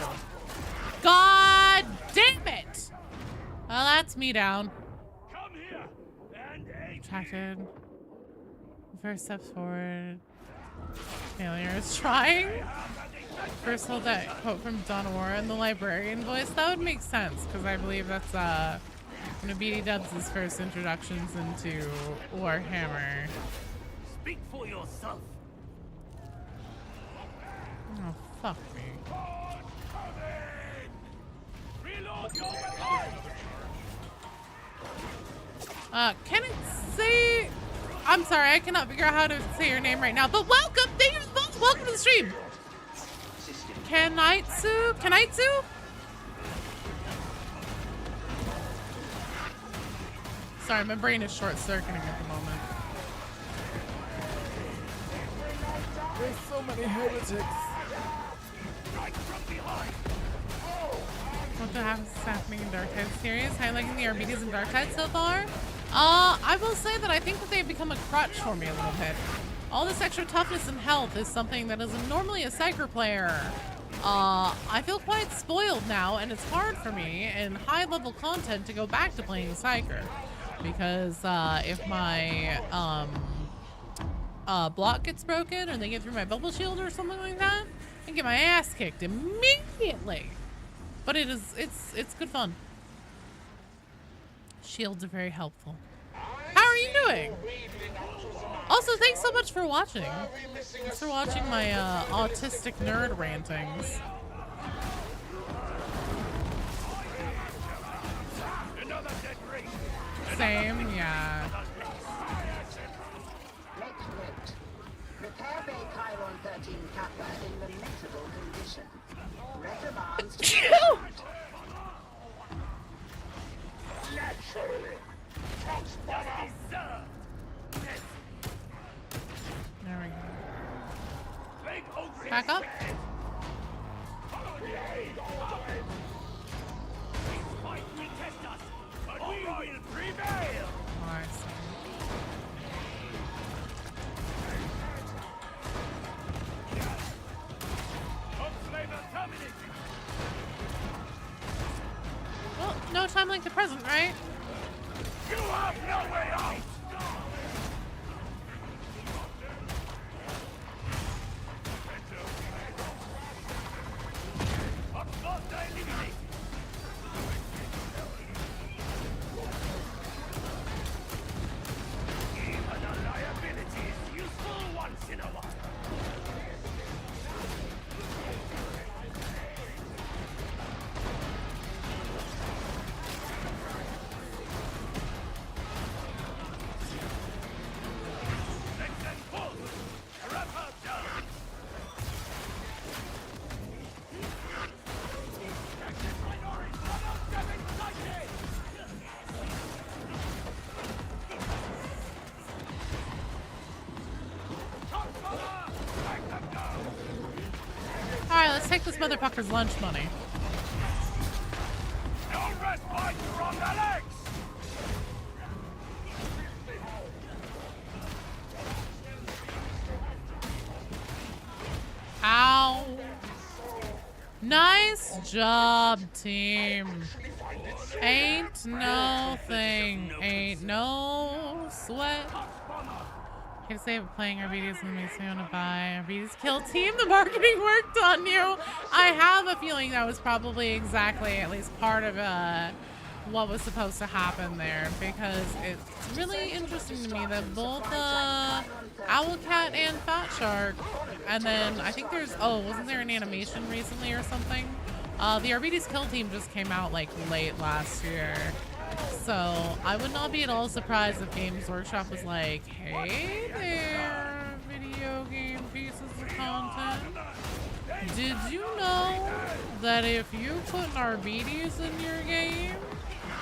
God damn it! Well, that's me down. Come here and aid Attracted. First steps forward. Failure is trying. First hold that quote from Donawara in the librarian voice. That would make sense, because I believe that's one of BD Dubs' first introductions into Warhammer. Speak for yourself. Oh, fuck me. reload your weapon! Can it say... I'm sorry, I cannot figure out how to say your name right now, but welcome! Thank you so much! Welcome to the stream! Kanaitsu? Kanaitsu? Sorry, my brain is short-circuiting at the moment. There's so many heretics. What to have happening in Dark Tide series. How are you liking the RBDs in Dark Tide so far? I will say that I think that they've become a crutch for me a little bit. All this extra toughness and health is something that is normally a Psyker player. I feel quite spoiled now, and it's hard for me in high-level content to go back to playing Psyker. Because if my block gets broken or they get through my bubble shield or something like that, I can get my ass kicked immediately. But it's good fun. Shields are very helpful. How are you doing? Also, thanks so much for watching. Thanks for watching my autistic nerd rantings. Same, yeah. Repair Bay Chiron 13 Kappa in lamentable condition. Reprimands Naturally. There we go. Back up. Well, no time like the present, right? You have no way out! Alright, let's take this motherfucker's lunch money. Don't rest by you on the legs! Ow. Nice job, team. Ain't no thing. Ain't no sweat. Can't say playing RBDs and makes me want to buy RBDs kill team. The marketing worked on you. I have a feeling that was probably exactly at least part of what was supposed to happen there, because it's really interesting to me that both Owlcat and Fat Shark, and then I think there's wasn't there an animation recently or something? The RBDs kill team just came out like late last year. So I would not be at all surprised if Games Workshop was like, hey there, video game pieces of content. Did you know that if you put RBDs in your game,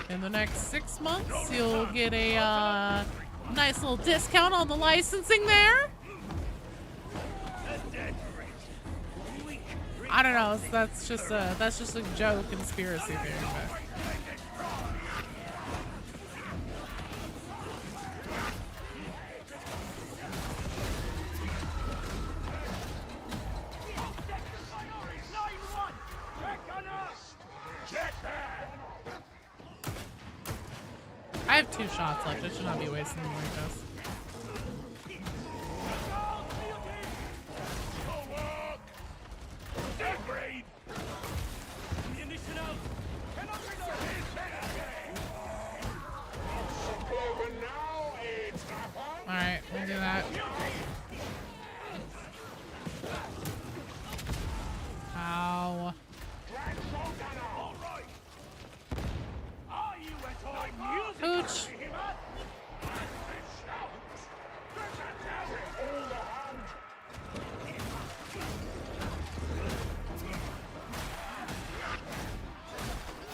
in the next 6 months, you'll get a nice little discount on the licensing there? I don't know, that's just a joke conspiracy theory, but. I have 2 shots left. I should not be wasting them like this. Alright, we'll do that. Ow. Pooch.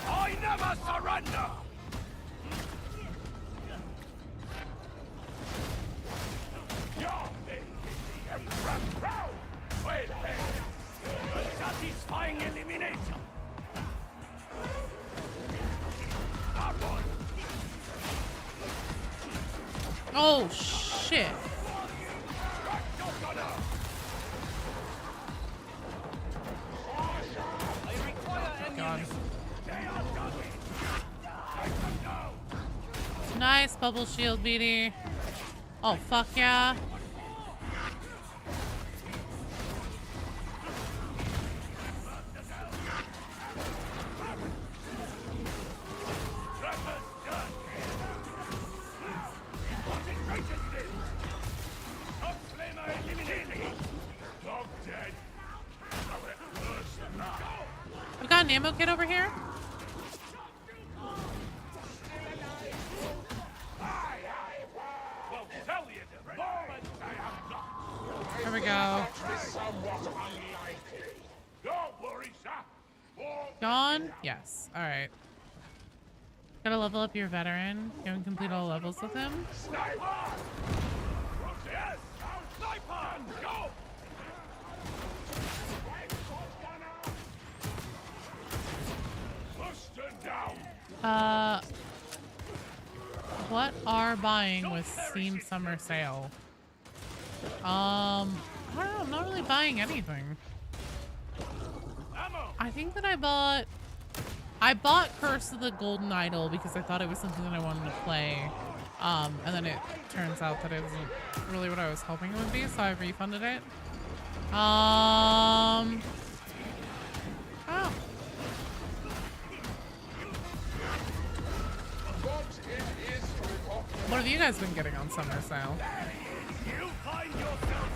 I never surrender! A satisfying elimination! Oh, shit. God. Nice bubble shield, BD. Oh, fuck yeah. I've got an ammo kit over here. There we go. Gone? Yes. Alright. Gotta level up your veteran. Go and complete all levels with him. What are buying with Steam Summer Sale? I don't know, I'm not really buying anything. I think that I bought Curse of the Golden Idol because I thought it was something that I wanted to play. And then it turns out that it wasn't really what I was hoping it would be, so I refunded it. Oh. What have you guys been getting on Summer Sale?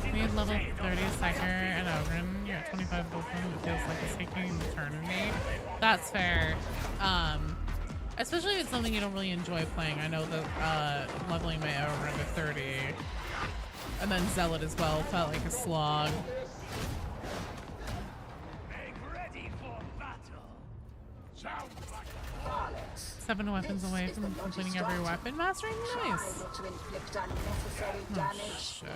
We need level 30 Psyker and Ogren. You're at 25 gold point. It feels like it's taking an eternity. That's fair. Especially if it's something you don't really enjoy playing. I know that leveling my Ogren to 30 and then Zealot as well felt like a slog. 7 weapons away from completing every weapon mastering. Nice. Oh, shit.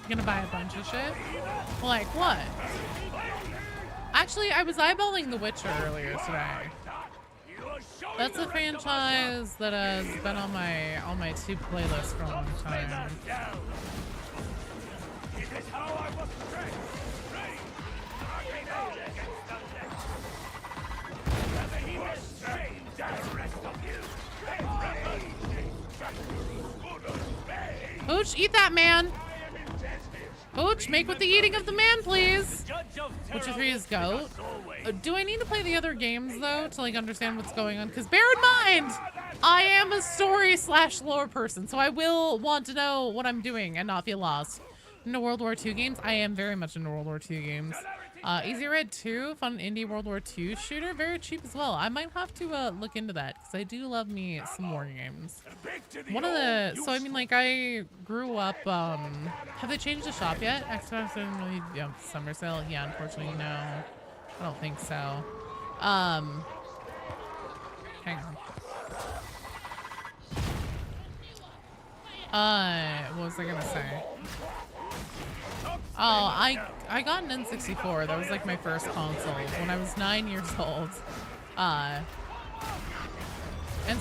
You gonna buy a bunch of shit? Like what? Actually, I was eyeballing The Witcher earlier today. That's a franchise that has been on my 2 playlists for a long time. Hooch, eat that man! Hooch, make with the eating of the man, please! Witcher 3 is GOAT. Do I need to play the other games, though, to, like, understand what's going on? Because bear in mind, I am a story/lore person, so I will want to know what I'm doing and not feel lost. Into World War II games? I am very much into World War II games. Easy Red 2, fun indie World War II shooter, very cheap as well. I might have to look into that, because I do love me some war games. One of the, so I mean, like, I grew up, have they changed the shop yet? Xbox didn't really, yeah, Summer Sale? Yeah, unfortunately, no. I don't think so. Hang on. What was I gonna say? Oh, I got an N64. That was like my first console when I was 9 years old. And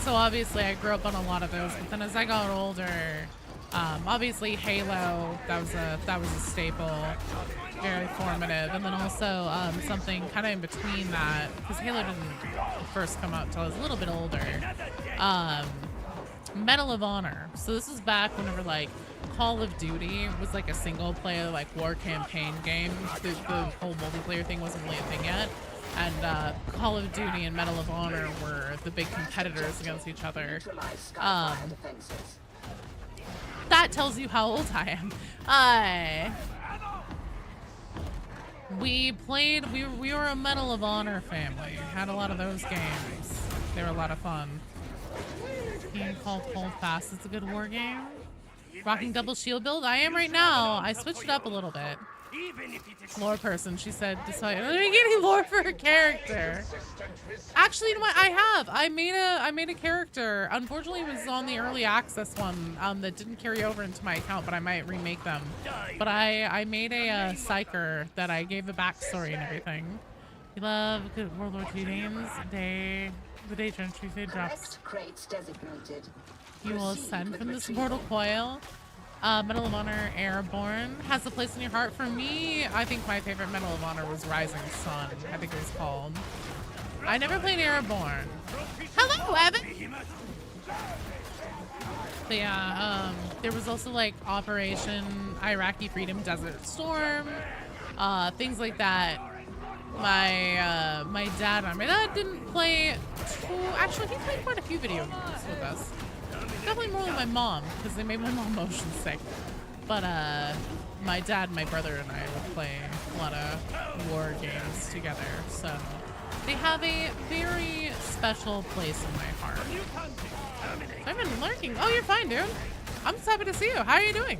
so obviously I grew up on a lot of those, but then as I got older, obviously Halo, that was a staple, very formative. And then also something kind of in between that, because Halo didn't first come out until I was a little bit older. Medal of Honor. So this is back whenever like Call of Duty was like a single player like war campaign game. The whole multiplayer thing wasn't really a thing yet. And Call of Duty and Medal of Honor were the big competitors against each other. That tells you how old I am. We were a Medal of Honor family. Had a lot of those games. They were a lot of fun. Game called Hold Fast. It's a good war game. Rocking double shield build. I am right now. I switched it up a little bit. Even if it is Lore person, she said, decide. Are you getting lore for her character? Actually, you know what? I made a character. Unfortunately, it was on the early access one that didn't carry over into my account, but I might remake them. But I made a psyker that I gave a backstory and everything. You love good World War II games. The day Gentry drops. Crates designated. You will ascend from this mortal coil. Medal of Honor Airborne has a place in your heart. For me, I think my favorite Medal of Honor was Rising Sun. I think it was called. I never played Airborne. Hello, Evan! But yeah, there was also like Operation Iraqi Freedom Desert Storm, things like that. My dad didn't play actually he played quite a few video games with us. Definitely more than my mom, because they made my mom motion sick. But my dad, my brother, and I would play a lot of war games together. So they have a very special place in my heart. So I've been lurking. Oh, you're fine, dude. I'm just happy to see you. How are you doing?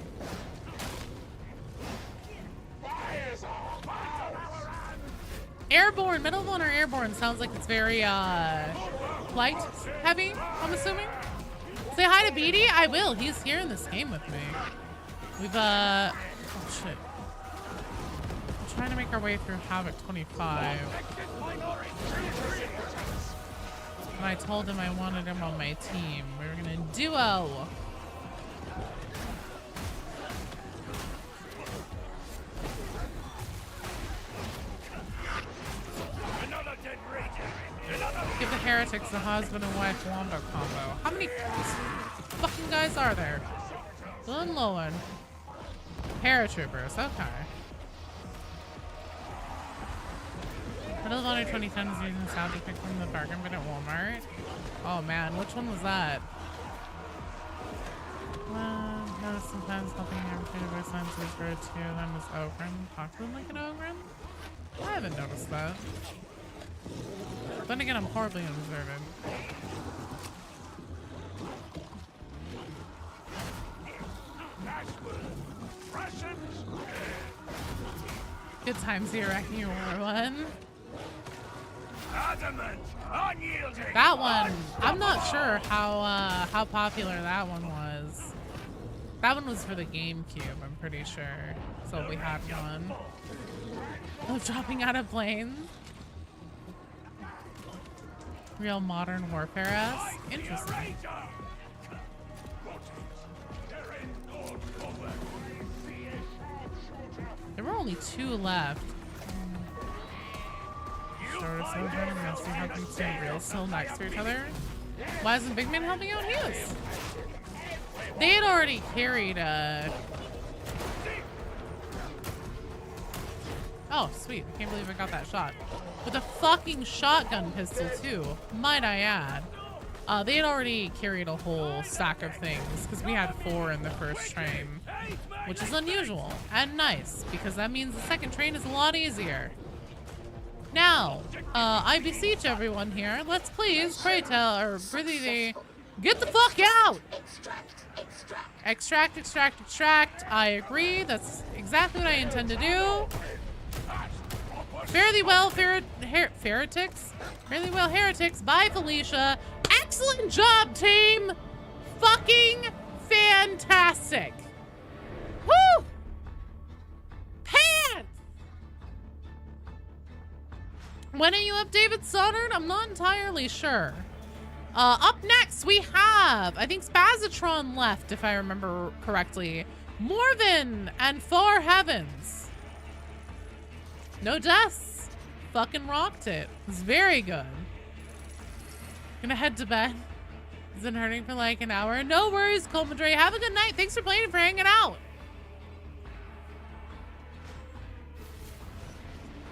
Airborne, Medal of Honor Airborne sounds like it's very flight heavy, I'm assuming. Say hi to Beatty. I will. He's here in this game with me. We've oh shit. We're trying to make our way through Havoc 25. And I told him I wanted him on my team. We were gonna duo. Give the heretics a husband and wife wombo combo. How many fucking guys are there? Dylan Lowen. Paratroopers, okay. Medal of Honor 2010 is using the sound effect from the bargain bin at Walmart. Oh man, which one was that? Notice sometimes helping everything voice lines is road to them is Ogren. Talk to them like an Ogren? I haven't noticed that. Then again, I'm horribly unobservant. Good times here, Iraqi War one. That one, I'm not sure how popular that one was. That one was for the GameCube, I'm pretty sure. So we had one. Oh, dropping out of planes. Real modern warfare-esque. Interesting. There were only 2 left. Sort of so good. We'll see how things stand real still next to each other. Why isn't Big Man helping out? He is. They had already carried oh, sweet. I can't believe I got that shot. With a fucking shotgun pistol, too. Might I add. They had already carried a whole stack of things, because we had 4 in the first train. Which is unusual, and nice, because that means the second train is a lot easier. Now, I beseech everyone here, let's please, pray tell, or prithee, get the fuck out! Extract, extract, extract. I agree, that's exactly what I intend to do. Fairly well, heretics. Fairly well, heretics. Bye, Felicia. Excellent job, team. Fucking fantastic. Woo! Pants! When are you up, David Sonnard? I'm not entirely sure. Up next, we have, I think Spazatron left, if I remember correctly. Morven and Far Heavens. No deaths. Fucking rocked it. It was very good. Gonna head to bed. It's been hurting for like an hour. No worries, Colmadre. Have a good night. Thanks for playing and for hanging out.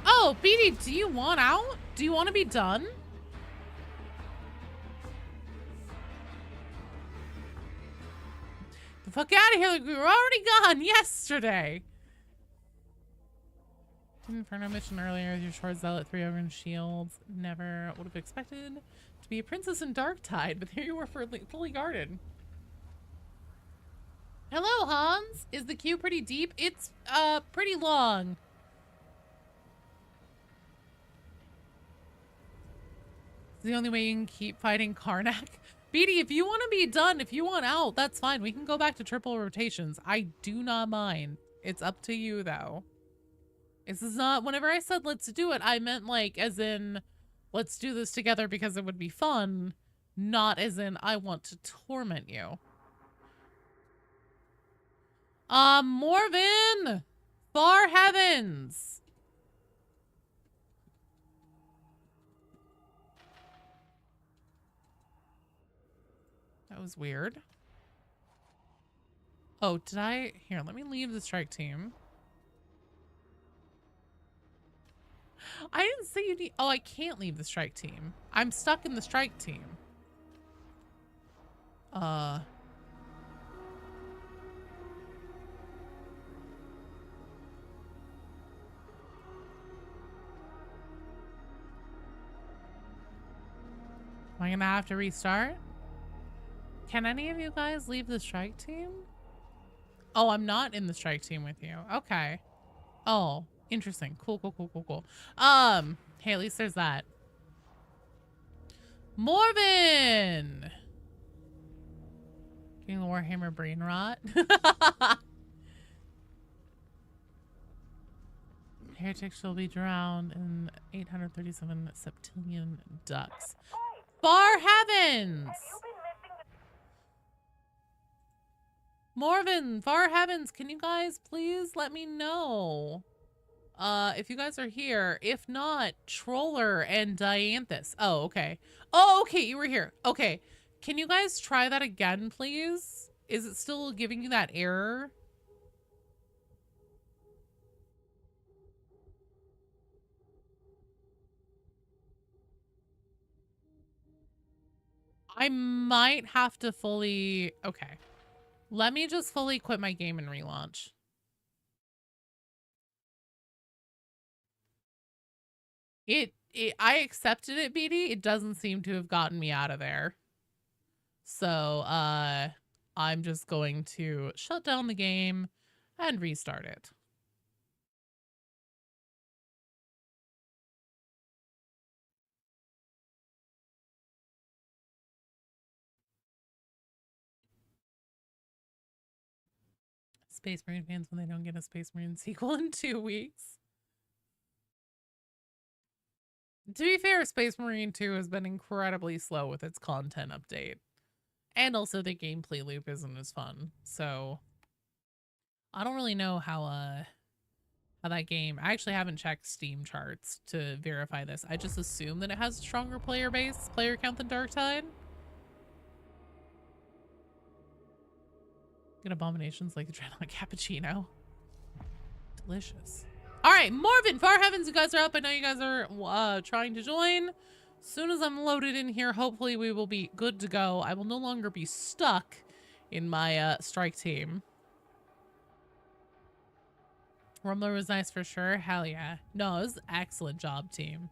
Oh, BD, do you want out? Do you want to be done? The fuck out of here. Like we were already gone yesterday. Inferno mission earlier, your short zealot, 3 Ogren shields. Never would have expected to be a princess in Darktide, but there you were fully guarded. Hello, Hans. Is the queue pretty deep? It's pretty long. It's the only way you can keep fighting Karnak. Beatty, if you want to be done, if you want out, that's fine. We can go back to triple rotations. I do not mind. It's up to you, though. This is not, whenever I said let's do it, I meant like as in let's do this together because it would be fun, not as in I want to torment you. Morven! Far heavens! That was weird. Oh, did I? Here, let me leave the strike team. I didn't say you need. Oh, I can't leave the strike team. I'm stuck in the strike team. Am I gonna have to restart? Can any of you guys leave the strike team? Oh, I'm not in the strike team with you. Okay. Oh, interesting. Cool, cool, cool, cool, cool. Hey, at least there's that. Morven! Getting the Warhammer brain rot. Heretics shall be drowned in 837 septillion ducks. Far heavens! Morven, Far heavens, can you guys please let me know if you guys are here? If not, Troller and Dianthus. Oh, okay. Oh, okay, you were here. Okay. Can you guys try that again, please? Is it still giving you that error? I might have to fully... Okay. Let me just fully quit my game and relaunch. I accepted it, BD. It doesn't seem to have gotten me out of there. So, I'm just going to shut down the game and restart it. Space Marine fans when they don't get a Space Marine sequel in 2 weeks. To be fair, Space Marine 2 has been incredibly slow with its content update. And also the gameplay loop isn't as fun. So I don't really know how that game... I actually haven't checked Steam charts to verify this. I just assume that it has a stronger player count than Darktide. Good abominations like the Dreadnought Cappuccino. Delicious. All right, Morven, Far Heavens, you guys are up. I know you guys are trying to join. As soon as I'm loaded in here, hopefully we will be good to go. I will no longer be stuck in my strike team. Rumbler was nice for sure. Hell yeah. No, it was an excellent job, team.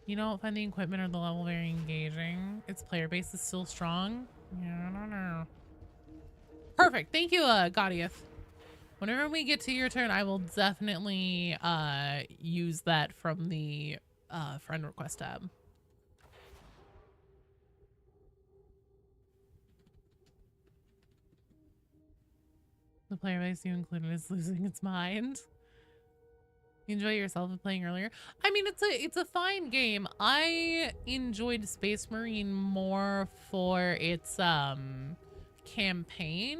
You don't find the equipment or the level very engaging. Its player base is still strong. Yeah, I don't know. Perfect. Thank you, Gaudieth. Whenever we get to your turn, I will definitely use that from the friend request tab. The player base you included is losing its mind. You enjoy yourself playing earlier? I mean, it's a fine game. I enjoyed Space Marine more for its campaign.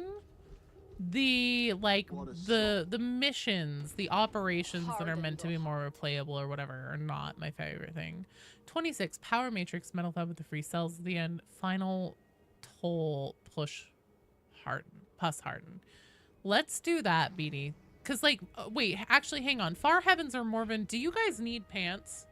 The the missions, the operations that are meant to be more replayable or whatever are not my favorite thing. 26 Power Matrix Metal Thud with the free cells at the end. Final toll push harden. Let's do that, BD. Cause like wait, actually hang on. Far Heavens or Morven, do you guys need pants?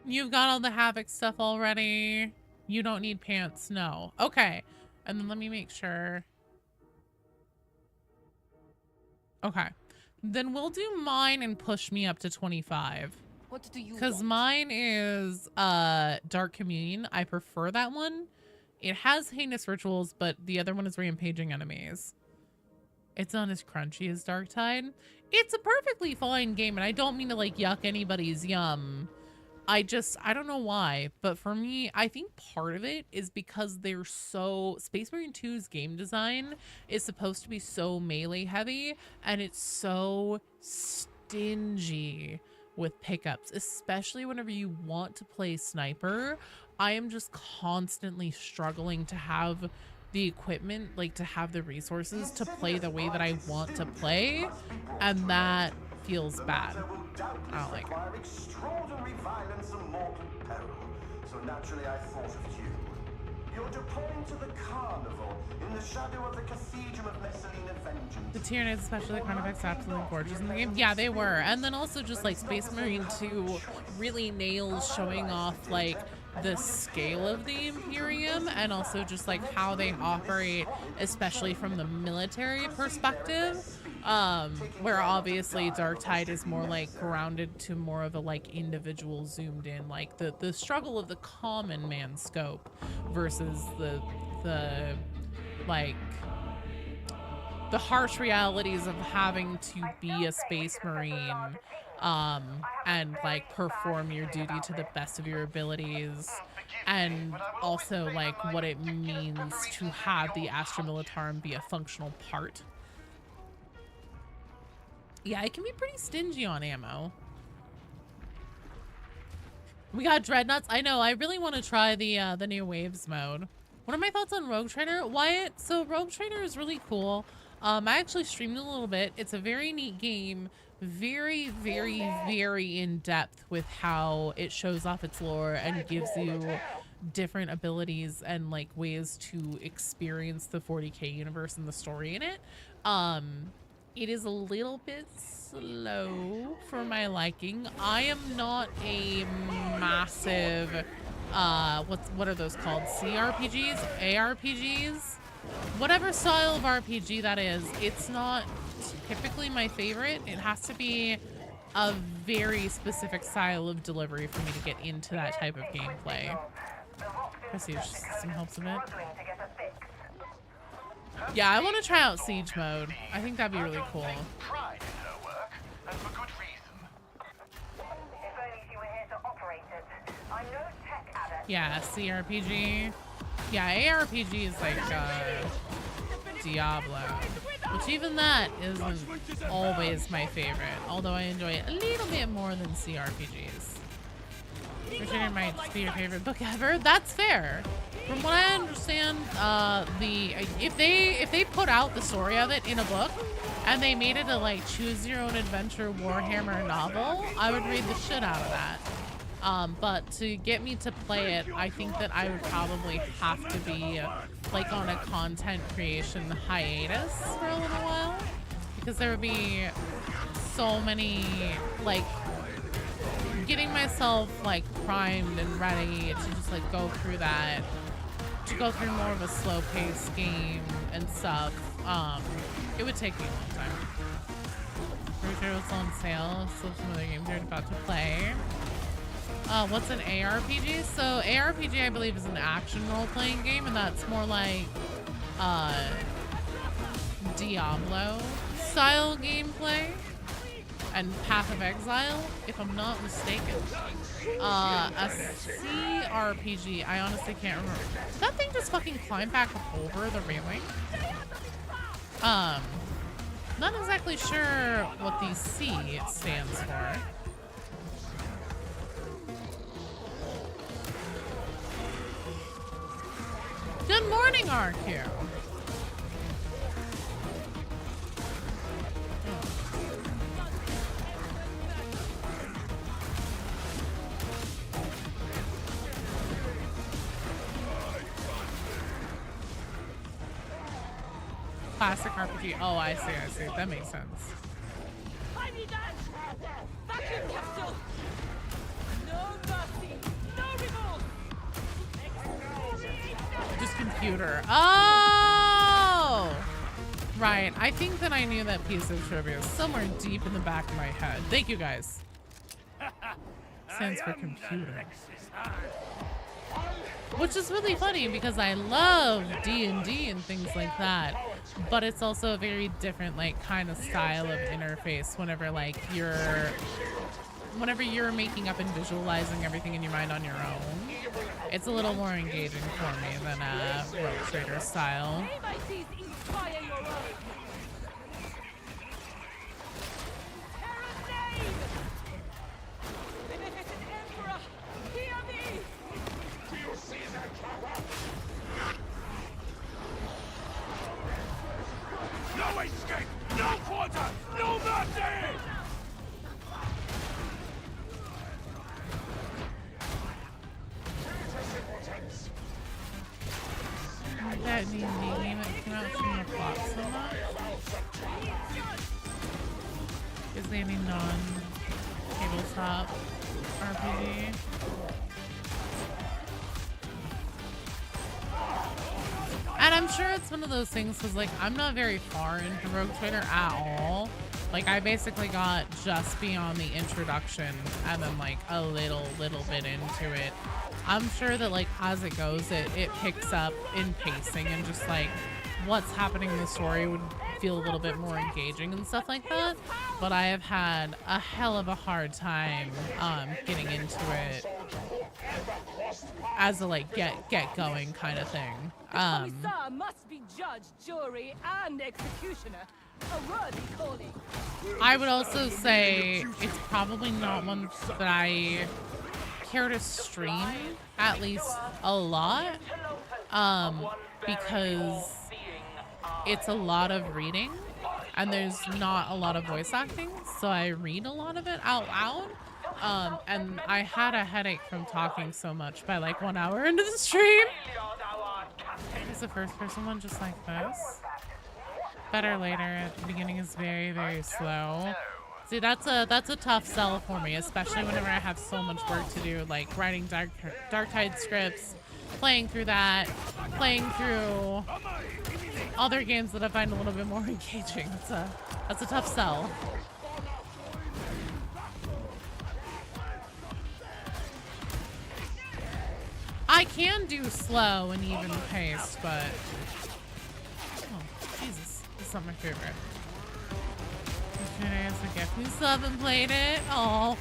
You've got all the Havoc stuff already. You don't need pants, no. Okay. And then let me make sure. Okay. Then we'll do mine and push me up to 25. What do you Because want? mine is Dark Communion. I prefer that one. It has heinous rituals, but the other one is rampaging enemies. It's not as crunchy as Dark Tide. It's a perfectly fine game, and I don't mean to like yuck anybody's yum. I don't know why, but for me, I think part of it is because they're so... Space Marine 2's game design is supposed to be so melee heavy, and it's so stingy with pickups, especially whenever you want to play sniper. I am just constantly struggling to have the equipment, like to have the resources to play the way that I want to play, and that feels bad. I don't like it. Extraordinary violence and mortal peril. So naturally I thought of you. You're deploying to the carnival in the shadow of the Cathedral of Messalina Vengeance. The Tyranids, especially the crown effects, absolutely gorgeous in the game. Yeah, they were. And then also just like Space Marine 2 really nails showing off like the scale of the Imperium, and also just like how they operate, especially from the military perspective. Where obviously Dark Tide is more like grounded to more of a like individual zoomed in, like the struggle of the common man scope versus the like the harsh realities of having to be a Space Marine and like perform your duty to the best of your abilities, and also like what it means to have the Astra Militarum be a functional part. Yeah, it can be pretty stingy on ammo. We got Dreadnoughts. I know, I really want to try the new Waves mode. What are my thoughts on Rogue Trader? Wyatt, so Rogue Trader is really cool. I actually streamed it a little bit. It's a very neat game. Very, very, very in-depth with how it shows off its lore and gives you different abilities and like ways to experience the 40K universe and the story in it. It is a little bit slow for my liking. I am not a massive, what are those called? CRPGs? ARPGs? Whatever style of RPG that is, it's not typically my favorite. It has to be a very specific style of delivery for me to get into that type of gameplay. Prestige system helps a bit. Yeah, I want to try out Siege mode. I think that'd be really cool. Yeah, CRPG. Yeah, ARPG is like Diablo, which even that isn't always my favorite, although I enjoy it a little bit more than CRPGs. Richard might be your favorite book ever. That's fair. From what I understand, if they put out the story of it in a book and they made it a like choose your own adventure Warhammer novel, I would read the shit out of that. But to get me to play it, I think that I would probably have to be like on a content creation hiatus for a little while, because there would be so many like getting myself like primed and ready to just like go through that, to go through more of a slow paced game and stuff. It would take me a long time. Pretty sure it's on sale. Still some other games you're about to play. What's an ARPG? So ARPG, I believe, is an action role-playing game, and that's more like Diablo style gameplay and Path of Exile, if I'm not mistaken. A CRPG, I honestly can't remember. Did that thing just fucking climb back over the railing? Not exactly sure what the C stands for. Good morning, RQ. Classic RPG. Oh, I see. That makes sense. I need that! Vacuum capsule! No mercy! No remorse! computer. Oh! Right. I think that I knew that piece of trivia somewhere deep in the back of my head. Thank you, guys. Stands for computer. Which is really funny because I love D&D and things like that. But it's also a very different, like, kind of style of interface whenever, like, whenever you're making up and visualizing everything in your mind on your own. It's a little more engaging for me than Rogue Trader style. No escape! No quarter! No mercy! That D&D game that came out from the plot so much. Is there any non-tabletop RPG? And I'm sure it's one of those things because, like, I'm not very far into Rogue Trader at all. Like, I basically got just beyond the introduction and then, like, a little bit into it. I'm sure that, like, as it goes, it picks up in pacing and just, like, what's happening in the story would feel a little bit more engaging and stuff like that. But I have had a hell of a hard time getting into it as a, like, get going kind of thing. The commissar must be judge, jury, and executioner. A worthy calling. I would also say it's probably not one that I care to stream, at least a lot, because it's a lot of reading and there's not a lot of voice acting, so I read a lot of it out loud. And I had a headache from talking so much by like 1 hour into the stream. Is the first person one just like this? Better later. At the beginning is very, very slow. See, that's a tough sell for me, especially whenever I have so much work to do, like writing Dark Tide scripts, playing through that, playing through other games that I find a little bit more engaging. That's a tough sell. I can do slow and even paced, but oh Jesus, it's not my favorite. As a gift. We still haven't played it. Oh.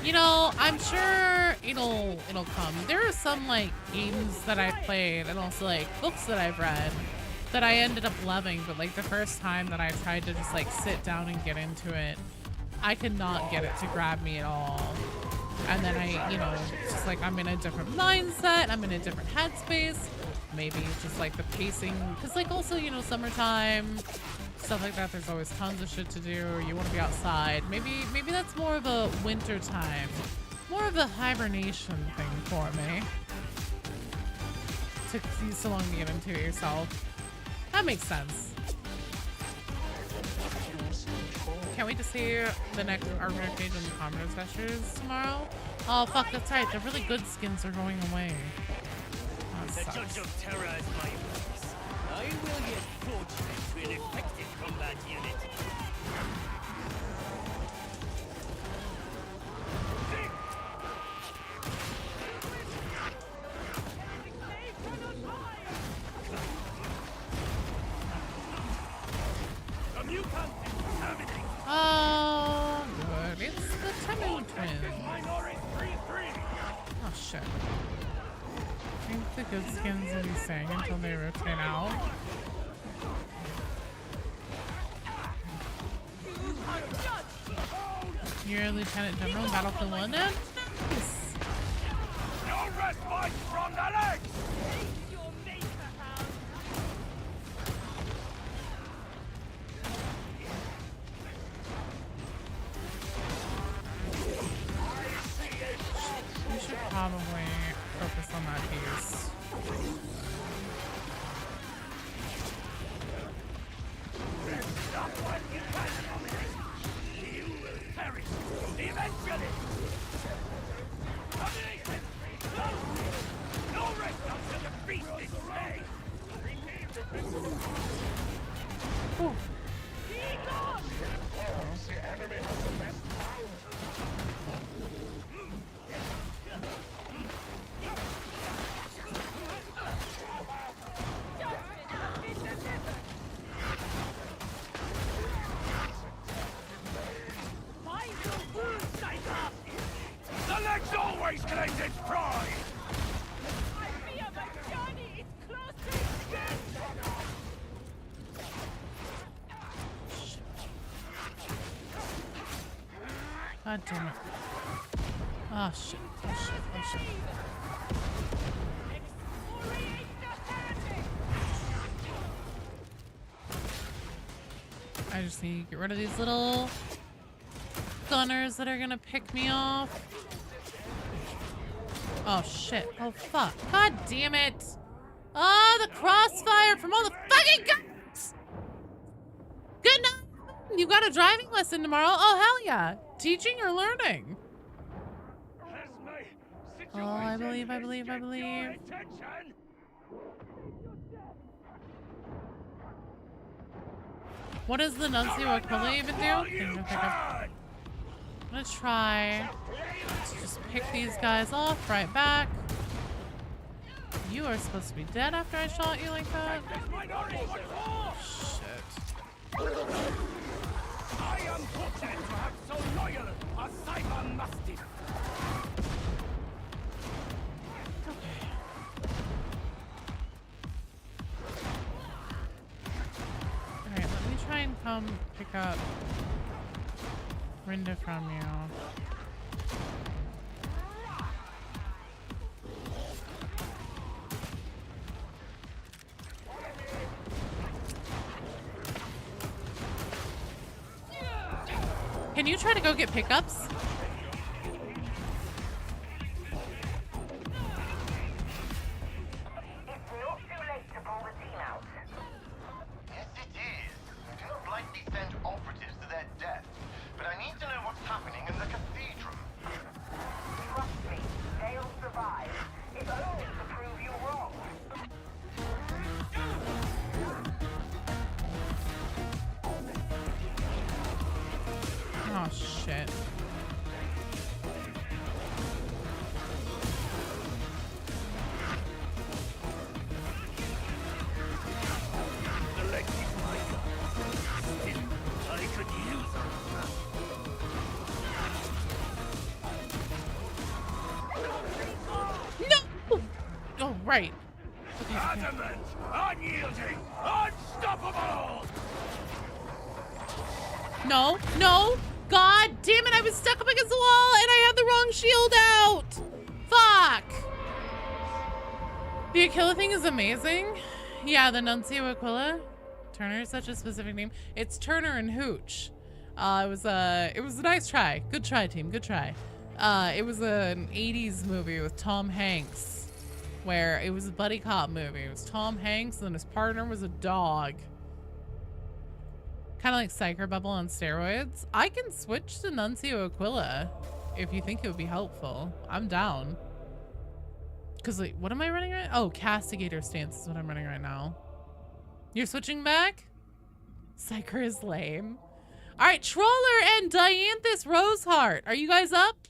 You know, I'm sure it'll come. There are some like games that I've played and also like books that I've read that I ended up loving, but like the first time that I tried to just like sit down and get into it, I could not get it to grab me at all. And then I, you know, just like I'm in a different mindset, I'm in a different headspace. Maybe it's just like the pacing, because like also, you know, summertime, stuff like that, there's always tons of shit to do, or you want to be outside. Maybe that's more of a winter time, more of a hibernation thing for me. Took you so long to get into it yourself. That makes sense. Can't wait to see the next artwork page on the Commodore Specials tomorrow. Oh fuck, that's right, the really good skins are going away. The Judge of Terror is my voice. I will get fortunate to an effective combat unit. The mutant exterminating. Oh, good. It's the Temu twins. Oh shit. I think the good skins will be staying until they rotate out. You're Lieutenant General, Battlefield London? Nice. No respite from the legs! We should probably focus on that piece. You will perish eventually! God damn it. Oh shit. Oh shit. Oh shit. I just need to get rid of these little gunners that are gonna pick me off. Oh shit. Oh fuck. God damn it. Oh, the crossfire from all the fucking guns! Good night! You got a driving lesson tomorrow? Oh, hell yeah. Teaching or learning? Oh, I believe. What does the Nuncio Aquila even do? I'm gonna try to just pick these guys off right back. You are supposed to be dead after I shot you like that. Shit. I am fortunate to have so loyal a cyber mastiff. Alright, let me try and come pick up Rinda from you. Can you try to go get pickups? It's not too late to pull the team out. Yes, it is. Do not blindly send operatives to their death. But I need to know what's happening in the cathedral. Trust me, they'll survive. If only to prove you wrong. Oh shit. The leg is my gun. Still, I could use No! Oh, right. Okay, okay. Adamant, unyielding, unstoppable! No, no! God damn it, I was stuck up against the wall and I had the wrong shield out! Fuck! The Aquila thing is amazing. Yeah, the Nuncio Aquila. Turner is such a specific name. It's Turner and Hooch. It was a nice try. Good try, team. Good try. It was an 80s movie with Tom Hanks where it was a buddy cop movie. It was Tom Hanks and his partner was a dog. Kind of like Psycho Bubble on steroids. I can switch to Nuncio Aquila if you think it would be helpful. I'm down. Because, like, what am I running right? Oh, Castigator stance is what I'm running right now. You're switching back? Psycho is lame. All right, Troller and Dianthus Roseheart. Are you guys up?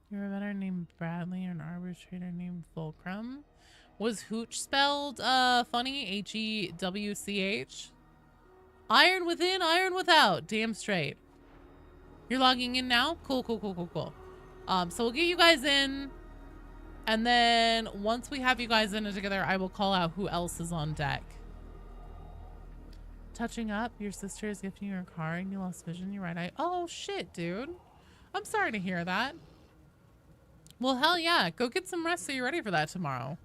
You're a veteran named Bradley or an arbitrator named Fulcrum. Was Hooch spelled funny? H-E-W-C-H? Iron within, iron without. Damn straight. You're logging in now? Cool. So we'll get you guys in. And then once we have you guys in together, I will call out who else is on deck. Touching up. Your sister is gifting you a car and you lost vision in your right eye. Oh, shit, dude. I'm sorry to hear that. Well, hell yeah. Go get some rest so you're ready for that tomorrow.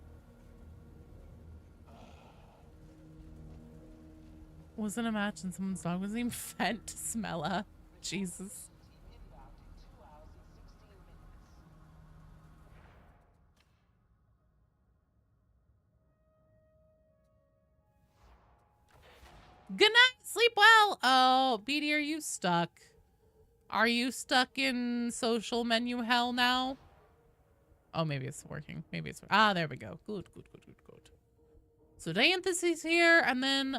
Wasn't a match and someone's dog was named Fent Smella. Jesus. Good night. Sleep well. Oh, Beatty, are you stuck? Are you stuck in social menu hell now? Oh, maybe it's working. Maybe it's... Ah, there we go. Good. So Dianthus is here, and then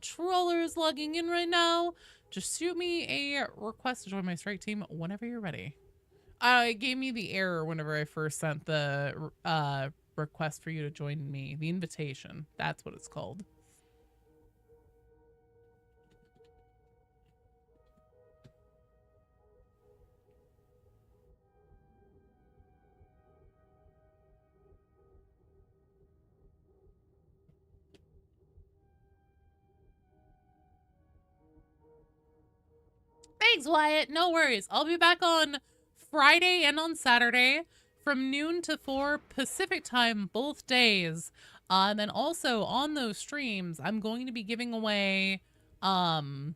Troller is logging in right now. Just shoot me a request to join my strike team whenever you're ready. It gave me the error whenever I first sent the request for you to join me. The invitation. That's what it's called. Thanks, Wyatt. No worries. I'll be back on Friday and on Saturday from noon to 4 Pacific time, both days. And then also on those streams, I'm going to be giving away RBD's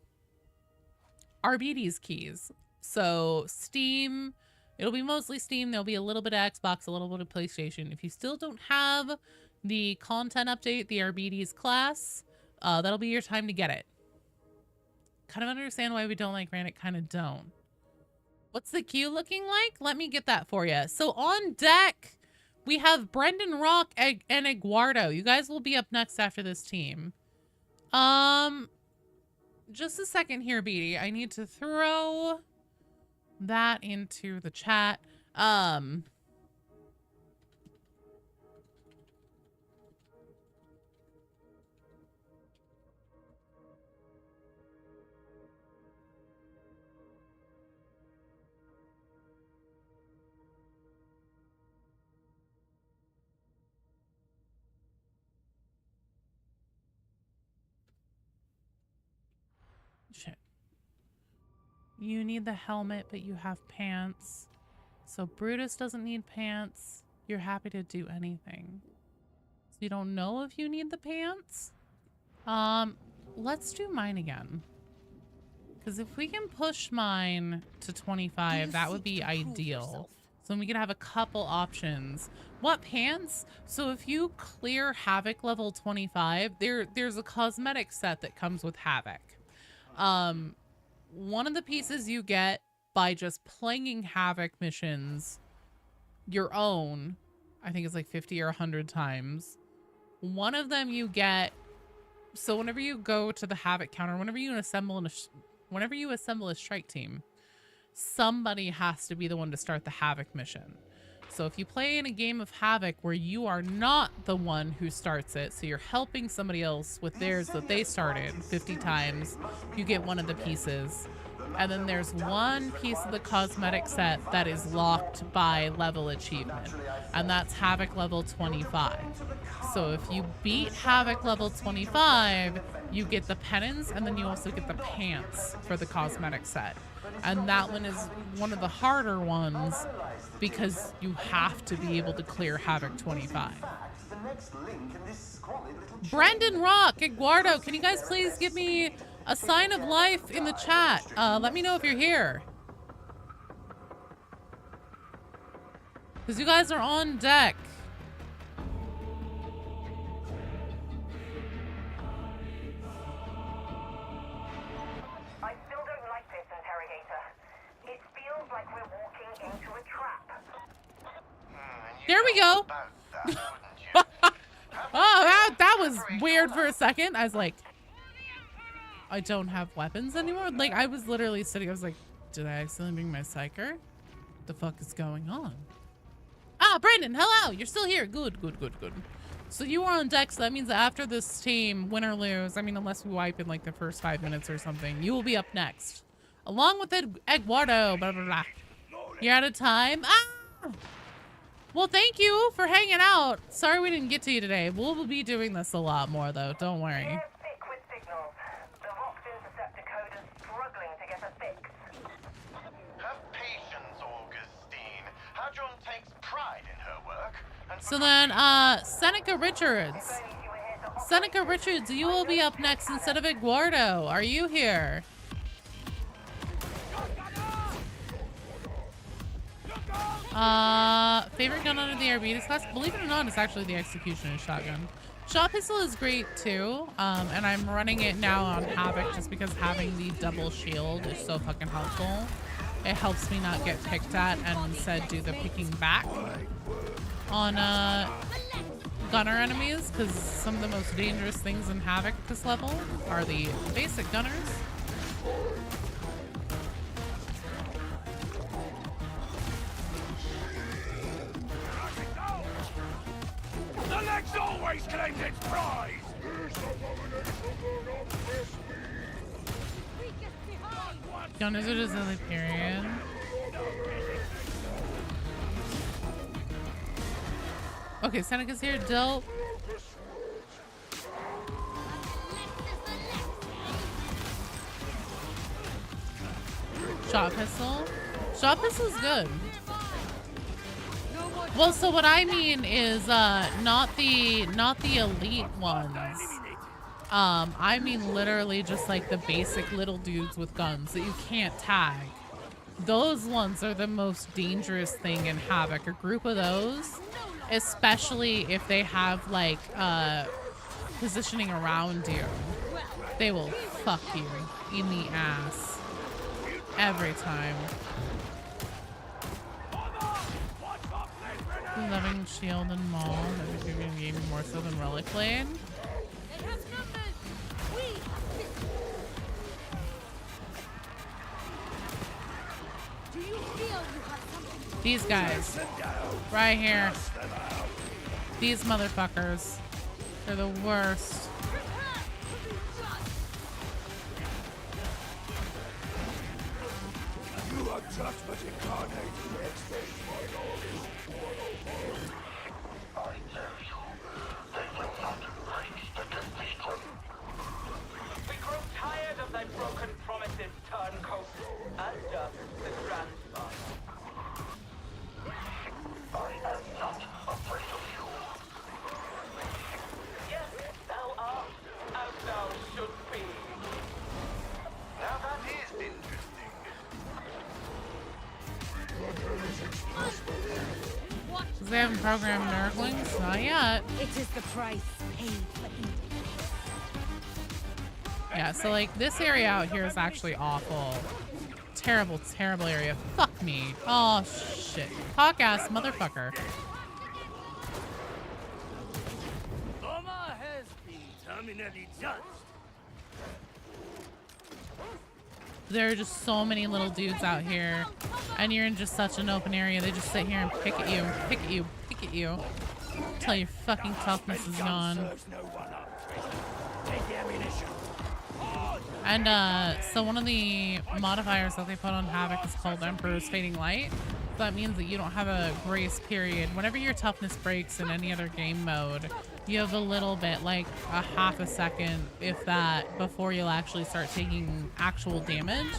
keys. So Steam, it'll be mostly Steam. There'll be a little bit of Xbox, a little bit of PlayStation. If you still don't have the content update, the RBD's class, that'll be your time to get it. Kind of understand why we don't like Granite, kind of don't. What's the queue looking like? Let me get that for you. So on deck, we have Brendan Rock and Eduardo. You guys will be up next after this team. Just a second here, Beatty. I need to throw that into the chat. Shit. You need the helmet, but you have pants. So Brutus doesn't need pants. You're happy to do anything. So you don't know if you need the pants? Let's do mine again. Because if we can push mine to 25, that would be ideal. So then we could have a couple options. What pants? So if you clear Havoc level 25, there's a cosmetic set that comes with Havoc. One of the pieces you get by just playing Havoc missions your own, I think it's like 50 or 100 times. One of them you get, so whenever you go to the Havoc counter, whenever you assemble a strike team, somebody has to be the one to start the Havoc mission. So if you play in a game of Havoc where you are not the one who starts it, so you're helping somebody else with theirs that they started 50 times, you get one of the pieces. And then there's one piece of the cosmetic set that is locked by level achievement, and that's Havoc level 25. So if you beat Havoc level 25, you get the penance, and then you also get the pants for the cosmetic set. And that one is one of the harder ones because you have to be able to clear Havoc 25. Brendan Rock, Eduardo, can you guys please give me a sign of life in the chat? Let me know if you're here. Because you guys are on deck. I still don't like this, Interrogator. It feels like we're walking into a trap. There we go. Oh, that was weird for a second. I was like, I don't have weapons anymore. Like, I was literally sitting, I was like, did I accidentally bring my psyker? The fuck is going on? Ah, Brandon, hello. You're still here. Good, good, good, good. So you are on deck, so that means that after this team, win or lose, I mean, unless we wipe in like the first 5 minutes or something, you will be up next. Along with Eduardo, blah, blah, blah. You're out of time. Ah! Well, thank you for hanging out. Sorry we didn't get to you today. We'll be doing this a lot more, though. Don't worry. We're thick with signals. The Vox intercept decoder's struggling to get a fix. Have patience, Augustine. Hadron takes pride in her work. So then, Seneca Richards. Seneca Richards, you will be up next instead of Eduardo. Are you here? Favorite gun under the Arbitas class? Believe it or not, it's actually the Executioner shotgun. Shot pistol is great too, and I'm running it now on Havoc just because having the double shield is so fucking helpful. It helps me not get picked at and instead do the picking back on gunner enemies, because some of the most dangerous things in Havoc at this level are the basic gunners. The legs always claims its prize! Gunners are just really period. Okay, Seneca's here. Dope. Shot pistol. Shot pistol's good. Well, so what I mean is not the elite ones. I mean literally just like the basic little dudes with guns that you can't tag. Those ones are the most dangerous thing in Havoc. A group of those, especially if they have like positioning around you, they will fuck you in the ass every time. Loving shield and maul. I think you're gonna game more so than Relic Blade. These guys. Right here. These motherfuckers. They're the worst. You are judgment incarnate. I tell you, they will not reach the cathedral. We grow tired of thy broken promises, turncoat, and the grandfather. I am not afraid of you. Yes, thou art, as thou should be. Now that is interesting. Because they haven't programmed Nurglings? Not yet. It is the price paid for evil. Yeah, so like this area out here is actually awful. Terrible, terrible area. Fuck me. Oh shit. Hawk ass motherfucker. Roma has been terminally judged. There are just so many little dudes out here, and you're in just such an open area. They just sit here and pick at you, and pick at you, pick at you, until your fucking toughness is gone. And so one of the modifiers that they put on Havoc is called Emperor's Fading Light. So that means that you don't have a grace period. Whenever your toughness breaks in any other game mode, you have a little bit, like a half a second, if that, before you'll actually start taking actual damage,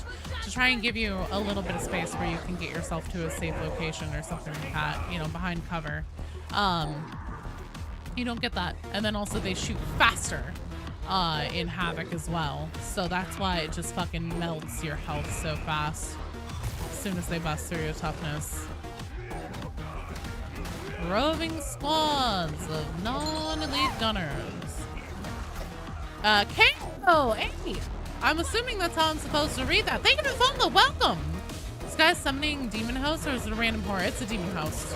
to try and give you a little bit of space where you can get yourself to a safe location or something like that, you know, behind cover. You don't get that. And then also they shoot faster in Havoc as well. So that's why it just fucking melts your health so fast as soon as they bust through your toughness. Roving squads of non-elite gunners. Kango, hey! I'm assuming that's how I'm supposed to read that. Thank you for the follow. Welcome! This guy's summoning demon host, or is it a random horror? It's a demon host.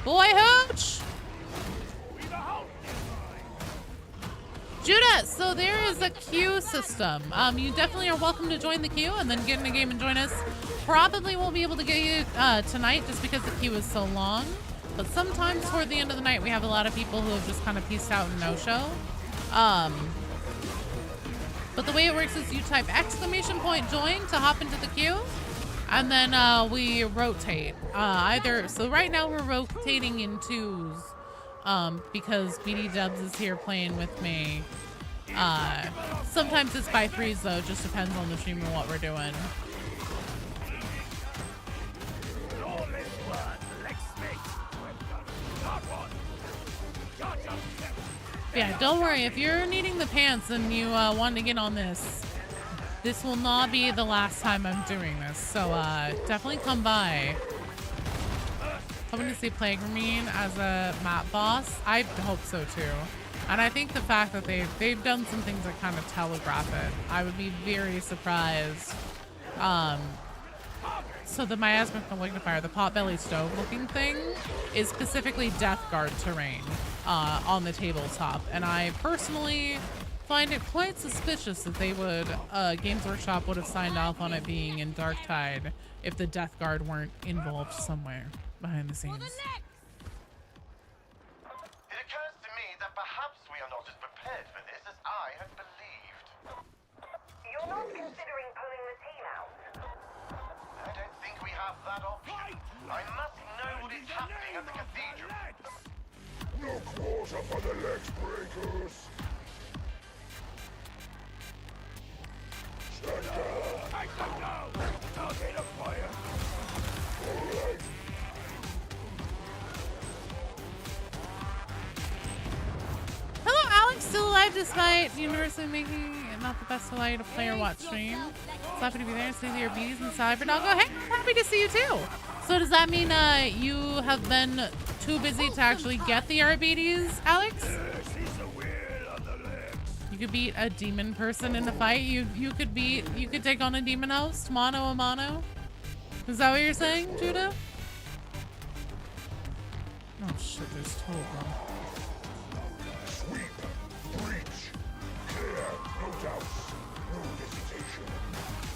Boy hooch! Judah, so there is a queue system. You definitely are welcome to join the queue and then get in the game and join us. Probably won't be able to get you tonight just because the queue is so long. But sometimes toward the end of the night, we have a lot of people who have just kind of pieced out and no-show. But the way it works is you type !join to hop into the queue. And then we rotate. So right now we're rotating in twos because BD Dubs is here playing with me. Sometimes it's by threes though, just depends on the stream and what we're doing. Yeah, don't worry, if you're needing the pants and you want to get on this, this will not be the last time I'm doing this, so definitely come by. Hoping to see Plagueramine as a map boss. I hope so too. And I think the fact that they've done some things that kind of telegraph it, I would be very surprised. So the miasmic malignifier, the potbelly stove looking thing, is specifically Death Guard terrain on the tabletop. And I personally find it quite suspicious that they would, Games Workshop would have signed off on it being in Darktide if the Death Guard weren't involved somewhere behind the scenes. It occurs to me that perhaps we are not as prepared for this as I had that option. I must know what is happening at the cathedral. No quarter for the legs breakers. Stand down. Take them now! Target of fire! All right. Hello, Alex. Still alive despite universally making it not the best way to play or watch stream. It's happy to be there. See the Arbides and Cyberdog. Oh, hey, I'm happy to see you too. So does that mean you have been too busy to actually get the Arbides, Alex? You could beat a demon person in a fight. You could take on a demon host, mano a mano. Is that what you're saying, Judah? Oh shit, there's two of them. Sweep. Breach. Clear. No doubts. No hesitation.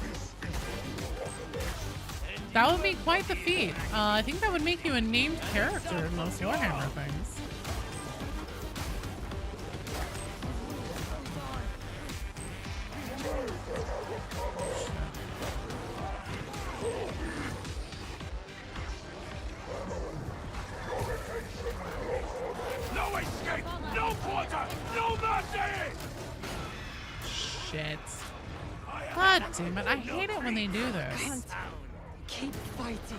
This is the rule of the legs. That would be quite the feat. I think that would make you a named character in those Warhammer things. No escape! No quarter! No mercy! Shit. God damn it. I hate it when they do this. Keep fighting.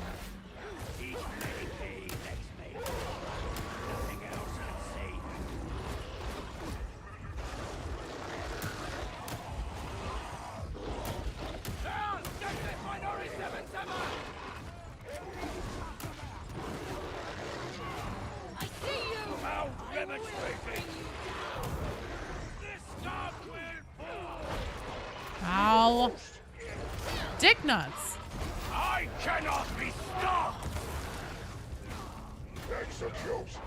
I see you! Out demonstrating! This dog will fall! Ow. Dick nuts. I cannot be stopped! Execute.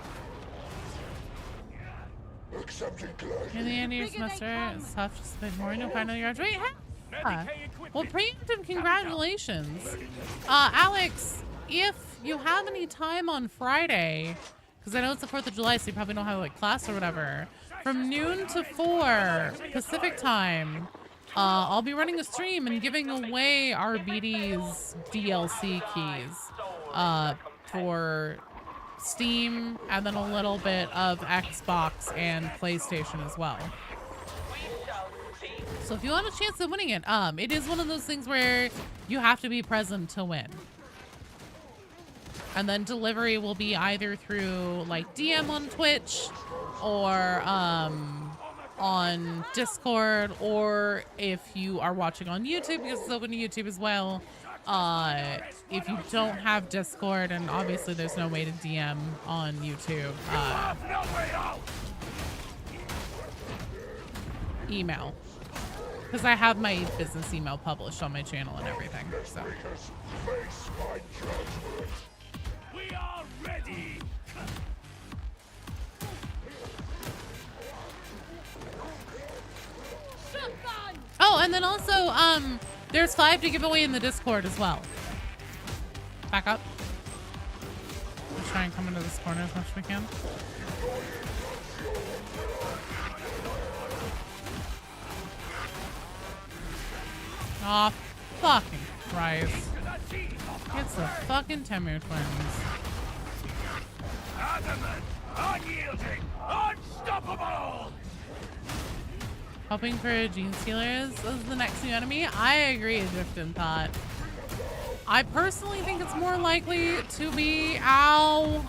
Accepted gladly. In the end of your semester, it's tough to spend more in your final year. Wait, huh? Well, preemptive congratulations. Alex, if you have any time on Friday, because I know it's the 4th of July, so you probably don't have like class or whatever, from noon to 4 Pacific time, I'll be running a stream and giving away Arbides DLC keys for Steam, and then a little bit of Xbox and PlayStation as well. So if you want a chance of winning it, it is one of those things where you have to be present to win. And then delivery will be either through like DM on Twitch or on Discord, or if you are watching on YouTube, because it's open to YouTube as well. If you don't have Discord, and obviously there's no way to DM on YouTube, email. Because I have my business email published on my channel and everything, so. Face my judgment. We are ready! Oh, and then also, there's 5 to give away in the Discord as well. Back up. Let's try and come into this corner as much as we can. Aw, fucking Christ. It's the fucking Temu twins. Adamant, unyielding, unstoppable! Hoping for Gene Stealers is the next new enemy. I agree, Driftin' Thought. I personally think it's more likely to be Ow.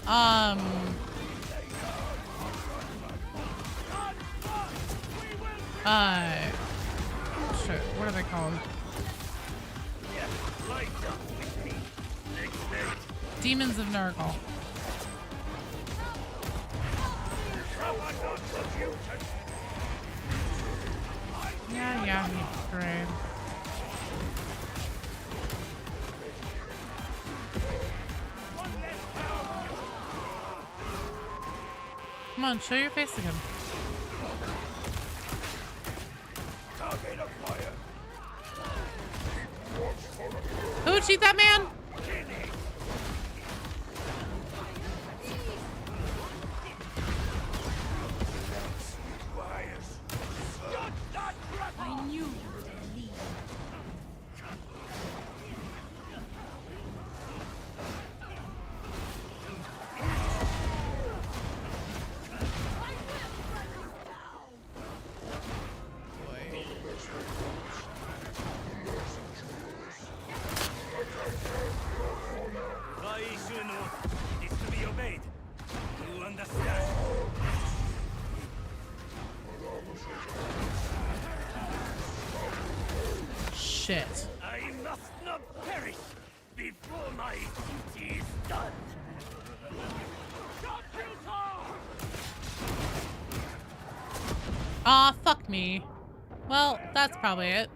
Shit, what are they called? Demons of Nurgle. Yeah, he's great. Come on, show your face again. Who would cheat that man? I knew you would leave. shit. I must not perish before my duty is done. Aw, fuck me. Well, that's probably it.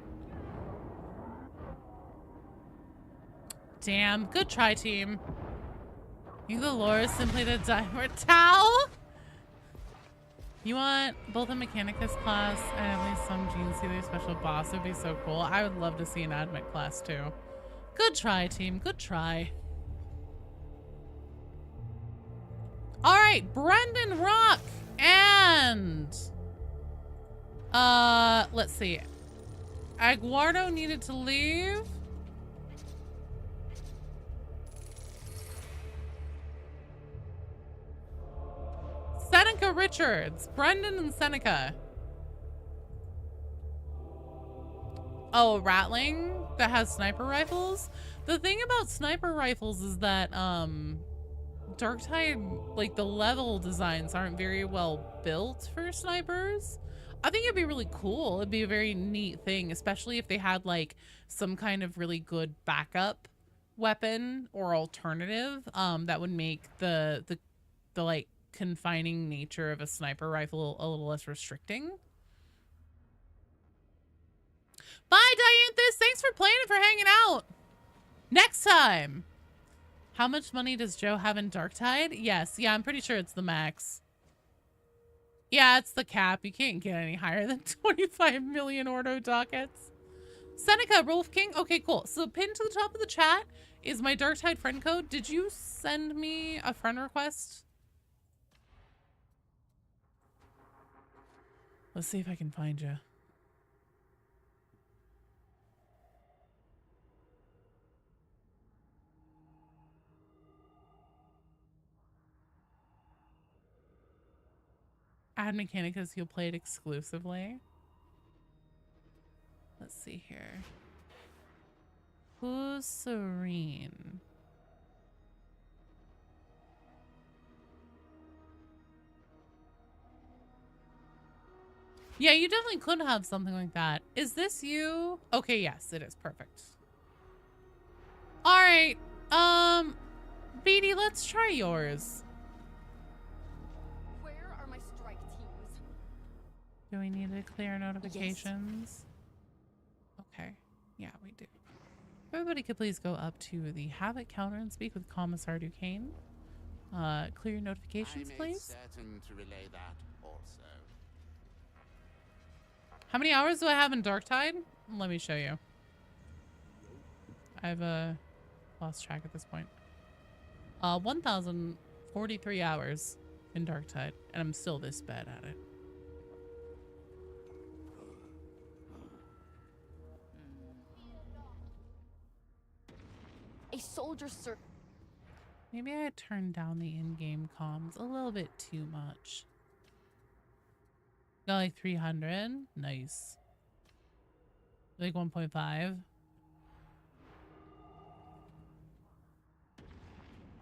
Damn, good try, team. You the lore is simply the dimer towel. You want both a Mechanicus class and at least some Gene Sealer special boss would be so cool. I would love to see an Admech class too. Good try, team. Good try. All right, Brendan Rock and let's see. Aguardo needed to leave. Seneca Richards, Brendan and Seneca. Oh, Ratling that has sniper rifles. The thing about sniper rifles is that Darktide, like the level designs aren't very well built for snipers. I think it'd be really cool. It'd be a very neat thing, especially if they had like some kind of really good backup weapon or alternative that would make the like confining nature of a sniper rifle a little less restricting. Bye, Dianthus. Thanks for playing and for hanging out. Next time. How much money does Joe have in Darktide? Yes. Yeah, I'm pretty sure it's the max. Yeah, it's the cap. You can't get any higher than 25 million Ordo dockets. Seneca, Rolf King. Okay, cool. So pinned to the top of the chat is my Darktide friend code. Did you send me a friend request? Let's see if I can find you. Add Mechanicus, you'll play it exclusively. Let's see here. Who's Serene? Yeah, you definitely could have something like that. Is this you? Okay, yes, it is. Perfect. All right. Beatty, let's try yours. Where are my strike teams? Do we need to clear notifications? Yes. Okay. Yeah, we do. Everybody could please go up to the Havoc counter and speak with Commissar Duquesne. Clear your notifications, please. Certain to relay that also. How many hours do I have in Darktide? Let me show you. I've lost track at this point. 1,043 hours in Darktide, and I'm still this bad at it. A soldier, sir. Maybe I turned down the in-game comms a little bit too much. Got like 300. Nice. Like 1.5.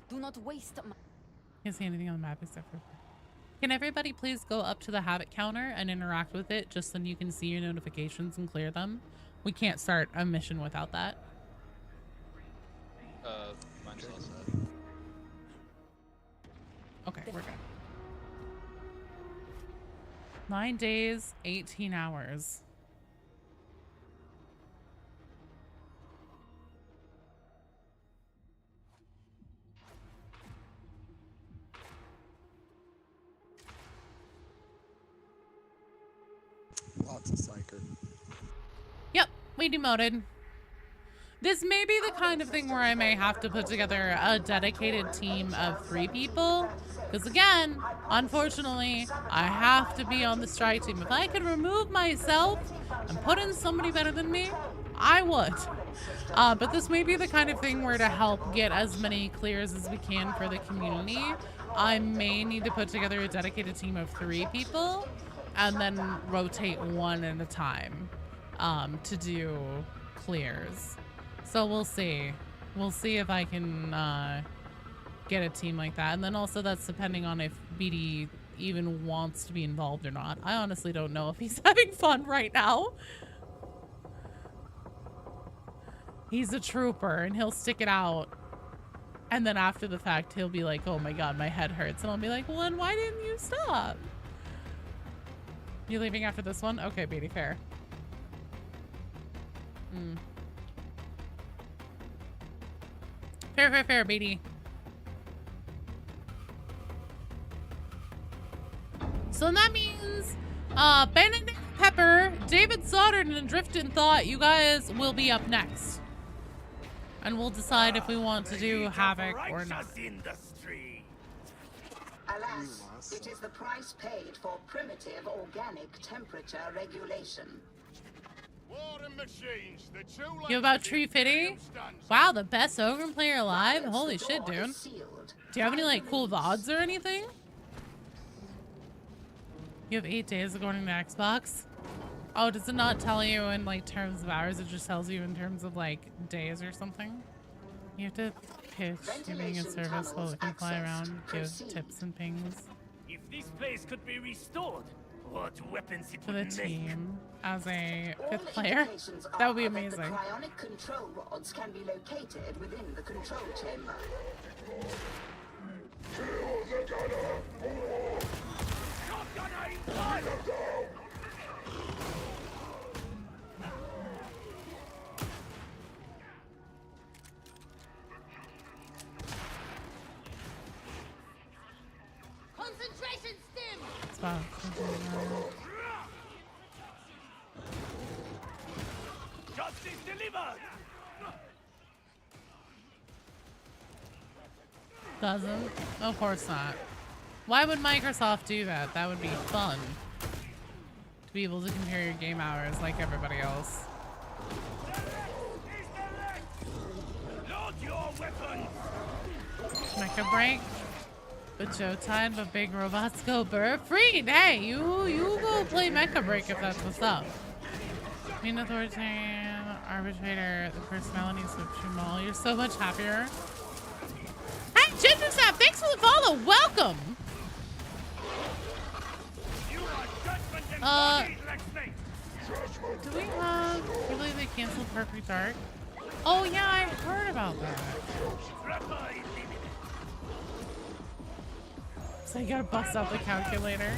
Do not waste my... Can't see anything on the map except for... Can everybody please go up to the Havoc counter and interact with it just so you can see your notifications and clear them? We can't start a mission without that. Mine's all set. Okay, we're good. 9 days, 18 hours. Lots of psyker. Yep, we demoted. This may be the kind of thing where I may have to put together a dedicated team of 3 people. Because again, unfortunately, I have to be on the strike team. If I could remove myself and put in somebody better than me, I would. But this may be the kind of thing where to help get as many clears as we can for the community, I may need to put together a dedicated team of 3 people and then rotate one at a time to do clears. So we'll see. We'll see if I can get a team like that. And then also that's depending on if BD even wants to be involved or not. I honestly don't know if he's having fun right now. He's a trooper and he'll stick it out. And then after the fact, he'll be like, oh my god, my head hurts. And I'll be like, well, then why didn't you stop? You leaving after this one? Okay, Beatty, fair. Fair, Beatty. So that means, Benedict Pepper, David Soderton, and Driftin Thought, you guys will be up next. And we'll decide if we want to do Havoc or not. Alas, it is the price paid for primitive organic temperature regulation. You about Tree Fitty? Wow, the best Ogre player alive? Holy shit, dude. Do you have any, like, cool VODs or anything? You have 8 days according to Xbox? Oh, does it not tell you in, like, terms of hours? It just tells you in terms of, like, days or something? You have to pitch to being a service while it can fly around, give tips and pings. If this place could be restored, what weapons it For the would make. team as a 5th player. That would be amazing. The cryonic control rods can be located within the control chamber. Concentration stim! Wow. Justice delivered! Doesn't? Of course not. Why would Microsoft do that? That would be fun. To be able to compare your game hours like everybody else. Load your weapons! Mecha break. But Joe tied, but big robots go burr. Freed! Hey, you go play Mecha break if that's what's up. Mean authoritarian arbitrator, the personality switch all. You're so much happier. Hey, Ginger Snap, thanks for the follow. Welcome. Do we have? I believe they canceled Perfect Dark. Oh yeah, I heard about that. So you gotta bust out the calculator.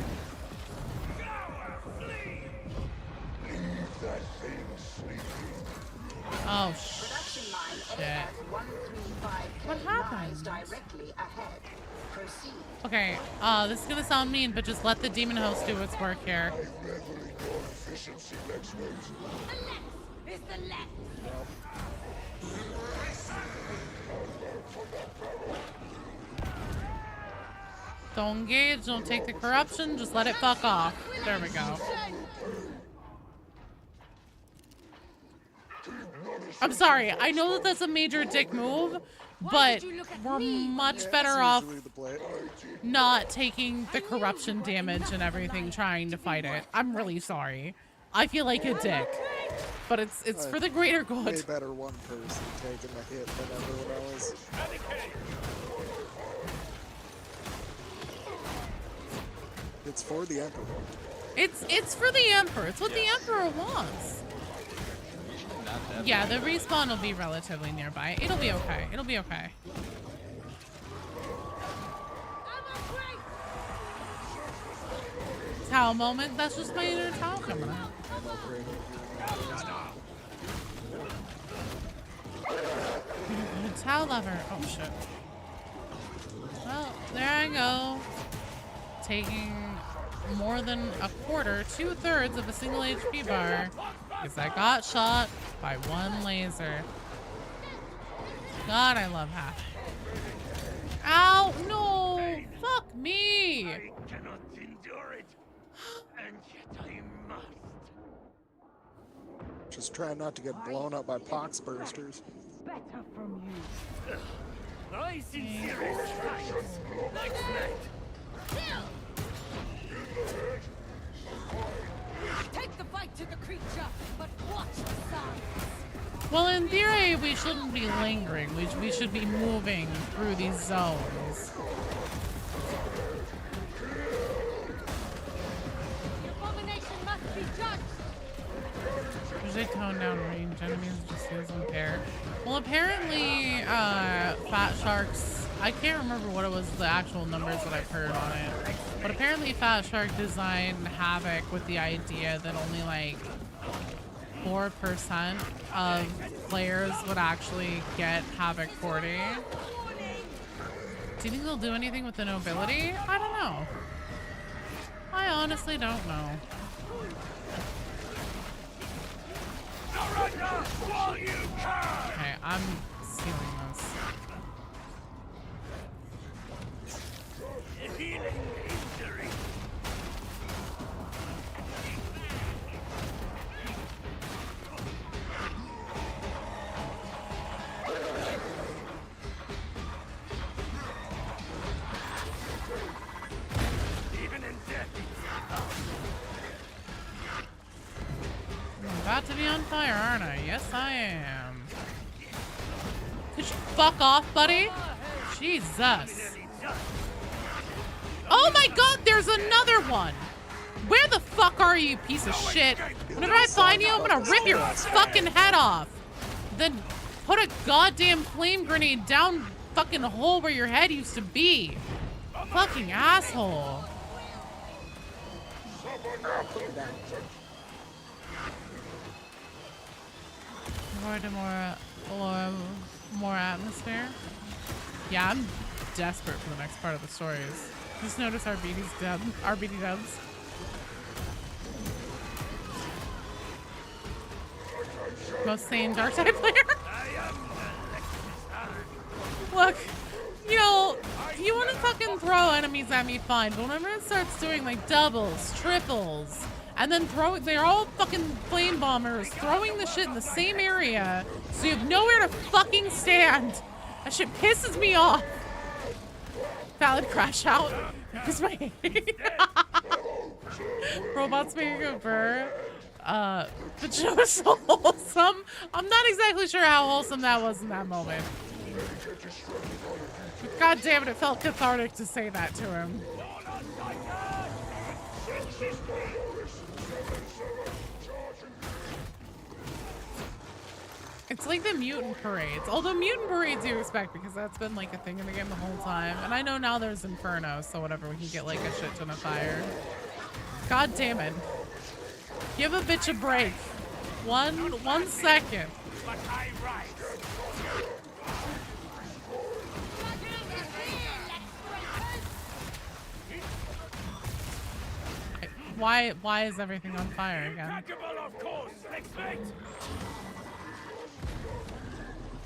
Oh shit. What happened? Okay, this is gonna sound mean, but just let the demon host do its work here. Don't engage, don't take the corruption, just let it fuck off. There we go. I'm sorry, I know that that's a major dick move, but we're much better off not taking the corruption damage and everything trying to fight it. I'm really sorry. I feel like a dick, but it's for the greater good. Way better one person taking the hit than everyone else. It's for the Emperor. It's for the Emperor. It's what the Emperor wants. Yeah, the respawn will be relatively nearby. It'll be okay. It'll be okay. Towel moment. That's just my inner towel coming out. Towel lover. Oh shit. Well, there I go. Taking more than a quarter, 2/3 of a single HP bar, because I got shot by one laser. God, I love Havoc. Ow, no! Fuck me! I cannot endure it, and yet I must. Just try not to get blown up by pox bursters. Better from you. I sincerely like that. Take the fight to the creature, but watch the signs. Well, in theory, we shouldn't be lingering. We should be moving through these zones. The abomination must be judged. Usually tone down range. Enemies just He doesn't care. Well, apparently, Fat Shark's... I can't remember what it was, the actual numbers that I've heard on it. But apparently Fat Shark designed Havoc with the idea that only like 4% of players would actually get Havoc 40. Do you think they'll do anything with the nobility? I don't know. I honestly don't know. Okay, I'm stealing this. I'm about to be on fire, aren't I? Yes, I am. Could you fuck off, buddy? Jesus. Oh my god, there's another one! Where the fuck are you, piece of shit? Whenever I find you, I'm gonna rip your fucking head off. Then put a goddamn flame grenade down fucking hole where your head used to be. Fucking asshole. More atmosphere. Yeah, I'm desperate for the next part of the stories. Just notice RBD dubs. Most sane dark side player. Look, you know, you want to fucking throw enemies at me, fine, but whenever it starts doing like doubles, triples, and then they're all fucking flame bombers throwing the shit in the same area, so you have nowhere to fucking stand. That shit pisses me off. Valid crash out. Because my robots making a burr. The show is so wholesome. I'm not exactly sure how wholesome that was in that moment. God damn it, it felt cathartic to say that to him. It's like the mutant parades. Although mutant parades you expect because that's been like a thing in the game the whole time. And I know now there's Inferno, so whatever, we can get like a shit ton of fire. God damn it. Give a bitch a break. One second. Why is everything on fire again?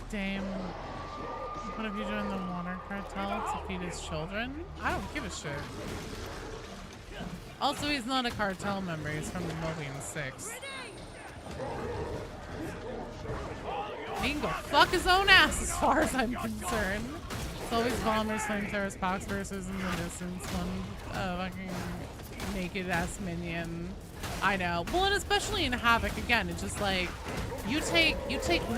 Damn. What if you join the water cartel to feed his children? I don't give a shit. Also, he's not a cartel member. He's from the Mobian 6. He can go fuck his own ass as far as I'm concerned. It's always bombers, flamethrowers, poxbursters in the distance. One fucking naked ass minion. I know. Well, and especially in Havoc, again, it's just like you take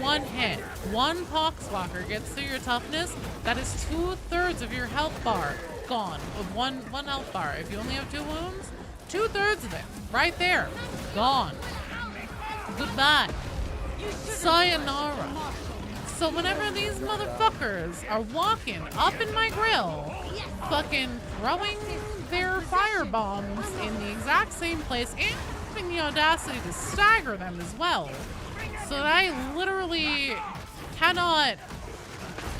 one hit, one poxwalker gets through your toughness. That is 2/3 of your health bar gone with one health bar. If you only have 2 wounds, 2/3 of it right there, gone. Goodbye. Sayonara. So whenever these motherfuckers are walking up in my grill, fucking throwing their fire bombs in the exact same place and having the audacity to stagger them as well, so that I literally cannot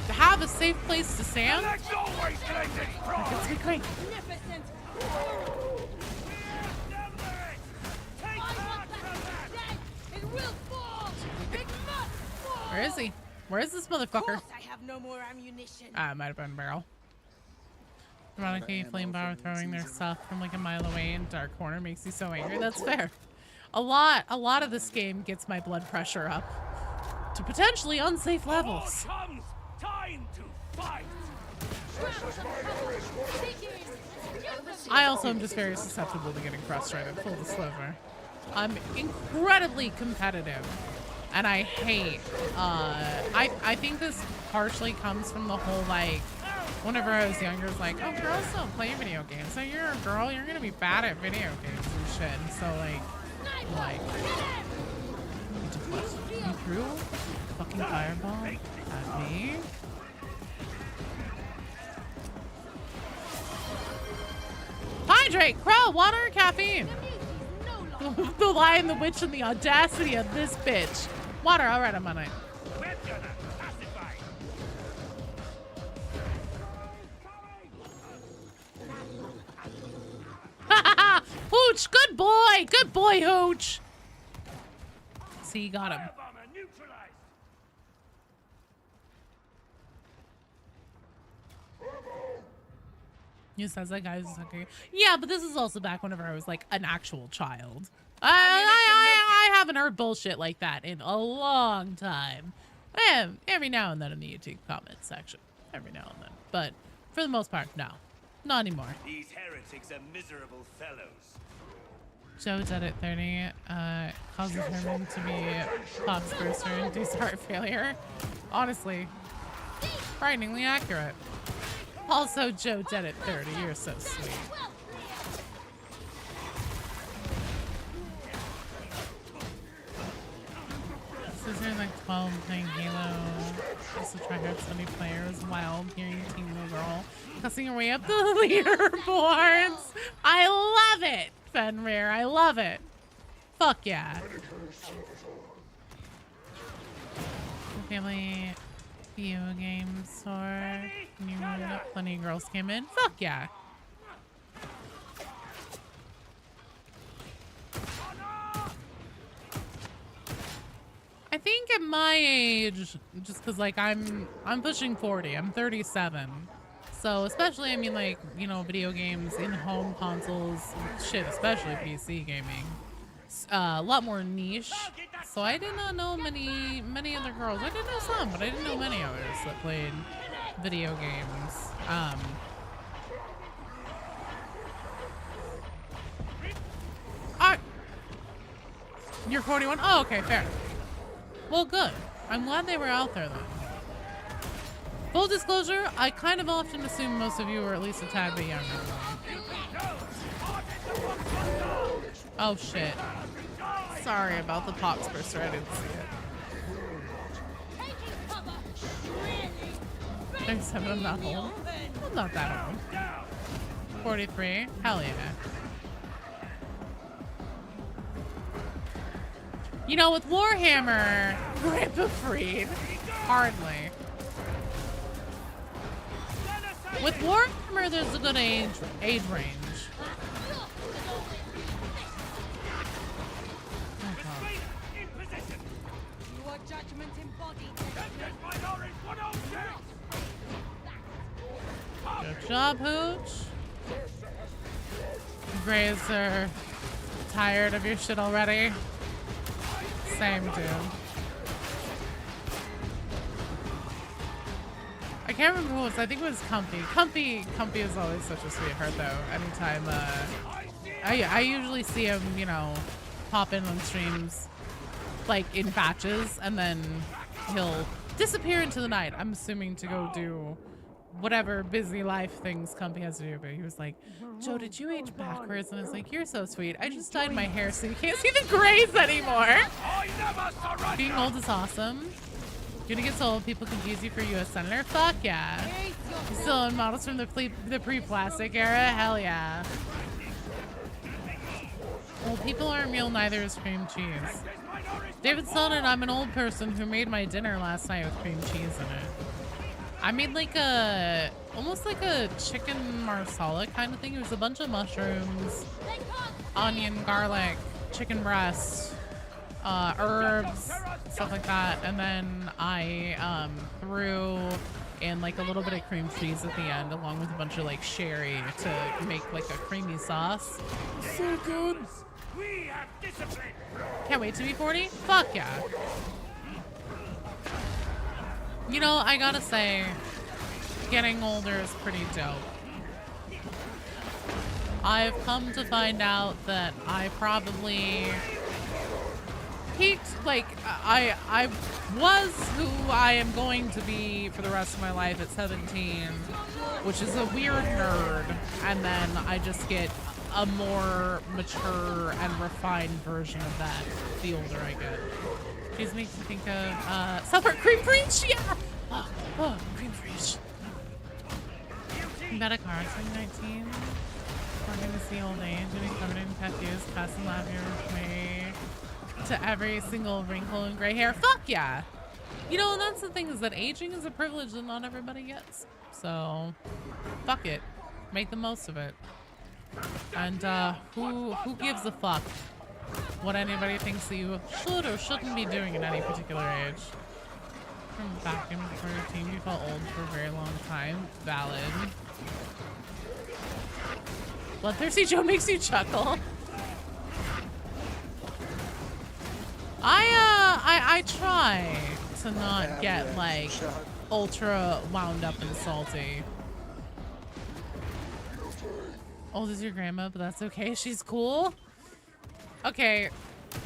have a safe place to stand. Let's be quick. Where is he? Where is this motherfucker? I have no more ammunition. Ah, it might have been Barrel. Ironically, flame bomber throwing their stuff from like a mile away in dark corner makes you so angry. That's fair. A lot of this game gets my blood pressure up to potentially unsafe levels. Time to fight. I also am just very susceptible to getting frustrated, full disclosure. I'm incredibly competitive, and I hate, I think this partially comes from the whole, like, whenever I was younger, it's like, oh, girls don't play video games, so you're a girl, you're gonna be bad at video games and shit, and so, like, to plus. You threw a fucking fireball at me? Hydrate! Crow! Water! Caffeine! The Lion, the Witch, and the audacity of this bitch. Water. Alright, I'm on it. Hooch! Good boy! Good boy, Hooch! See, you got him. You says that guy's okay. Yeah, but this is also back whenever I was like an actual child. I haven't heard bullshit like that in a long time. Every now and then in the YouTube comments section. Every now and then. But for the most part, no. Not anymore. These heretics are miserable fellows. Joe dead at 30. Causes Herman to be Pops Brewster and induce heart failure. Honestly, frighteningly accurate. Also, Joe dead at 30. You're so sweet. This is like 12 playing Halo. Also tryhard Sunday players. Wild hearing Teen Little Girl cussing her way up the leaderboards. I love it, Fenrir. I love it. Fuck yeah. Family video game store. Plenty of girls came in. Fuck yeah. I think at my age, just cause like I'm pushing 40, I'm 37. So especially, I mean, like, you know, video games, in-home consoles, shit, especially PC gaming, a lot more niche. So I did not know many other girls. I did know some, but I didn't know many others that played video games. You're 41? Oh, okay, fair. Well, good. I'm glad they were out there, then. Full disclosure, I kind of often assume most of you were at least a tad bit younger than me. Oh, shit. Sorry about the Pops Burster. I didn't see it. 37, I'm not old. I'm not that old. 43? Hell yeah. You know, with Warhammer, Grandpa Freed, hardly. With Warhammer, there's a good age range. Good job, Hooch. Grays are tired of your shit already. Same, dude. I can't remember who it was. I think it was Comfy. Comfy is always such a sweetheart, though. Anytime, I usually see him, you know, pop in on streams, like, in batches, and then he'll disappear into the night. I'm assuming to go do whatever busy life things Comfy has to do, but he was like, Joe, did you age backwards? And I was like, you're so sweet. I just dyed my hair so you can't see the grays anymore. Being old is awesome. You're gonna get so old people confuse you for U.S. Senator? Fuck yeah. You still own models from the pre-plastic era? Hell yeah. Old people aren't real, neither is cream cheese. David Sullivan, I'm an old person who made my dinner last night with cream cheese in it. I made like almost like a chicken marsala kind of thing. It was a bunch of mushrooms, onion, garlic, chicken breast, herbs, stuff like that. And then I threw in like a little bit of cream cheese at the end, along with a bunch of like sherry to make like a creamy sauce. So good. Can't wait to be 40. Fuck yeah. You know, I gotta say, getting older is pretty dope. I've come to find out that I probably peaked, like, I was who I am going to be for the rest of my life at 17, which is a weird nerd, and then I just get a more mature and refined version of that the older I get. These makes me think of Southwark Cream Preach, yeah! Oh, Cream Preach. Better car, 2019. We're gonna see old age and he's covered in tattoos, passing laughter way to every single wrinkle and gray hair. Fuck yeah! You know, and that's the thing, is that aging is a privilege that not everybody gets. So, fuck it. Make the most of it. And who gives a fuck what anybody thinks that you should or shouldn't be doing at any particular age? From back in before your team, you felt old for a very long time. Valid. Bloodthirsty Joe makes you chuckle. I try to not get like ultra wound up and salty. Old as your grandma, but that's okay. She's cool. Okay,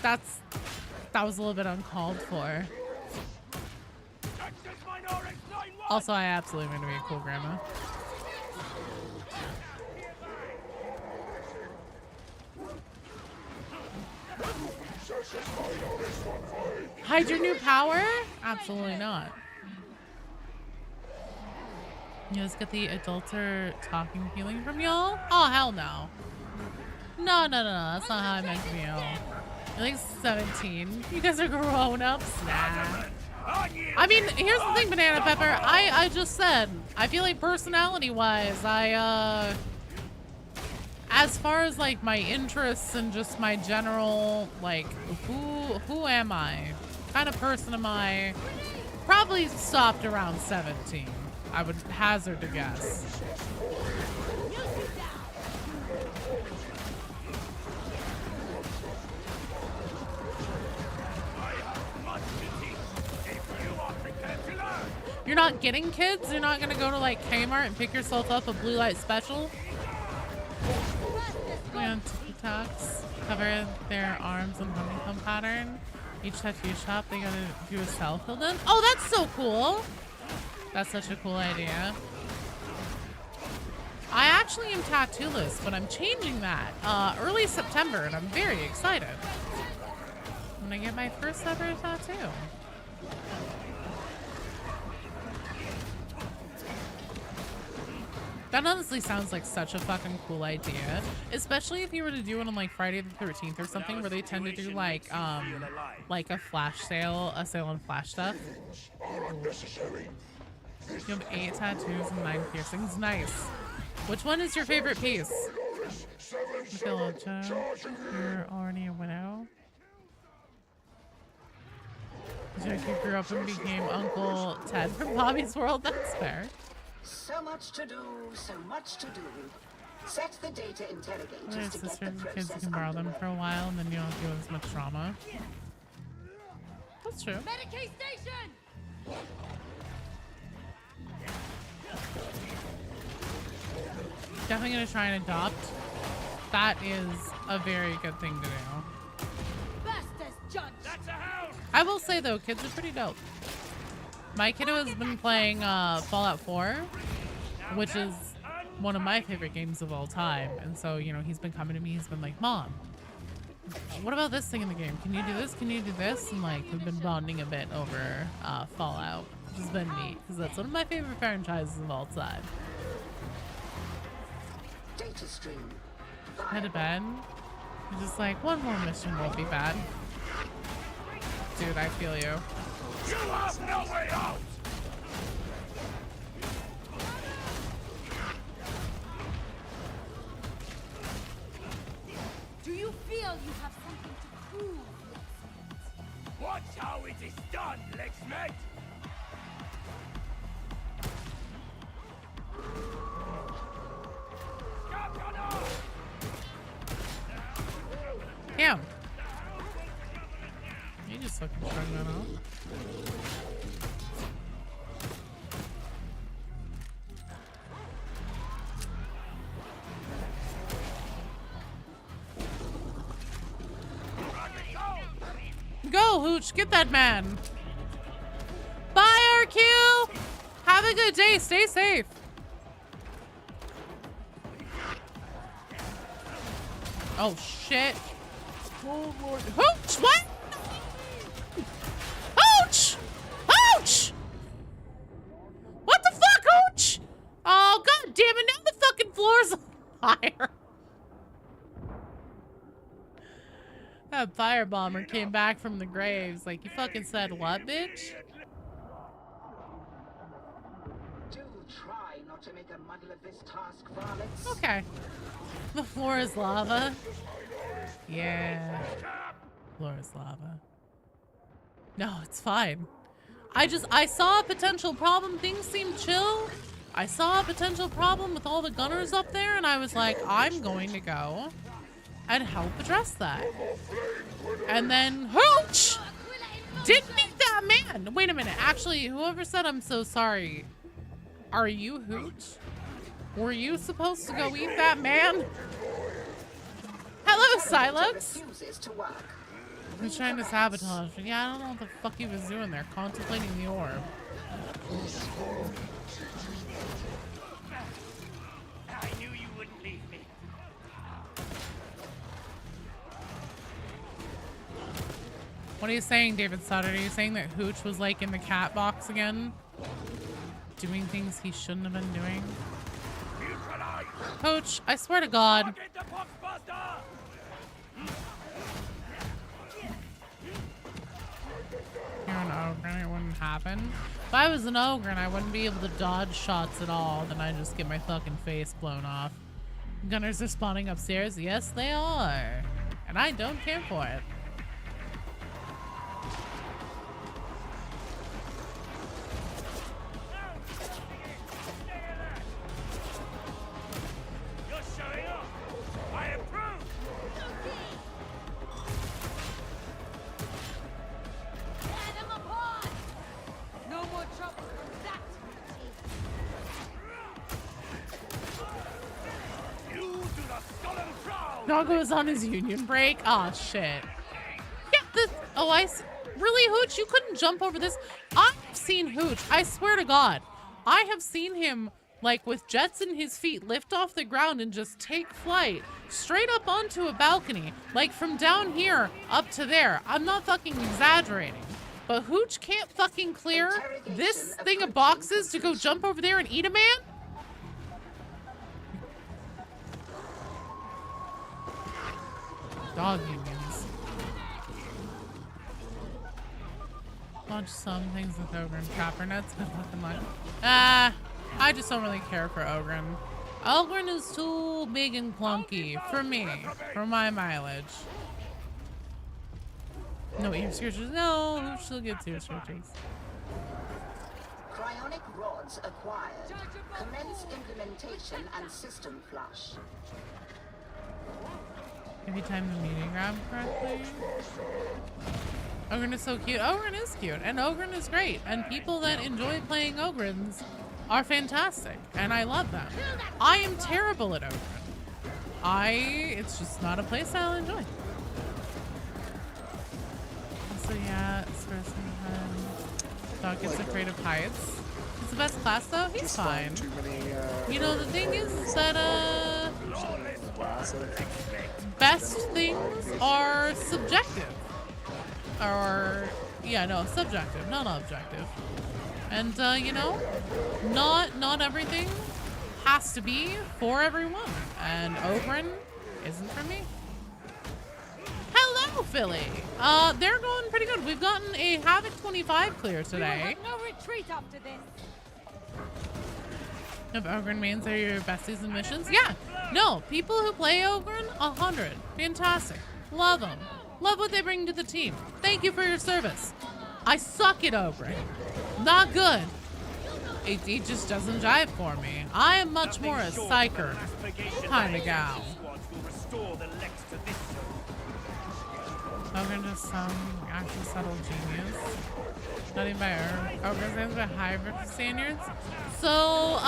that was a little bit uncalled for. Also, I absolutely want to be a cool grandma. Hide your new power? Absolutely not. You guys get the adulter talking feeling from y'all? Oh, hell no. No. That's not how I meant to feel. You're like 17. You guys are grown-ups? Nah. I mean, here's the thing, Banana Pepper. I just said, I feel like personality-wise, as far as like my interests and just my general, like, who am I? What kind of person am I? Probably stopped around 17. I would hazard a guess. You're not getting kids? You're not gonna go to like Kmart and pick yourself up a blue light special? And TikToks cover their arms in honeycomb pattern. Each tattoo shop, they gotta do a self-fill done. Oh, that's so cool! That's such a cool idea. I actually am tattooless, but I'm changing that early September, and I'm very excited. I'm gonna get my first ever tattoo. That honestly sounds like such a fucking cool idea, especially if you were to do it on like Friday the 13th or something, where they tend to do like a flash sale, a sale on flash stuff. You have 8 tattoos and 9 piercings. Nice. Which one is your favorite piece? You're already a widow. You grew up and became Uncle Ted from Bobby's World. That's fair. So much to do, so much to do. Set the data interrogators There's to sister get and the kids, you process can borrow them underway. for a while and then you don't deal with as much trauma. That's true. Medicaid station! Definitely gonna try and adopt. That is a very good thing to do. Best as judge. That's a house! I will say though, kids are pretty dope. My kiddo has been playing Fallout 4, which is one of my favorite games of all time. And so, you know, he's been coming to me, he's been like, Mom, what about this thing in the game? Can you do this? Can you do this? And like, we've been bonding a bit over Fallout, which has been neat, because that's one of my favorite franchises of all time. Data stream. Head to bed. I'm just like, one more mission won't be bad. Dude, I feel you. You have no way out! Do you feel you have something to prove? Watch how it is done, Lexmet! Damn. You just fucking shrugged that off. Go, Hooch, get that man. Bye, RQ. Have a good day. Stay safe. Oh, shit. Oh, Lord. Hooch! What? Hooch! Hooch! What the fuck, Hooch? Oh, god damn it. Now the fucking floor's on fire. That firebomber came back from the graves. Like, you fucking said what, bitch? Do try not to make a muddle of this task, varlets. Okay. The floor is lava. Yeah. Floor is lava. No, it's fine. I saw a potential problem. Things seem chill. I saw a potential problem with all the gunners up there, and I was like, I'm going to go and help address that. And then, Hooch! Didn't eat that man! Wait a minute. Actually, whoever said I'm so sorry, are you Hooch? Were you supposed to go eat that man? Hello, Silex! He was trying to sabotage me. Yeah, I don't know what the fuck he was doing there, contemplating the orb. I knew you wouldn't leave me. What are you saying, David Sutter? Are you saying that Hooch was like in the cat box again? Doing things he shouldn't have been doing? Hooch, I swear to God. You're an ogre and it wouldn't happen. If I was an ogre and I wouldn't be able to dodge shots at all, then I'd just get my fucking face blown off. Gunners are spawning upstairs. Yes, they are. And I don't care for it. Doggo is on his union break. Oh shit. Yeah, really, Hooch? You couldn't jump over this? I've seen Hooch. I swear to God. I have seen him, like, with jets in his feet, lift off the ground and just take flight straight up onto a balcony. Like, from down here up to there. I'm not fucking exaggerating. But Hooch can't fucking clear this thing of boxes to go jump over there and eat a man? Dog unions. Launch some things with Ogre and Trapper Nuts. Good looking luck. I just don't really care for Ogren. Ogren is too big and clunky for me, for my mileage. No ear scratches. No, she'll get ear scratches. Cryonic rods acquired. Commence implementation and system flush. Have you timed the meeting grab correctly? Ogren is so cute. Ogren is cute, and Ogren is great. And people that enjoy playing Ogrens are fantastic, and I love them. I am terrible at Ogren. It's just not a playstyle I enjoy. So yeah, Dog gets afraid of heights. He's the best class though. He's fine. You know, the thing is that best things are subjective. Or yeah, no, subjective, not objective. And you know, not everything has to be for everyone. And Ogren isn't for me. Hello, Philly. They're going pretty good. We've gotten a Havoc 25 clear today. No retreat after this. If Ogren mains are your besties in missions? Yeah. No, people who play Ogren, 100. Fantastic. Love them. Love what they bring to the team. Thank you for your service. I suck at Ogren. Not good. It just doesn't jive for me. I am much more a psyker kind of gal. Ogren just some actually subtle genius. Studied by Ogren standards by Havoc standards. So,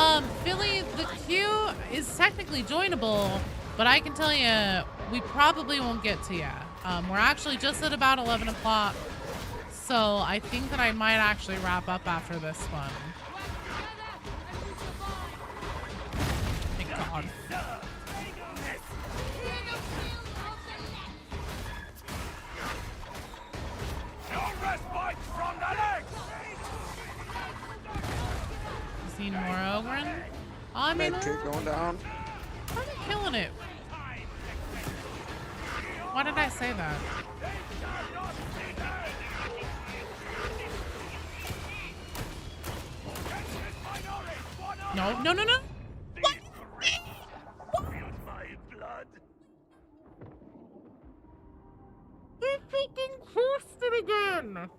Philly, the queue is technically joinable, but I can tell you, we probably won't get to you. We're actually just at about 11 o'clock, so I think that I might actually wrap up after this one. Thank God. Need more Ogren? I mean, Medkit going down. I'm killing it. Why did I say that? No, no, no, no. What? He freaking cursed it again.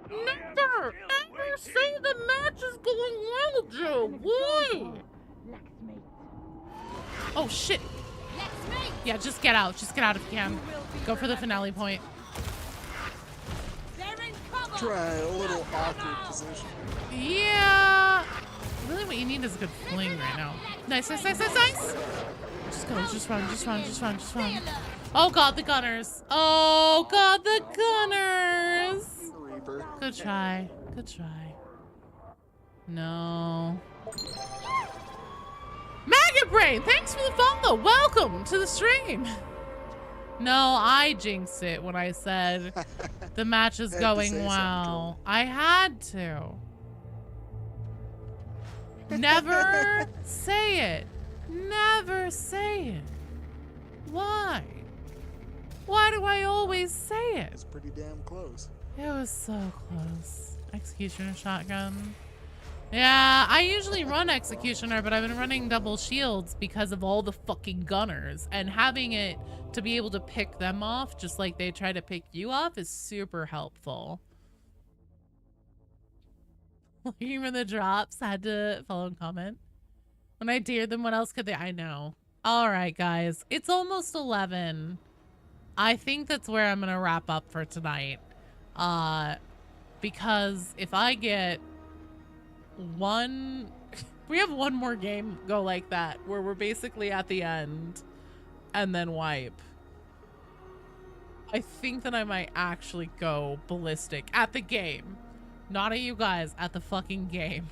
Never ever say the match is going well, Joe. Why? Oh shit. Yeah, just get out. Just get out if you can. Go for the finale point. Try a little awkward position. Yeah. Really what you need is a good fling right now. Nice, nice, nice, nice, nice. Just go. Just run. Just run. Just run. Just run. Oh god, the gunners. Oh god, the gunners. Reaper. Good try. Good try. No. Maggot Brain, thanks for the follow. Welcome to the stream. No, I jinxed it when I said the match is going well. I had to. Never say it. Never say it. Why? Why do I always say it? It's pretty damn close. It was so close. Executioner shotgun. Yeah, I usually run Executioner, but I've been running double shields because of all the fucking gunners. And having it to be able to pick them off, just like they try to pick you off, is super helpful. Looking for the drops, had to follow and comment. When I dared them, what else could they? I know. All right, guys. It's almost 11. I think that's where I'm going to wrap up for tonight. Because if I get we have one more game go like that where we're basically at the end and then wipe. I think that I might actually go ballistic at the game, not at you guys, at the fucking game.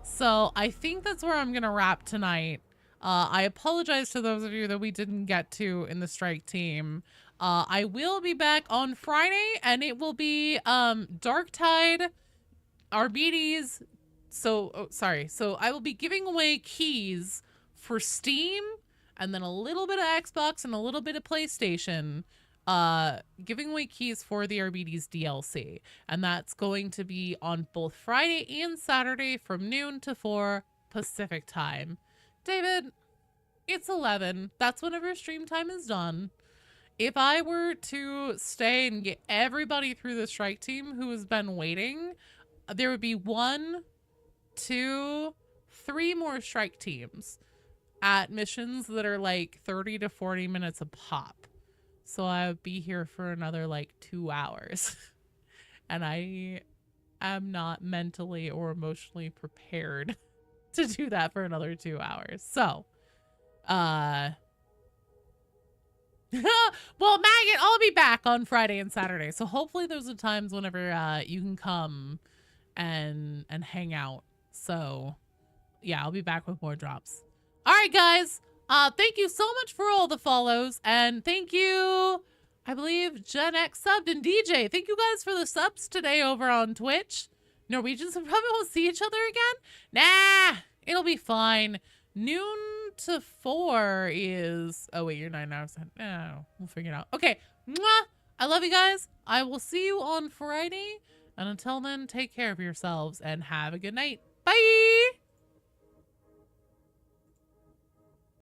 So I think that's where I'm gonna wrap tonight. I apologize to those of you that we didn't get to in the strike team. I will be back on Friday and it will be Darktide, Arbides. So I will be giving away keys for Steam and then a little bit of Xbox and a little bit of PlayStation, giving away keys for the Arbides DLC, and that's going to be on both Friday and Saturday from noon to 4 Pacific time. David, it's 11. That's whenever stream time is done. If I were to stay and get everybody through the strike team who has been waiting, there would be 1, 2, 3 more strike teams at missions that are like 30 to 40 minutes a pop. So I would be here for another like 2 hours. And I am not mentally or emotionally prepared to do that for another 2 hours. So, well, Maggot, I'll be back on Friday and Saturday. So hopefully those are times whenever you can come and hang out. So yeah, I'll be back with more drops. All right, guys. Thank you so much for all the follows, and thank you, I believe Gen X subbed and DJ. Thank you guys for the subs today over on Twitch. Norwegians probably won't see each other again. Nah, it'll be fine. Noon to 4 is, oh wait, you're 9 hours. No, we'll figure it out. Okay, mwah. I love you guys. I will see you on Friday. And until then, take care of yourselves and have a good night. Bye!